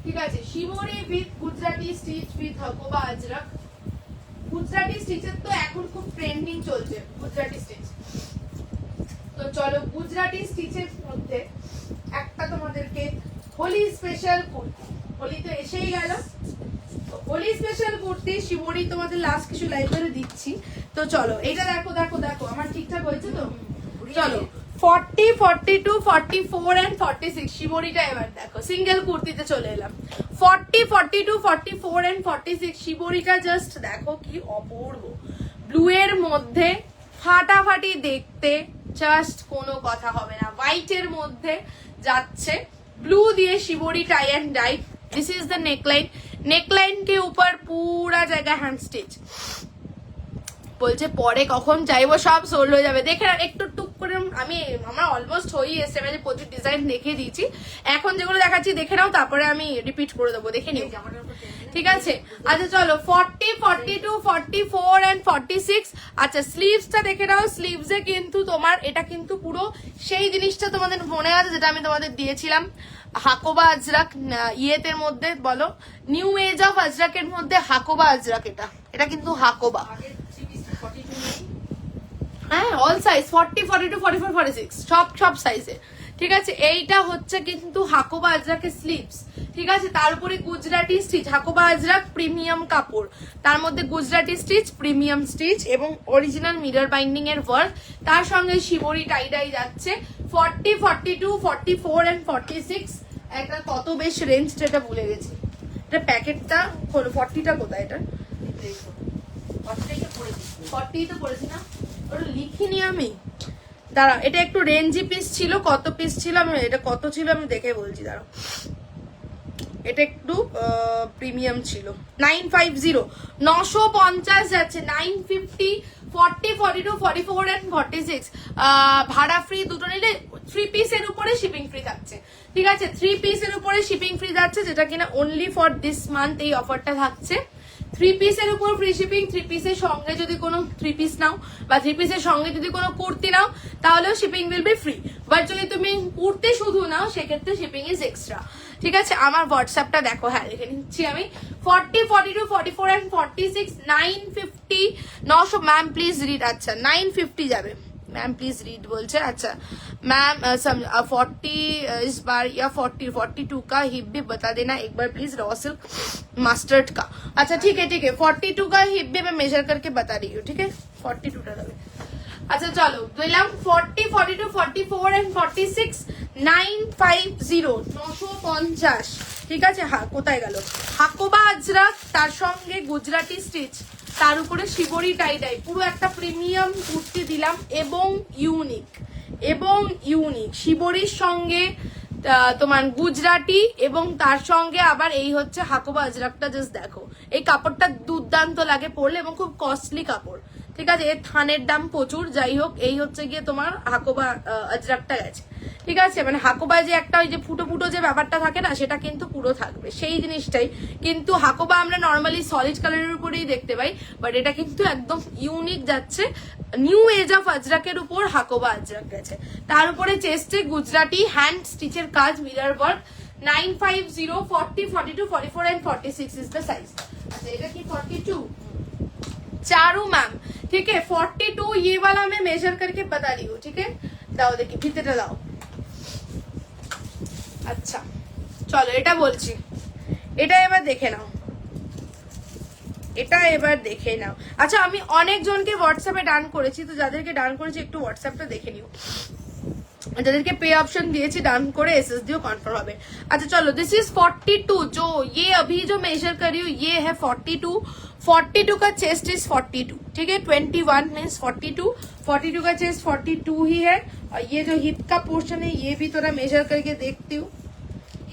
ঠিক আছে। Shibori with Gujarati stitch with Hakoba Ajrak. Gujarati স্টিচের তো এখন খুব ট্রেন্ডিং চলছে গুজরাটি স্টিচ, তো চলো গুজরাটি স্টিচের মধ্যে একটা তোমাদেরকে হোলি স্পেশাল কুর্তি, হোলি তো এসেই গেল, হোলি স্পেশাল কুর্তি শিবরি তোমাদের লাস্ট কিছু লাইভ করে দিচ্ছি। তো চলো এটা দেখো দেখো দেখো আমার ঠিকঠাক হয়েছে তো, চলো 40, 42, 44 and 46 শিবরিটা এবার দেখো, সিঙ্গেল কুর্তিতে চলে এলাম। 40, 42, 44 and 46 শিবরিটা জাস্ট দেখো কি অপূর্ব, ব্লু এর মধ্যে ফাটাফাটি দেখতে, জাস্ট কোনো কথা হবে না। হোয়াইট এর মধ্যে যাচ্ছে ब्लू दिए shibori tie and dye. This is the neckline, neckline के ऊपर पूरा जगह हैंड स्टिच, বলছে পরে কখন চাইবো সব সোল্ড হয়ে যাবে। দেখে একটু টুক করে আমার অলমোস্ট হয়েই এসছে, আমি প্রচুর ডিজাইন দেখিয়ে দিয়েছি। এখন যেগুলো দেখাচ্ছি দেখে নাও, তারপরে আমি রিপিট করে দেবো, দেখে নিও, ঠিক আছে? আচ্ছা চলো 40, 42, 44 and 46। আচ্ছা স্লিভসটা দেখে নাও। স্লিভসে কিন্তু তোমার এটা কিন্তু পুরো সেই জিনিসটা তোমাদের মনে আছে যেটা আমি তোমাদের দিয়েছিলাম, হাকোবা আজরাক ইয়েতের মধ্যে, বলো নিউ এজ অফ আজরাকের মধ্যে হাকোবা আজরাক। এটা কিন্তু হাকোবা, হ্যাঁ অল সাইজ 40, 42, 44, 46 সব সাইজে, ঠিক আছে? এইটা হচ্ছে কিন্তু হাকোবা আজরাকের স্লিভস, ঠিক আছে? তার উপরে গুজরাটি স্টিচ, হাকোবা আজরাক প্রিমিয়াম কাপড়, তার মধ্যে গুজরাটি স্টিচ, প্রিমিয়াম স্টিচ এবং অরিজিনাল মিরর বাইন্ডিং এর ওয়ার্ক, তার সঙ্গে শিবরি টাইডাই যাচ্ছে। 40, 42, 44 and 46। একটা কত বেশ রেঞ্জ, এটা ভুলে গেছি। এটা প্যাকেটটা হলো 40টা কোথায়? এটা 40 তো পড়েছি না, ওটা লিখিনি আমি, দাঁড়াও। এটা একটু রেঞ্জি পিস ছিল, কত পিস ছিল আমি, এটা কত ছিল আমি দেখে বলছি, দাঁড়াও। এটা একটু প্রিমিয়াম ছিল, 950, 950 যাচ্ছে, 950, 40, 42, 44 and 46। ভাড়া ফ্রি দুটো নিলে 3 পিসের উপরে শিপিং ফ্রি থাকছে, ঠিক আছে? 3 পিসের উপরে শিপিং ফ্রি যাচ্ছে, যেটা কিনা অনলি ফর দিস মান্থ এই অফারটা থাকছে। 3 পিসের উপর ফ্রি শিপিং, 3 পিসের সঙ্গে যদি কোনো 3 পিস নাও বা 3 পিসের সঙ্গে যদি কোনো কুর্তি নাও তাহলেও shipping will be free. But যদি তুমি কুর্তি শুধু নাও সেক্ষেত্রে শিপিং ইজ এক্সট্রা, ঠিক আছে? আমার হোয়াটসঅ্যাপটা দেখো, হ্যাঁ দেখে নিচ্ছি আমি। 40, 42, 44 and 46, 950, 900। Ma'am please read. আচ্ছা 950 যাবে, मैम प्लीज रीड बोल छे। अच्छा मैम 40 इस बार या 42 का हिप भी बता देना एक बार प्लीज, रॉ सिल्क मस्टर्ड का। अच्छा ठीक है 42 का हिप भी मैं मेजर करके बता रही हूँ, ठीक है? 42 टा लगे। अच्छा चलो दिलाम 40, 42, 44 and 46, 950, 950, ঠিক আছে? হ্যাঁ কোথায় গেল? হাকোবা আজরাক, তার সঙ্গে গুজরাটি স্টিচ, তার উপরে শিবরি টাইডাই, পুরো একটা প্রিমিয়াম কুর্তি দিলাম এবং ইউনিক শিবরির সঙ্গে তোমার গুজরাটি এবং তার সঙ্গে আবার এই হচ্ছে হাকোবা আজরাকটা। জাস্ট দেখো এই কাপড়টা দুর্দান্ত লাগে পরলে এবং খুব কস্টলি কাপড়, ঠিক আছে? এর থানের দাম প্রচুর। যাই হোক এই হচ্ছে গিয়ে তোমার হাকোবা আজরাকটা গেছে, ঠিক আছে? মানে হাকোবায় যে একটা ওই যে ফুটো ফুটো যে ব্যাপারটা থাকে না, সেটা কিন্তু পুরো থাকবে সেই জিনিসটাই। কিন্তু হাকোবা আমরা নর্মালি সলিড কালারের উপরেই দেখতে পাই, বাট এটা কিন্তু একদম ইউনিক যাচ্ছে। নিউ এজ অফ আজরাকের উপর হাকোবা আজরাক গেছে, তার উপরে চেস্টে গুজরাটি হ্যান্ড স্টিচের কাজ, mirror work. 950, 40, 42, 44 and 46 is the size. अच्छा এটা কি 42? चारू मैम ठीक है 42 ये वाला मैं मेजर करके बता रही हूँ, ठीक है? दाओ देखिए ভিতরে দাও। আচ্ছা চলো এটা বলছি, এটা এবার দেখে নাও, এটা এবার দেখে নাও। আচ্ছা আমি অনেকজনকে হোয়াটসঅ্যাপে ডান করেছি, তো যাদেরকে ডান করেছি একটু হোয়াটসঅ্যাপটা দেখে নিও, যাদেরকে पे ऑप्शन দিয়েছি ডান করে एसएसडीও কনফার্ম হবে। अच्छा चलो दिस इज 42, जो ये अभी जो मेजर कर रही हूँ ये है 42। 42 का चेस्ट इज 42, ठीक है? 21 मीन्स 42 का चेस्ट 42 ही है। और ये जो हिप का पोर्शन है ये भी थोड़ा मेजर करके देखती हूँ।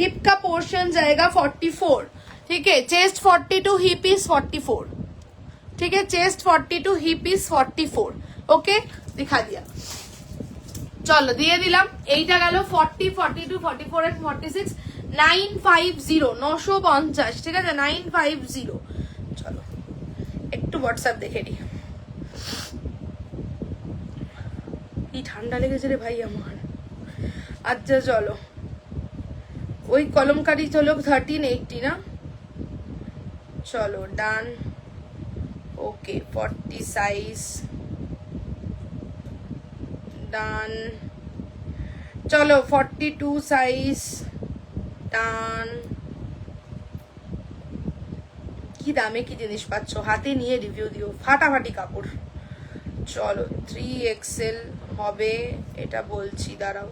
हिप का पोर्शन जाएगा 44, ठीक है? चेस्ट 42, हिप इज 44, ठीक है? Chest 42, hip is 44, okay? दिखा दिया, চলো দিয়ে দিলাম। এইটা গেল 40, 42, 44 and 46, 950, 950, ঠিক আছে? 950। চলো একটু হোয়াটসঅ্যাপ দেখে নি, কি ঠান্ডা লেগেছে রে ভাই আমার। আচ্ছা চলো ওই কলমকারি চলো 1380 না, চলো ডান, ওকে 40 সাইজ ডান। চলো 42 সাইজ ডান। কি দামে কি জিনিস পাচ্ছ, হাতে নিয়ে রিভিউ দিও, ফাটাফাটি কাপড়। চলো 3XL হবে এটা বলছি, দাঁড়াও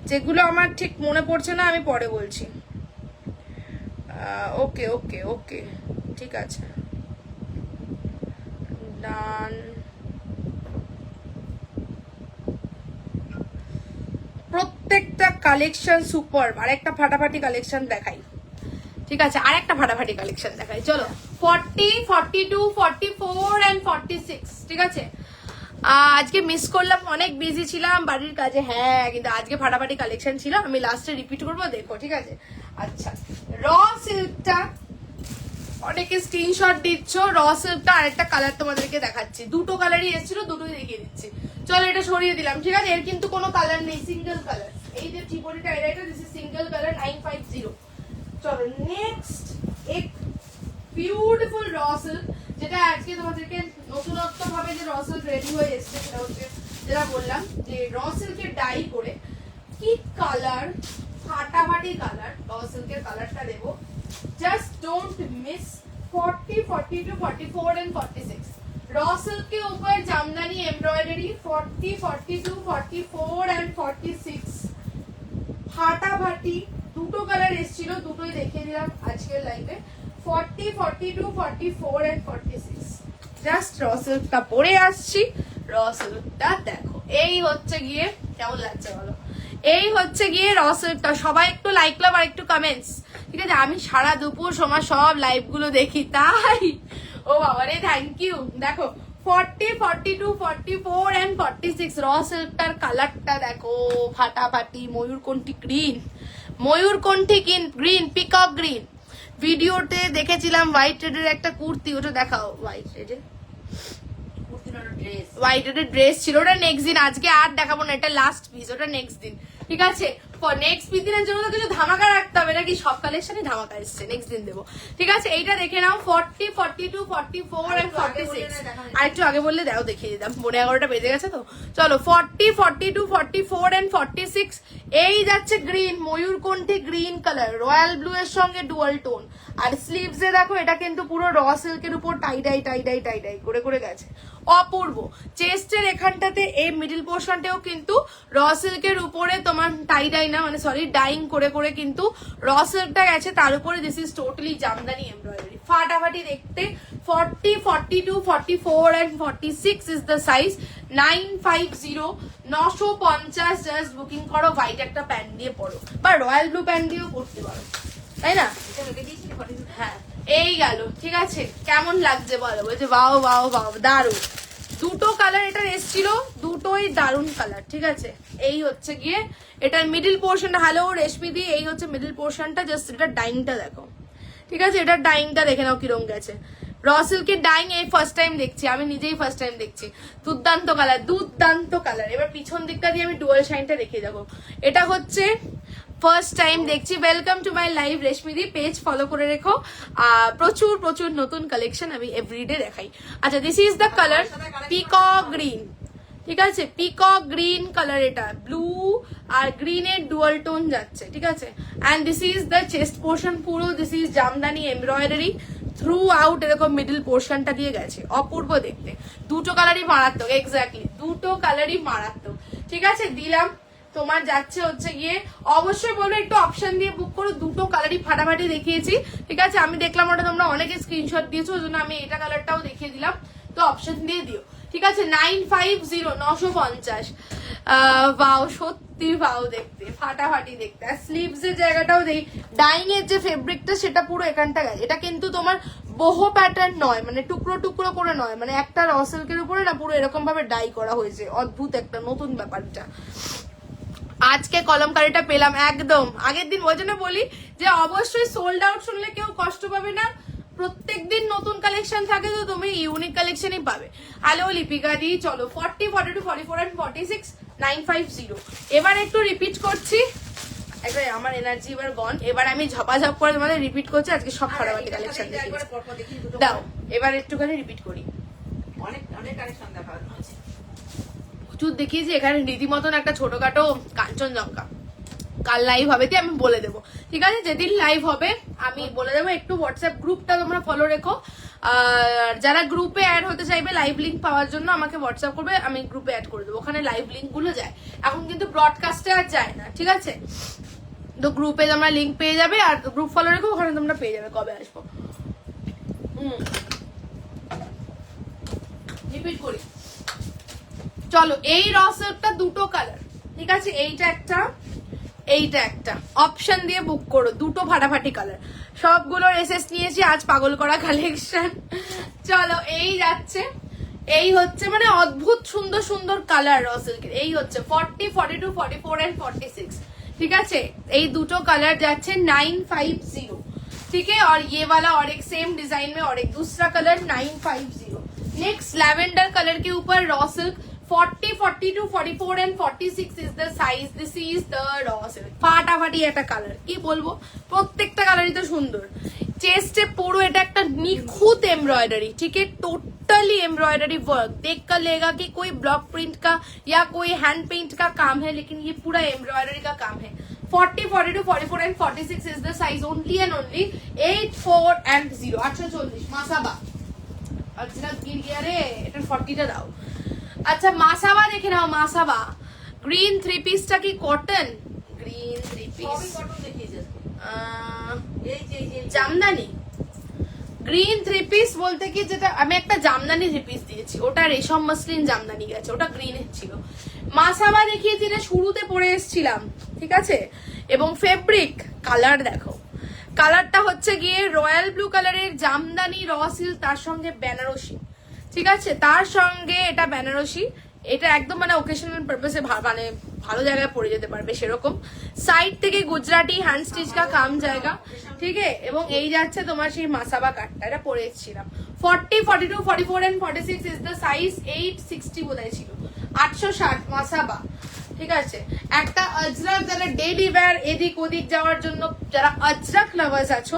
যেগুলো আমার ঠিক মনে পড়ছে না আমি পরে বলছি। ওকে ওকে ওকে ঠিক আছে ডান। প্রত্যেকটা কালেকশন সুপার। আর একটা ফাটাফাটি কালেকশন দেখাই, ঠিক আছে, আর একটা ফাটাফাটি কালেকশন দেখাই, চলো। 40, 42, 44 and 46, ঠিক আছে। আজকে মিস করলাম, অনেক বিজি ছিলাম বাড়ির কাজে, হ্যাঁ, কিন্তু আজকে ফাটাফাটি কালেকশন ছিল, আমি লাস্টে রিপিট করবো, দেখো, ঠিক আছে। আচ্ছা, র সিল্কটা অনেকে স্ক্রিনশট দিচ্ছ, র সিল্কটা আরেকটা কালার তোমাদেরকে দেখাচ্ছি, দুটো কালারই এসেছিল, দুটোই দেখিয়ে দিচ্ছি। চলো, এটা সরিয়ে দিলাম, ঠিক আছে। এর কিন্তু কোনো কালার নেই, সিঙ্গেল কালার। এই যে চিপনিটা, এটা দিস ইজ সিঙ্গেল কালার 950। চলো নেক্সট, এক বিউটিফুল র সিল্ক, যেটা আজকে তোমাদেরকে নতুনত্ব ভাবে যে র সিল্ক রেডি হয়ে এসেছে, সেটা হচ্ছে যেটা বললাম যে র সিল্কের ডাই করে কি কালার, ফাটাফাটি কালার, র সিল্কের কালারটা দেবো, just don't miss. 40, 42, 44 and 46 raw silk के ऊपर जामदानी एम्ब्रॉयडरी, 40, 42, 44 एंड 46 ফাটাফাটি দুটো কালার এসেছিল, দুটোই দেখিয়ে দিলাম আজকের লাইভে। 40, 42, 44 এন্ড 46 জাস্ট র সিল্কটা পরে আসছি, র সিল্কটা দেখো। এই হচ্ছে গিয়ে, কেমন লাগছে বলো, এই হচ্ছে গিয়ে র সিল্কটা। সবাই একটু লাইক লাভ আর একটু কমেন্টস, ঠিক আছে। আমি সারা দুপুর সময় সব লাইভ গুলো দেখি, তাই ও বাবারে, থ্যাংক ইউ। দেখো 40, 42, 44 এন্ড 46 র সিল্কটার কালারটা দেখো, ফাটাফাটি ময়ূরকণ্ঠী গ্রিন, ময়ূরকণ্ঠী গ্রিন, পিকক গ্রিন। ভিডিওতে দেখেছিলাম হোয়াইট রেডের একটা কুর্তি, ওটা দেখাও। হোয়াইট রেডের হোয়াইট রেডের ড্রেস ছিল, ওটা নেক্সট দিন, আজকে আর দেখাবো না, এটা লাস্ট পিস, ওটা নেক্সট দিন, ঠিক আছে। নেক্সট পিস দিনের জন্য তো কিছু ধামাকা রাখতে হবে নাকি, সব কালেকশনই ধামাকা এসছে, নেক্সট দিন দেবো, ঠিক আছে। এইটা দেখে নাও 40, 42, 44 এন্ড 46। আর একটু আগে বললে দাও, দেখিয়ে দিতাম, 11:30 বেজে গেছে তো। চলো 40, 42, 44 এন্ড 46। এই যাচ্ছে গ্রিন, ময়ূরকণ্ঠী গ্রিন কালার, রয়্যাল ব্লু এর সঙ্গে ডুয়াল টোন। আর স্লিভস এ দেখো, এটা কিন্তু পুরো র সিল্কের উপর tie dye tie dye tie dye করে করে গেছে, অপূর্ব। চেস্টের এখানটাতে এই মিডল পোর্শনটাও কিন্তু র সিল্কের উপরে তোমার টাই ডাই না, মানে সরি, ডাইং করে করে কিন্তু র সিল্কটা গেছে, তার উপরে this is totally Jamdani embroidery, ফাটাফাটি দেখতে। 40, 42, 44 and 46 is the size, 950, 950। Just booking করো, হোয়াইট একটা প্যান্ট দিয়ে পরো, বা রয়্যাল ব্লু প্যান্ট দিয়েও পরতে পারো, তাই না। হ্যাঁ, এই গেল, ঠিক আছে। কেমন লাগছে বলো, বলছে বাও বাও বাও, দারুন। দুটো কালার এটা এসেছিল, দুটোই দারুন কালার, ঠিক আছে। এই হচ্ছে গিয়ে এটার মিডিল পোর্শনটা, হ্যালো রেশমি দি, এই হচ্ছে মিডিল পোর্শনটা, জাস্ট এটা ডাইংটা দেখো, ঠিক আছে। এটার ডাইংটা দেখে নাও কিরম গেছে। র সিল্কের ডাইং এই ফার্স্ট টাইম দেখছি, আমি নিজেই ফার্স্ট টাইম দেখছি, দুর্দান্ত কালার, দুর্দান্ত কালার। এবার পিছন দিকটা দিয়ে আমি ডুয়াল শাইনটা দেখিয়ে দেখো, এটা হচ্ছে ফার্স্ট টাইম দেখছি। ওয়েলকাম টু মাই লাইভ রেশমিদি, পেজ ফলো করে রেখো, প্রচুর প্রচুর নতুন কালেকশন আমি এভরিডে দেখাই। আচ্ছা, this is the colour peacock green, ঠিক আছে, পিকক গ্রিন কালার, এটা ব্লু আর গ্রিনের ডুয়াল টোন যাচ্ছে, ঠিক আছে। And this is the chest portion পুরো, this is Jamdani embroidery throughout, এরকম মিডল পোর্শনটা দিয়ে গেছে, অপূর্ব দেখতে। দুটো কালারই মারাত্মক, এক্স্যাক্টলি দুটো কালারই মারাত্মক, ঠিক আছে। দিলাম, তোমার যাচ্ছে হচ্ছে গিয়ে, অবশ্যই বলবো একটু অপশন দিয়ে বুক করো, দুটো কালারই ফাটাফাটি দেখিয়েছি, ঠিক আছে। আমি দেখলাম ওটা তোমরা অনেকে স্ক্রিনশট দিয়েছো, ওই জন্য আমি এটা কালারটাও দেখিয়ে দিলাম, তো অপশন দিয়ে দিও, ঠিক আছে। 950, 950। বাও, সত্যি বাও দেখতে, ফাটাফাটি দেখতে। আর স্লিভস এর জায়গাটাও দেই, ডাইং এর যে ফেব্রিকটা সেটা পুরো এখানটা গেছে, এটা কিন্তু তোমার বহু প্যাটার্ন নয়, মানে টুকরো টুকরো করে নয়, মানে একটা র সিল্কের উপরে না পুরো এরকম ভাবে ডাই করা হয়েছে, অদ্ভুত একটা নতুন ব্যাপারটা। আজকে কলমকারিটা পেলাম একদম আগের দিন, ওই জন্য বলি যে অবশ্যই সোল্ড আউট শুনলে কেউ কষ্ট পাবে না, প্রত্যেকদিন নতুন কালেকশন থাকে, তো তুমি ইউনিক কালেকশনই পাবে। হ্যালো লিপিকা দি, চলো 40, 42, 44 এন্ড 46, 950। এবার একটু রিপিট করছি, একবার আমার এনার্জি এবার গন, এবার আমি ঝপাঝপ করে তোমাদের রিপিট করছি, আজকে সব ফাটাফাটি কালেকশন দাও। এবার একটুখানি রিপিট করি, অনেক অনেক কালেকশন দেখা হচ্ছে, প্রচুর দেখিয়েছি। এখানে রীতিমতন একটা ছোটখাটো কাঞ্চনজঙ্ঘা, কাল লাইভ হবে আমি বলে দেবো, ঠিক আছে। যেদিন লাইভ হবে আমি বলে দেবো। একটু হোয়াটসঅ্যাপ গ্রুপটা তোমরা ফলো রেখো, আর যারা গ্রুপে অ্যাড হতে চাইবে লাইভ লিঙ্ক পাওয়ার জন্য আমাকে হোয়াটসঅ্যাপ করবে, আমি গ্রুপে অ্যাড করে দেবো, ওখানে লাইভ লিঙ্ক গুলো যায়, এখন কিন্তু ব্রডকাস্টে আর যায় না, ঠিক আছে। তো গ্রুপে তোমরা লিঙ্ক পেয়ে যাবে, আর গ্রুপ ফলো রেখো, ওখানে তোমরা পেয়ে যাবে কবে আসবো। রিপিট করি, চলো। এই র সিল্কটা দুটো কালার, ঠিক আছে। এইটা একটা, এইটা একটা অপশন দিয়ে বুক করো, দুটো ফাটাফাটি কালার, সবগুলোর এসএস নিয়েছি আজ, পাগল করা কালেকশন। চলো এই যাচ্ছে, এই হচ্ছে মানে অদ্ভুত সুন্দর সুন্দর কালার র সিল্কের। এই হচ্ছে 40, 42, 44 एंड 46, ठीक है। এই দুটো কালার যাচ্ছে 950, ठीक है। और ये वाला और एक सेम डिजाइन में और एक दूसरा कलर 950। नेक्स्ट लैवेंडर कलर के ऊपर raw silk 40, 42, 44 and 46 is the size. This is the raw silk. ফাটাফাটি একটা কালার, কি বলবো, প্রত্যেকটা কালারই তো সুন্দর। চেস্টে পুরো এটা একটা নিখুঁত एम्ब्रॉयडरी, ठीक है, टोटली एम्ब्रॉयडरी वर्क। देख कर लेगा कि कोई ब्लॉक प्रिंट का या कोई हैंड पेंट का काम है, लेकिन ये पूरा एम्ब्रॉयडरी का काम है। 40, 42, 44 and 46 is the size. Only and only 8, 4 and 0। 840 Masaba. আচ্ছা গির গিয়া রে, এটা 40টা দাও। আচ্ছা মাসাবা দেখে নাও, মাসাবা গ্রিন থ্রি পিসটা কি কটন? গ্রিন থ্রি পিস সবই কটন দেখিয়েছে। এই যে জামদানি গ্রিন থ্রি পিস বলতে কি, যেটা আমি একটা জামদানি থ্রি পিস দিয়েছি, ওটা রেশম মসলিন জামদানি গেছে, ওটা গ্রিনের ছিল। মাসাবা দেখিয়েছি, এটা শুরুতে পরে এসেছিলাম, ঠিক আছে। এবং ফেব্রিক কালার দেখো, কালারটা হচ্ছে গিয়ে রয়্যাল ব্লু কালারের জামদানি র সিল্ক, তার সঙ্গে বেনারসি, ঠিক আছে, তার সঙ্গে এটা বেনারসি। এটা একদম মানে ওকেশনাল পারপাসে মানে ভালো জায়গায় পরে যেতে পারবে সেরকম। সাইড থেকে গুজরাটি হ্যান্ড স্টিচ কা কাম জায়গা, ঠিক আছে। এবং এই যাচ্ছে তোমার সেই মাসাবা কাটটা, এটা পরে এসেছিলাম। 40, 42, 44 এন্ড 46 ইজ দ্য সাইজ। 860 বোধহয় ছিল, 860 মাসাবা, ঠিক আছে। একটা আজরাক, যারা ডেইলি ওয়্যার এদিক ওদিক যাওয়ার জন্য, যারা আজরাক লাভার্স আছো,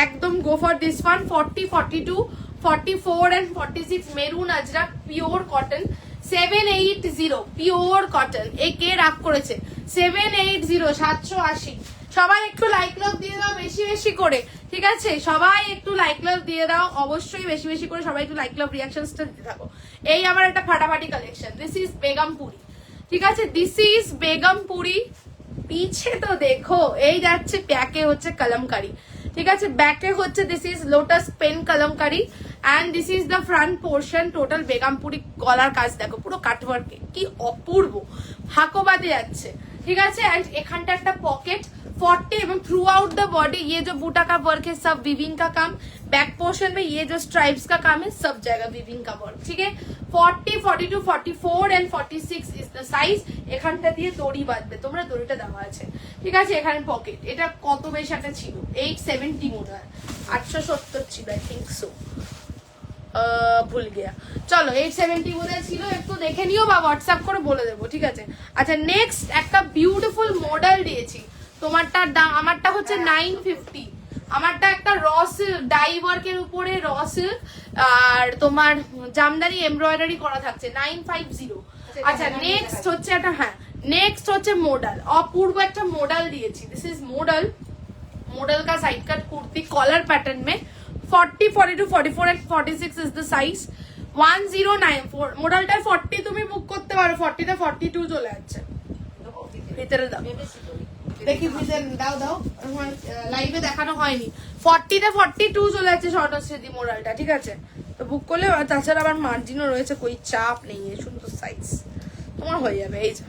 একদম go for this one. 40, 42, 44 and 46 maroon ajrak, pure cotton. 780 pure cotton. এই কে রাগ করেছে? 780, 780। সবাই একটু লাইক লাভ দিয়ে দাও বেশি বেশি করে, ঠিক আছে। সবাই একটু লাইক লাভ দিয়ে দাও, অবশ্যই বেশি বেশি করে সবাই একটু লাইক লাভ রিয়াকশনসটা দিতে থাকো। এই আমার একটা ফাটাফাটি কালেকশন। দিস ইজ বেগমপুরি, ঠিক আছে, দিস ইজ বেগমপুরি। পিছে তো দেখো, এই যাচ্ছে ব্যাকে হচ্ছে কলমকারি, ঠিক আছে, ব্যাকে হচ্ছে this is lotus pen kalamkari and this is the front portion. Total Begampuri গলার কাজ দেখো, পুরো কাটওয়ার্কে, কি অপূর্ব, হাকোবাদে যাচ্ছে, ঠিক আছে। এন্ড এখানটা একটা পকেট 40 এবং थ्रू आउट द बॉडी ये जो बूटा का वर्क है सब वीविंग का काम। बैक पोर्शन में ये जो स्ट्राइप्स का काम है सब जगह वीविंग का वर्क, ठीक है। 40, 42, 44 एंड 46 इज द साइज। এখানটা দিয়ে দড়ি বাঁধবে তোমরা, দড়িটা দেওয়া আছে, ঠিক আছে। এখানে পকেট, এটা কত বেশ একটা ছিল, 870 মনে হয়, 870 ছিল আই থিঙ্ক সো, ভুল গিয়া। চলো 870 বোধহয় ছিল, একটু দেখে নিও বা হোয়াটসঅ্যাপ করে বলে দেবো, ঠিক আছে। আচ্ছা নেক্সট একটা বিউটিফুল মডেল দিয়েছি, তোমারটার দাম, আমারটা হচ্ছে 950, আমারটা একটা র সিল্ক ডাই ওয়ার্কের উপরে র সিল্ক আর তোমার জামদানি এমব্রয়ডারি করা থাকছে 950। আচ্ছা নেক্সট হচ্ছে একটা, হ্যাঁ নেক্সট হচ্ছে মডেল, অপূর্ব একটা মডেল দিয়েছি। দিস ইজ মডেল, मॉडल का side cut kurti collar pattern में 40, 42, 44 एंड 46 इज द साइज। 1094 মডেলটা 40 তুমি বুক করতে পারো, 40 তে 42 চলে যাচ্ছে। ভিতরে দাও দেখি, ভিতরে দাও দাও, লাইভে দেখানো হয়নি। 40 তে 42 চলে যাচ্ছে শর্ট স্মৃতি মডেলটা, ঠিক আছে। তো বুক করলে, তাছাড়া আবার মার্জিনও রয়েছে, কোই চাপ নেই, সুন্দর সাইজ তোমার হয়ে যাবে। এই যে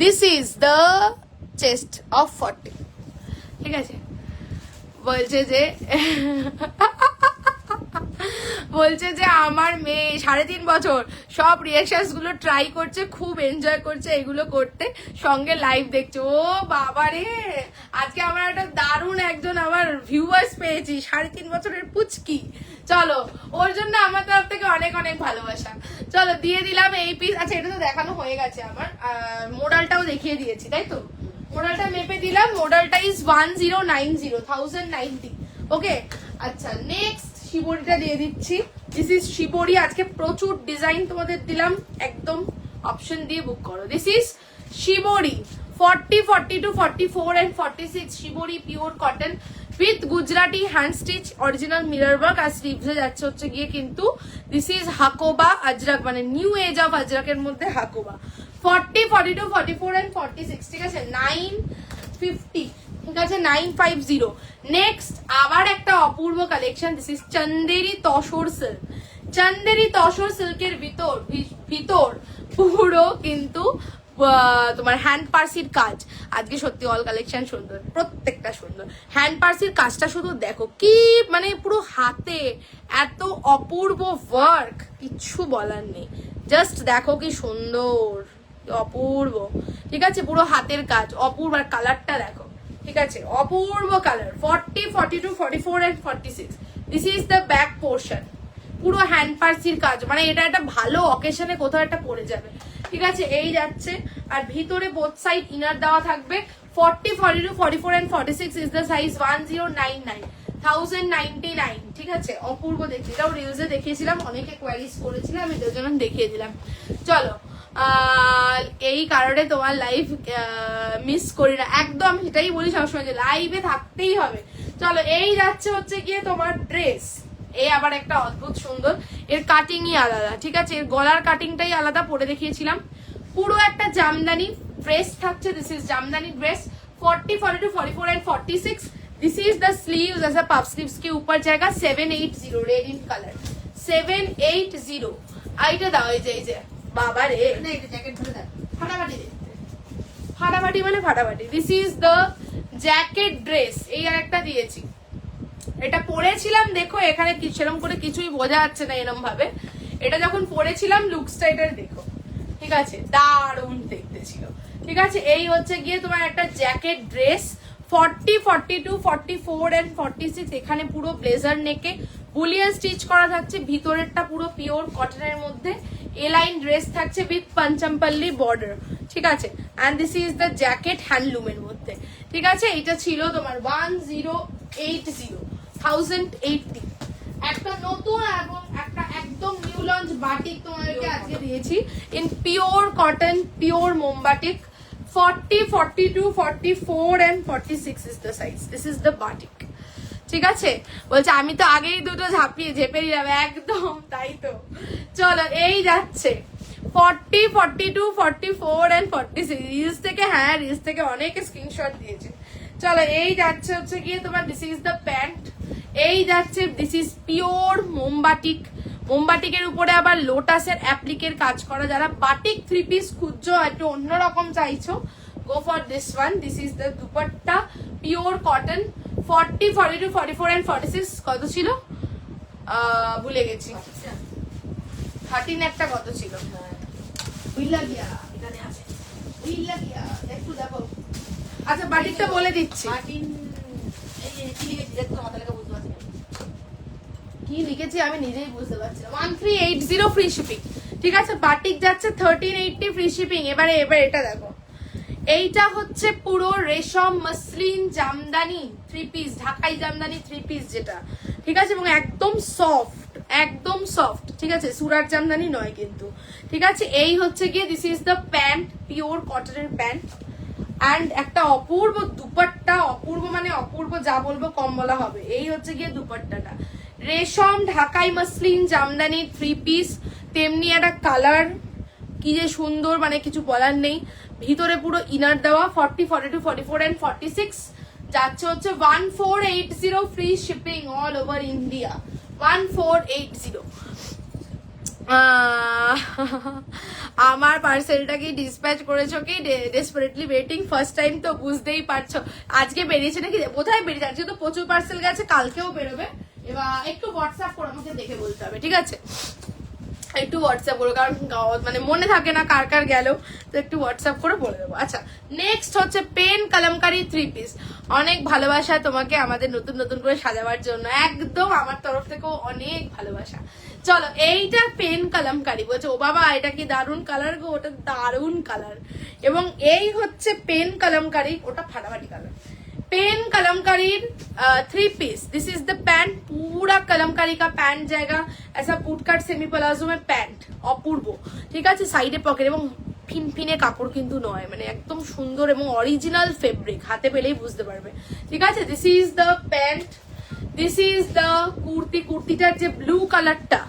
this is the chest of 40, ঠিক আছে। বলছে যে আমার মেয়ে 3.5 বছর সব রিয়াকশনস গুলো ট্রাই করছে, খুব এনজয় করছে এগুলো করতে, সঙ্গে লাইভ দেখছে। ও বাবা রে, আজকে আমার একটা দারুণ একজন আমার ভিউয়ার্স পেয়েছি, 3.5 বছরের পুচকি। চলো ওর জন্য আমার তরফ থেকে অনেক অনেক ভালোবাসা। চলো দিয়ে দিলাম এই পিস। আচ্ছা এটা তো দেখানো হয়ে গেছে আমার, মডেলটাও দেখিয়ে দিয়েছি তাই তো, মডেলটা মেপে দিলাম। মডেলটা ইজ 1090 ওকে। আচ্ছা নেক্সট শিবরিটা দিয়ে দিচ্ছি। This is shibori. আজকে প্রচুর ডিজাইন তোমাদের দিলাম, একদম অপশন দিয়ে বুক করো। This is shibori 40, 42, 44 and 46 shibori pure cotton with Gujarati hand stitch original mirror work. আর স্লিভসে যাচ্ছে হচ্ছে গিয়ে কিন্তু দিস ইজ হাকোবা আজরাক, মানে নিউ এজ অফ আজরাকের মধ্যে হাকোবা। 40, 42, 44 এন্ড 46, ঠিক আছে। 950, ঠিক আছে, 950। নেক্সট আবার একটা অপূর্ব collection. This is Chanderi Tussar silk. Chanderi Tussar সিল্কের ভিতর পুরো কিন্তু তোমার হ্যান্ড পার্সির কাজ। আজকে সত্যি অল কালেকশন সুন্দর, প্রত্যেকটা সুন্দর। হ্যান্ড পার্সির কাজটা শুধু দেখো কি মানে পুরো হাতে এত অপূর্ব ওয়ার্ক, কিচ্ছু বলার নেই। জাস্ট দেখো কি সুন্দর, কি অপূর্ব। ঠিক আছে, পুরো হাতের কাজ অপূর্ব। আর কালারটা দেখো, ঠিক আছে, অপূর্ব colour. 40, 42, 44 and 46, this is the back portion. পুরো হ্যান্ড পার্সির কাজ, মানে এটা একটা ভালো অকেশনে কোথাও একটা পড়ে যাবে। ঠিক আছে, এই যাচ্ছে। আর ভিতরে বোথ সাইড ইনার দেওয়া থাকবে। 40, 42, 44 and 46 ইজ দ্য সাইজ। 1099, 1099। ঠিক আছে, অপূর্ব দেখতে। এটাও রিলসে দেখিয়েছিলাম, অনেকে কোয়ারিজ করেছিলাম, আমি এটার জন্য দেখিয়ে দিলাম। চলো, এই কারণে তোমার লাইভ মিস করি না একদম, সেটাই বলি সবসময় যে লাইভে থাকতেই হবে। চলো, এই যাচ্ছে হচ্ছে গিয়ে তোমার ড্রেস। এই আবার একটা অদ্ভুত সুন্দর, এর কাটিংই আলাদা। ঠিক আছে, এর গলার কাটিংটাই আলাদা, পরে দেখিয়েছিলাম। পুরো একটা জামদানি ড্রেস থাকছে। This is Jamdani dress. 40, 42, 44 and 46। This is the sleeves, ऐसा पफ स्लीव्स के ऊपर जाएगा। 780 रेड इन कलर। 780 আইটা দাও। এই যে বাবা রে, জ্যাকেট ধরে দেখ, ফাটাফাটি ফাটাফাটি মানে ফাটাফাটি। This is the jacket dress. এই আর একটা দিয়েছি, এটা পরেছিলাম। দেখো এখানে সেরকম করে কিছুই বোঝা যাচ্ছে না এরকম ভাবে। এটা যখন পরেছিলাম লুকসটা এটার দেখো, ঠিক আছে, দারুণ দেখতে ছিল। ঠিক আছে, এই হচ্ছে গিয়ে তোমার একটা জ্যাকেট ড্রেস। 40, 42, 44 and 46। এখানে পুরো ব্লেজার নেকে বুলিয়ান স্টিচ করা থাকছে। ভিতরেরটা পুরো পিওর কটনের মধ্যে এ লাইন ড্রেস থাকছে উইথ পাঞ্চামপল্লি বর্ডার। ঠিক আছে, and this is the jacket হ্যান্ডলুমের মধ্যে। ঠিক আছে, এটা ছিল তোমার 1080। একটা নতুন এবং একটা একদম নিউ লঞ্চ বাটিক তোমাদেরকে আজকে দিয়েছি in pure cotton, pure মোমবাটিক। 40, 42, 44 and 46 is the size. This is the batik. ঠিক আছে, বলছে আমি তো আগেই দুটো ঝেপে দিলাম একদম, তাই তো। চলো, এই যাচ্ছে 40, 42, 44 and 46। রিলস থেকে, হ্যাঁ রিলস থেকে অনেকে স্ক্রিনশট দিয়েছে। চলো, এই যাচ্ছে হচ্ছে গিয়ে তোমার দিস ইজ দ্য প্যান্ট। এই যাচ্ছে দিস ইজ পিওর মোমবাটিক। মোমবাটিকের উপরে আবার লোটাসের অ্যাপ্লিকের কাজ করা। যারা বাটিক 3 পিস খুঁজছো, একটু অন্যরকম চাইছো, গো for this one. This is the dupatta, pure cotton. 40, 42, 44 and 46 কত ছিল ভুলে গেছি। 13 একটা কত ছিল, বুঝলা গিয়া, এখানে আছে বুঝলা গিয়া, একটু দেখো। আচ্ছা, বাটিকটা বলে দিচ্ছি। এই কি লিখেছি দেখো, মাথা লেখা বুঝতে পারছি না কি লিখেছি আমি নিজেই বুঝতে পারছি না। 1380 ফ্রি শিপিং। ঠিক আছে, বাটিক যাচ্ছে 1380 ফ্রি শিপিং। এবার এটা দেখো, এইটা হচ্ছে পুরো রেশম মসলিন জামদানি 3 পিস, ঢাকাই জামদানি 3 পিস যেটা। ঠিক আছে, এবং একদম সফট, একদম সফট। ঠিক আছে, সুরাট জামদানি নয় কিন্তু। ঠিক আছে, এই হচ্ছে গিয়ে this is the pant, pure কটনের প্যান্ট। অ্যান্ড একটা অপূর্ব দুপাট্টা, অপূর্ব মানে অপূর্ব, যা বলবো কম বলা হবে। এই হচ্ছে গিয়ে দুপাট্টাটা, রেশম ঢাকাই মসলিন জামদানি 3 পিস। তেমনি একটা কালার, কি যে সুন্দর, মানে কিছু বলার নেই। ভিতরে পুরো ইনার দেওয়া। 40, 42, 44 and 46 যাচ্ছে হচ্ছে 1480 free shipping all over India. 1480। আমার পার্সেলটা কি ডিসপ্যাচ করেছো কি? ডেসপারেটলি ওয়েটিং, ফার্স্ট টাইম তো বুঝতেই পারছো। আজকে বেরিয়েছে নাকি, কোথায় বেরিয়েছে? আজকে তো প্রচুর পার্সেল গেছে, কালকেও বেরোবে। এবার একটু হোয়াটসঅ্যাপ করে আমাকে দেখে বলতে হবে, ঠিক আছে? একটু হোয়াটসঅ্যাপ করো, কারণ মানে মনে থাকে না কার কার গেল, তো একটু হোয়াটসঅ্যাপ করে বলে দেবো। আচ্ছা, নেক্সট হচ্ছে পেন কালামকারি 3 পিস। অনেক ভালোবাসা তোমাকে আমাদের নতুন নতুন করে সাজাবার জন্য, একদম আমার তরফ থেকেও অনেক ভালোবাসা। চলো, এইটা পেন কালামকারি। বলছে ও বাবা এটা কি দারুণ কালার গো, ওটা দারুণ কালার। এবং এই হচ্ছে পেন কালামকারি, ওটা ফাটাফাটি colour. Pen kalamkari 3 piece. This is the pant, पूरा कलमकारी का पैंट जाएगा। ऐसा पुटकाट सेमी प्लाजो में पैंट, অপূর্ব। ঠিক আছে, সাইডে পকেট এবং ফিনফিনে কাপড় কিন্তু নয়, মানে একদম সুন্দর এবং অরিজিনাল ফেব্রিক, হাতে পেলেই বুঝতে পারবে। ঠিক আছে, this is the pant, this is the kurti. কুর্তিটার যে ব্লু কালারটা,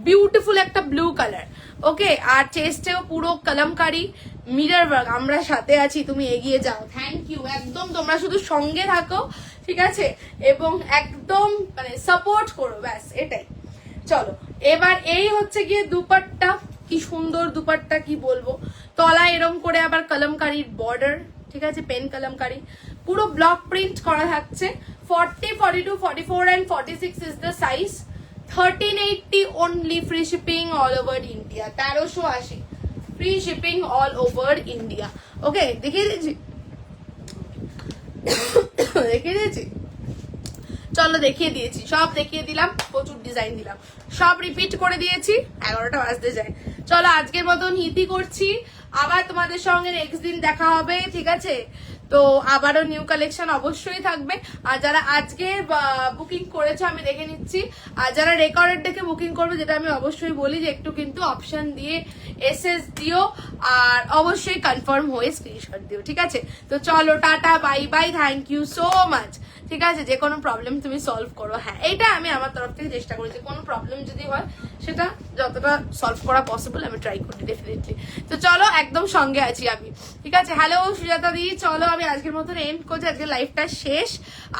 বিউটিফুল একটা ব্লু কালার। ওকে, আর চেস্টেও পুরো কলমকারি, মিরর ওয়ার্ক। আমরা সাথে আছি, তুমি এগিয়ে যাও। থ্যাংক ইউ, একদম তোমরা শুধু সঙ্গে থাকো, ঠিক আছে, এবং একদম মানে সাপোর্ট করো, ব্যাস এটাই। চলো, এবার এই হচ্ছে গিয়ে দুপাট্টা, কি সুন্দর দুপাট্টা, কি বলবো। তলায় এরম করে আবার কলমকারীর বর্ডার, ঠিক আছে, পেন কলমকারী, পুরো ব্লক প্রিন্ট করা থাকছে। 40, 42, 44 and 46 is the size. 1380 only, free shipping all over India. 1380 free shipping all over India. ওকে, দেখিয়ে দিয়েছি দেখিয়ে দিয়েছি, চলো দেখিয়ে দিয়েছি, সব দেখিয়ে দিলাম, প্রচুর ডিজাইন দিলাম, সব রিপিট করে দিয়েছি, 11টা বাজতে যায়। চলো আজকের মতন ইতি করছি, আবার তোমাদের সঙ্গে নেক্সট দিন দেখা হবে, ঠিক আছে। তো আবারও নিউ কালেকশন অবশ্যই থাকবে। আর যারা আজকে বুকিং করেছো আমি দেখে নিচ্ছি, আর যারা রেকর্ডেড দেখে বুকিং করবে, যেটা আমি অবশ্যই বলি যে একটু কিন্তু অপশন দিয়ে এসএস দিও, আর অবশ্যই কনফার্ম হয়ে স্ক্রিনশট দিও, ঠিক আছে। তো চলো tata, bye bye, thank you so much, ঠিক আছে। যে কোনো প্রবলেম তুমি সলভ করো, হ্যাঁ এটা আমি আমার তরফ থেকে চেষ্টা করি যে কোনো প্রবলেম যদি হয় সেটা যতটা সলভ করা পসিবল আমি ট্রাই করি ডেফিনেটলি। তো চলো একদম সঙ্গে আছি আমি, ঠিক আছে। হ্যালো সুজাতা দি, চলো আমি আজকের মতন এন্ড করছি, আজকের লাইভটা শেষ,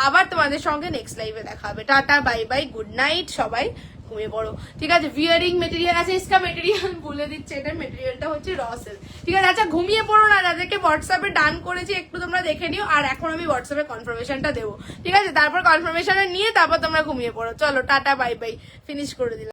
আবার তোমাদের সঙ্গে নেক্সট লাইভে দেখা হবে। Tata, bye by, good night, সবাই ঘুমিয়ে পড়ো, ঠিক আছে। ভিয়ারিং মেটেরিয়াল আছে, ইসকা মেটেরিয়াল বলে দিচ্ছে, এটা মেটেরিয়ালটা হচ্ছে রসেল, ঠিক আছে। আচ্ছা ঘুমিয়ে পড়ো না, যাদেরকে হোয়াটসঅ্যাপে ডান করেছি একটু তোমরা দেখে নিও, আর এখন আমি হোয়াটসঅ্যাপে কনফার্মেশনটা দেবো, ঠিক আছে। তারপর কনফার্মেশনটা নিয়ে তারপর তোমরা ঘুমিয়ে পড়ো। চলো টাটা, বাই বাই, ফিনিশ করে দিলাম।